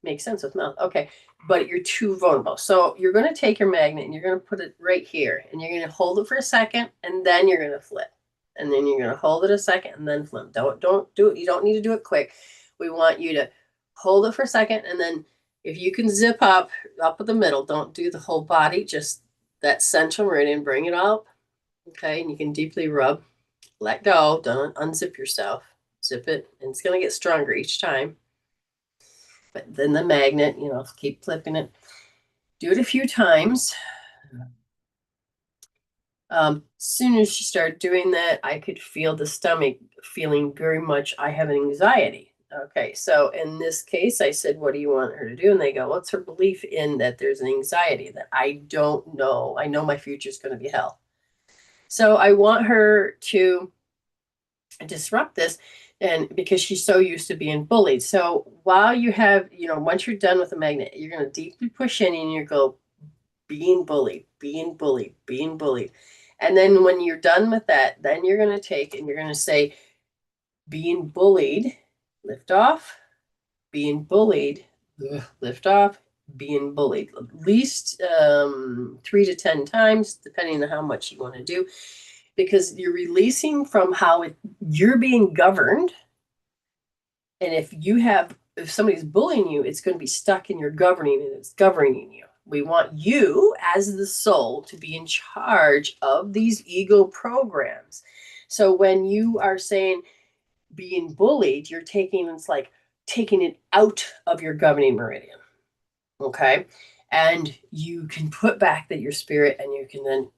makes sense with mouth. Okay, but you're too vulnerable. So you're going to take your magnet and you're going to put it right here, and you're going to hold it for a second, and then you're going to flip, and then you're going to hold it a second, and then flip. Don't do it. You don't need to do it quick. We want you to hold it for a second, and then if you can zip up at the middle, don't do the whole body, just that central meridian. Bring it up. Okay, and you can deeply rub. Let go. Don't unzip yourself. Zip it, and it's going to get stronger each time. But then the magnet, keep flipping it. Do it a few times. Soon as she started doing that, I could feel the stomach feeling very much, I have an anxiety. Okay, so in this case, I said, what do you want her to do? And they go, what's her belief in that there's an anxiety that I don't know. I know my future is going to be hell. So I want her to disrupt this, and because she's so used to being bullied. So while you have, once you're done with the magnet, you're going to deeply push in and you go being bullied, being bullied, being bullied. And then when you're done with that, then you're going to take and you're going to say being bullied, lift off, being bullied, lift off, being bullied, at least 3 to 10 times, depending on how much you want to do, because you're releasing from how you're being governed. And if somebody's bullying you, it's going to be stuck in your governing, and it's governing you. We want you as the soul to be in charge of these ego programs. So when you are saying being bullied, it's like taking it out of your governing meridian. Okay. And you can put back that your spirit, and you can then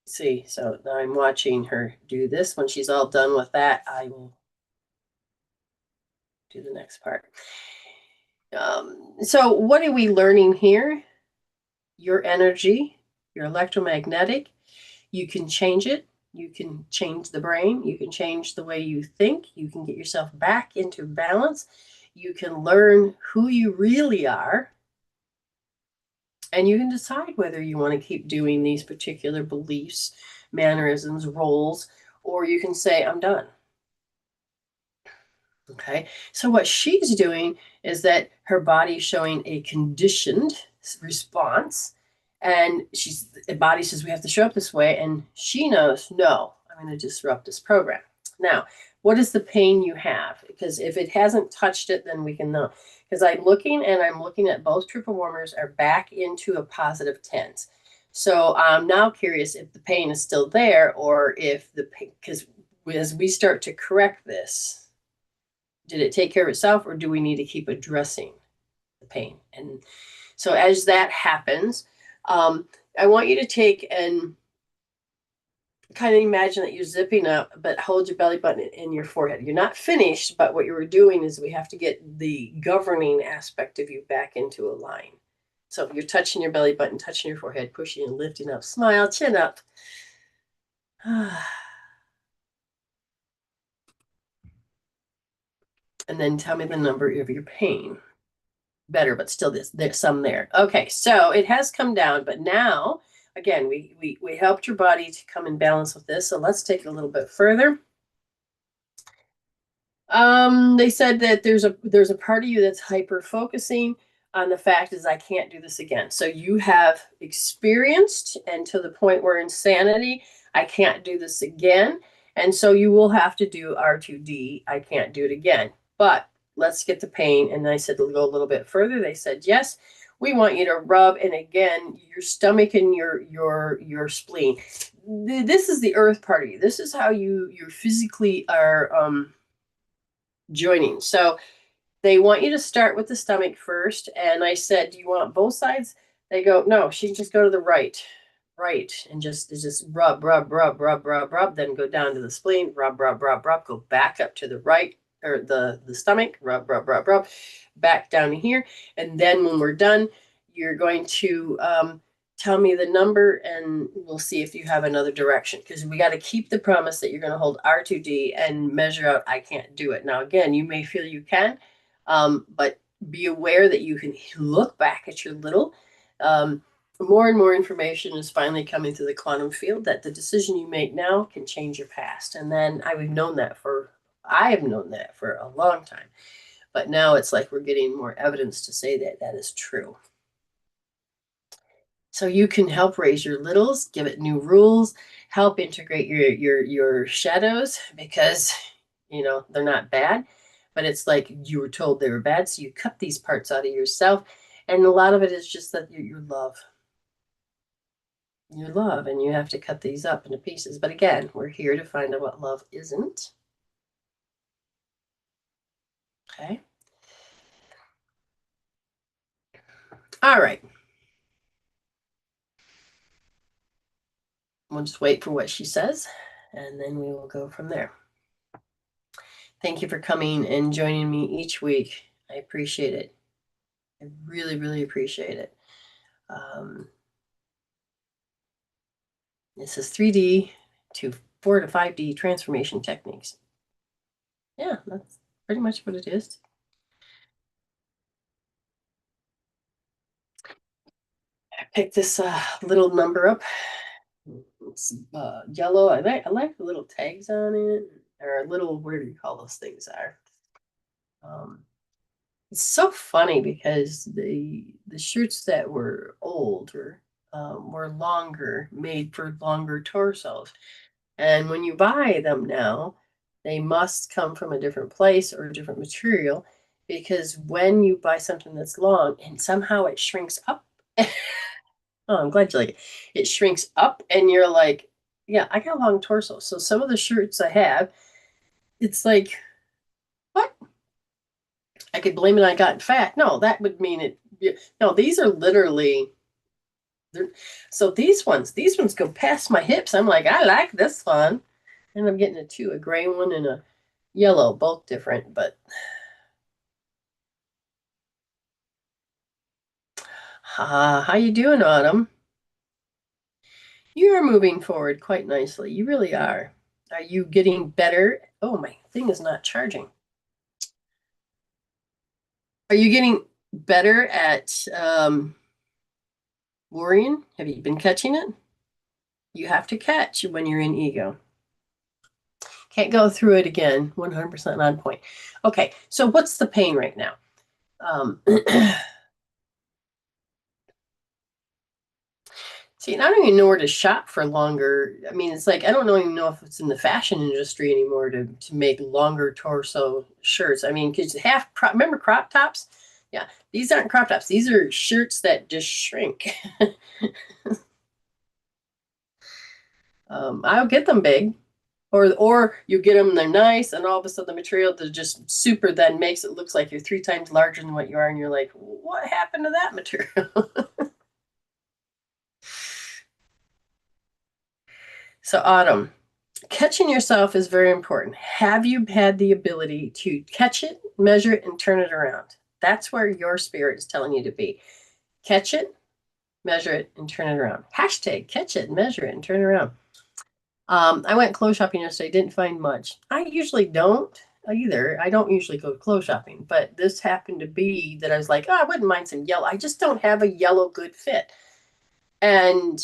see. So now I'm watching her do this. When she's all done with that, I will do the next part. So what are we learning here? Your energy, your electromagnetic, you can change it. You can change the brain. You can change the way you think. You can get yourself back into balance. You can learn who you really are. And you can decide whether you want to keep doing these particular beliefs, mannerisms, roles, or you can say, I'm done. Okay, so what she's doing is that her body's showing a conditioned response, and the body says we have to show up this way, and she knows, no, I'm going to disrupt this program. Now, what is the pain you have? Because if it hasn't touched it, then we can know. Because I'm looking at both triple warmers are back into a positive tens. So I'm now curious if the pain is still there, or if the pain, because as we start to correct this, did it take care of itself, or do we need to keep addressing the pain? And so as that happens, I want you to take and kind of imagine that you're zipping up, but hold your belly button in your forehead. You're not finished, but what you were doing is we have to get the governing aspect of you back into a line. So you're touching your belly button, touching your forehead, pushing and lifting up, smile, chin up. And then tell me the number of your pain. Better, but still there's some there. Okay, so it has come down, but now, again, we helped your body to come in balance with this. So let's take it a little bit further. They said that there's a part of you that's hyper focusing on the fact is I can't do this again. So you have experienced, and to the point where insanity, I can't do this again. And so you will have to do R2D. I can't do it again. But let's get the pain. And I said to go a little bit further. They said, yes, we want you to rub. And again, your stomach and your spleen. This is the earth part of you. This is how you physically are joining. So they want you to start with the stomach first. And I said, do you want both sides? They go, no, she can just go to the right, and just rub, then go down to the spleen, rub, go back up to the right, or the stomach, rub, back down to here. And then when we're done, you're going to tell me the number, and we'll see if you have another direction, because we got to keep the promise that you're going to hold R2D and measure out, I can't do it. Now, again, you may feel you can, but be aware that you can look back at your little. More and more information is finally coming through the quantum field that the decision you make now can change your past. And then I have known that for a long time. But now it's like we're getting more evidence to say that that is true. So you can help raise your littles, give it new rules, help integrate your shadows, because they're not bad, but it's like you were told they were bad, so you cut these parts out of yourself, and a lot of it is just that your love, and you have to cut these up into pieces. But again, we're here to find out what love isn't. Okay. All right. We'll just wait for what she says, and then we will go from there. Thank you for coming and joining me each week. I appreciate it. I really, really appreciate it. This is 3D to 4 to 5D transformation techniques. Yeah, that's pretty much what it is. I picked this little number up. It's yellow. I like the little tags on it, or little, where do you call those things are? It's so funny because the shirts that were old were longer, made for longer torsos. And when you buy them now, they must come from a different place or a different material, because when you buy something that's long and somehow it shrinks up, oh, I'm glad you like it. It shrinks up, and you're like, yeah, I got a long torso. So some of the shirts I have, it's like, what? I could blame it on I got fat. No, that would mean it. No, these are literally. So these ones go past my hips. I'm like, I like this one. And I'm getting a gray one and a yellow, both different, but how you doing, Autumn? You are moving forward quite nicely. You really are. Are you getting better? Oh, my thing is not charging. Are you getting better at worrying? Have you been catching it? You have to catch when you're in ego. Can't go through it again. 100% on point. Okay, so what's the pain right now? See, and I don't even know where to shop for longer. I mean, it's like I don't even know if it's in the fashion industry anymore to make longer torso shirts. I mean, because remember crop tops? Yeah, these aren't crop tops. These are shirts that just shrink. I'll get them big, or you get them, they're nice, and all of a sudden the material that just super then makes it looks like you're 3 times larger than what you are, and you're like, what happened to that material? So, Autumn, catching yourself is very important. Have you had the ability to catch it, measure it, and turn it around? That's where your spirit is telling you to be. Catch it, measure it, and turn it around. Hashtag catch it, measure it, and turn it around. I went clothes shopping yesterday, didn't find much. I usually don't either. I don't usually go clothes shopping, but this happened to be that I was like, oh, I wouldn't mind some yellow. I just don't have a yellow good fit. And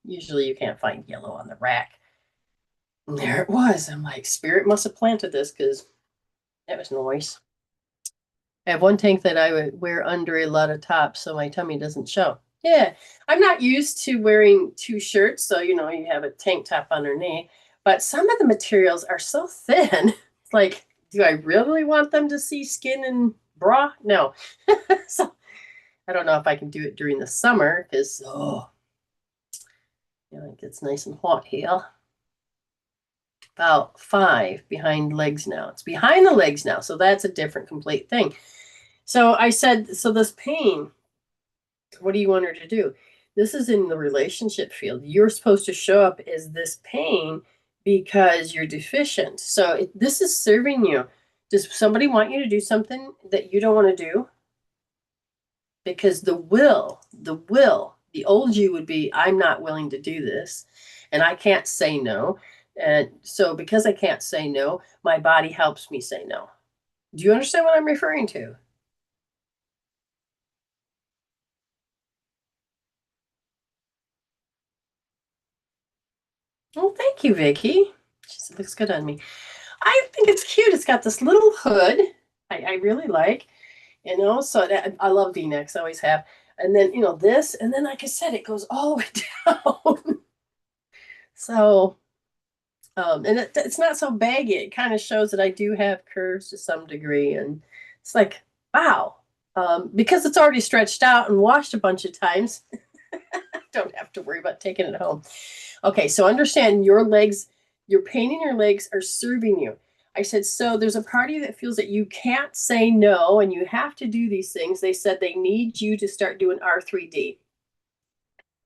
usually you can't find yellow on the rack. And there it was. I'm like, spirit must have planted this, because that was nice. I have one tank that I would wear under a lot of tops so my tummy doesn't show. Yeah, I'm not used to wearing 2 shirts, so you have a tank top underneath. But some of the materials are so thin. It's like, do I really want them to see skin and bra? No. So I don't know if I can do it during the summer, because it gets nice and hot here. About 5 behind legs now. It's behind the legs now, so that's a different complete thing. So I said, so this pain, What do you want her to do? This is in the relationship field. You're supposed to show up as this pain because you're deficient. So this is serving you. Does somebody want you to do something that you don't want to do? Because the old you would be, I'm not willing to do this, and I can't say no. And so because I can't say no, my body helps me say no. Do you understand what I'm referring to? Well, thank you, Vicky. It looks good on me. I think it's cute. It's got this little hood. I really like, so that I love V-necks, I always have. And then, this, and then like I said, it goes all the way down. So, and it's not so baggy. It kind of shows that I do have curves to some degree. And it's like, wow. Because it's already stretched out and washed a bunch of times, I don't have to worry about taking it home. Okay, so understand your legs, your pain in your legs are serving you. I said, so there's a party that feels that you can't say no and you have to do these things. They said they need you to start doing R3D,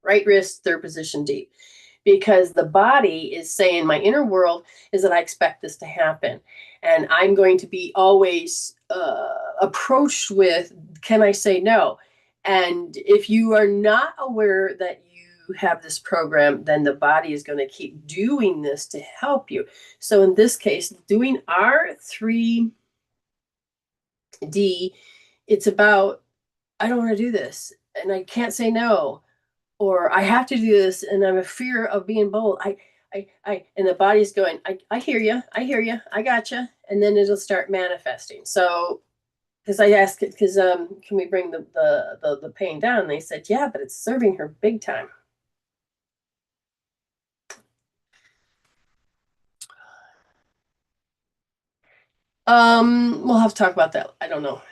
right wrist, third position D, because the body is saying, my inner world is that I expect this to happen. And I'm going to be always approached with, can I say no? And if you are not aware that you have this program, then the body is going to keep doing this to help you. So in this case, doing R3D, it's about, I don't want to do this and I can't say no, or I have to do this and I'm a fear of being bold. And the body's going, I hear you, I got you. And then it'll start manifesting. So, because I asked it, because can we bring the pain down? And they said, yeah, but it's serving her big time. We'll have to talk about that. I don't know.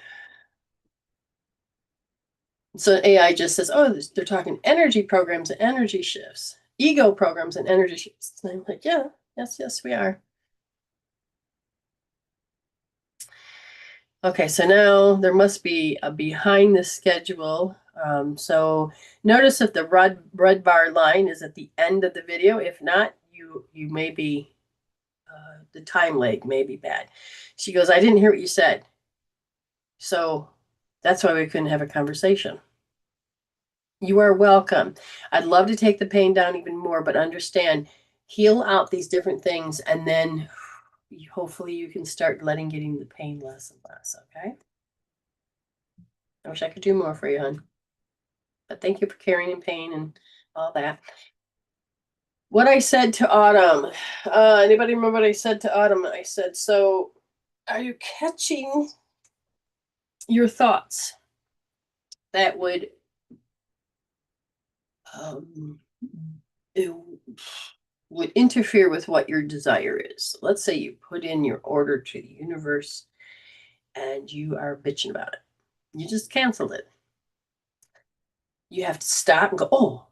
So AI just says, oh, they're talking energy programs and energy shifts, ego programs and energy shifts. And I'm like, yeah, yes, we are. Okay, so now there must be a behind the schedule. So notice if the red bar line is at the end of the video. If not, you may be, the time lag may be bad. She goes, I didn't hear what you said. So that's why we couldn't have a conversation. You are welcome. I'd love to take the pain down even more, but understand, heal out these different things, and then hopefully you can start getting the pain less and less, okay? I wish I could do more for you, hon. But thank you for carrying in pain and all that. What I said to Autumn, anybody remember what I said to Autumn? I said, so are you catching your thoughts that would um, would interfere with what your desire is? Let's say you put in your order to the universe and you are bitching about it. You just canceled it. You have to stop and go, oh,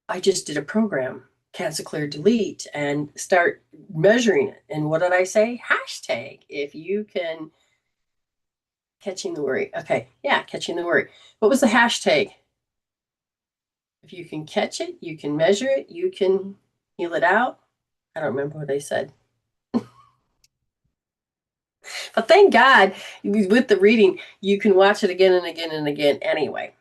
I just did a program, cancel, clear, delete, and start measuring it. And what did I say? Hashtag, if you can, catching the worry. Okay, yeah, catching the worry. What was the hashtag? If you can catch it, you can measure it, you can heal it out. I don't remember what I said. But thank God, with the reading, you can watch it again and again and again anyway.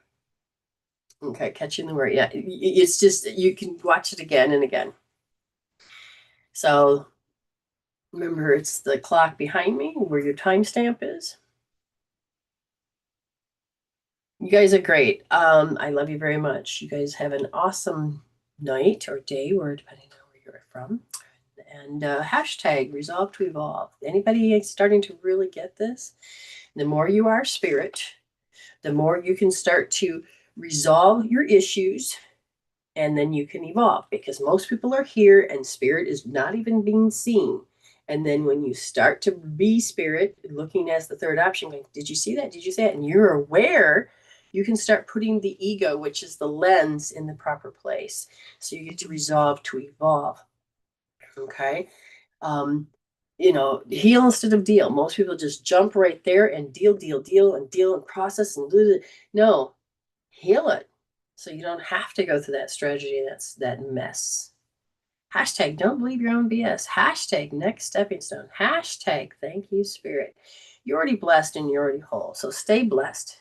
Okay, catching the worry. Yeah, it's just, you can watch it again and again. So remember, it's the clock behind me where your timestamp is. You guys are great. I love you very much. You guys have an awesome night or day, or depending on where you're from. And hashtag resolve to evolve. Anybody starting to really get this? The more you are spirit, the more you can start to resolve your issues, and then you can evolve, because most people are here and spirit is not even being seen. And then when you start to be spirit, looking as the third option, going, did you see that? Did you see that? And you're aware, you can start putting the ego, which is the lens, in the proper place. So you get to resolve to evolve. Okay. Heal instead of deal. Most people just jump right there and deal and process and no, heal it so you don't have to go through that strategy, that mess. Hashtag don't believe your own BS. Hashtag next stepping stone. Hashtag thank you, Spirit. You're already blessed and you're already whole. So stay blessed.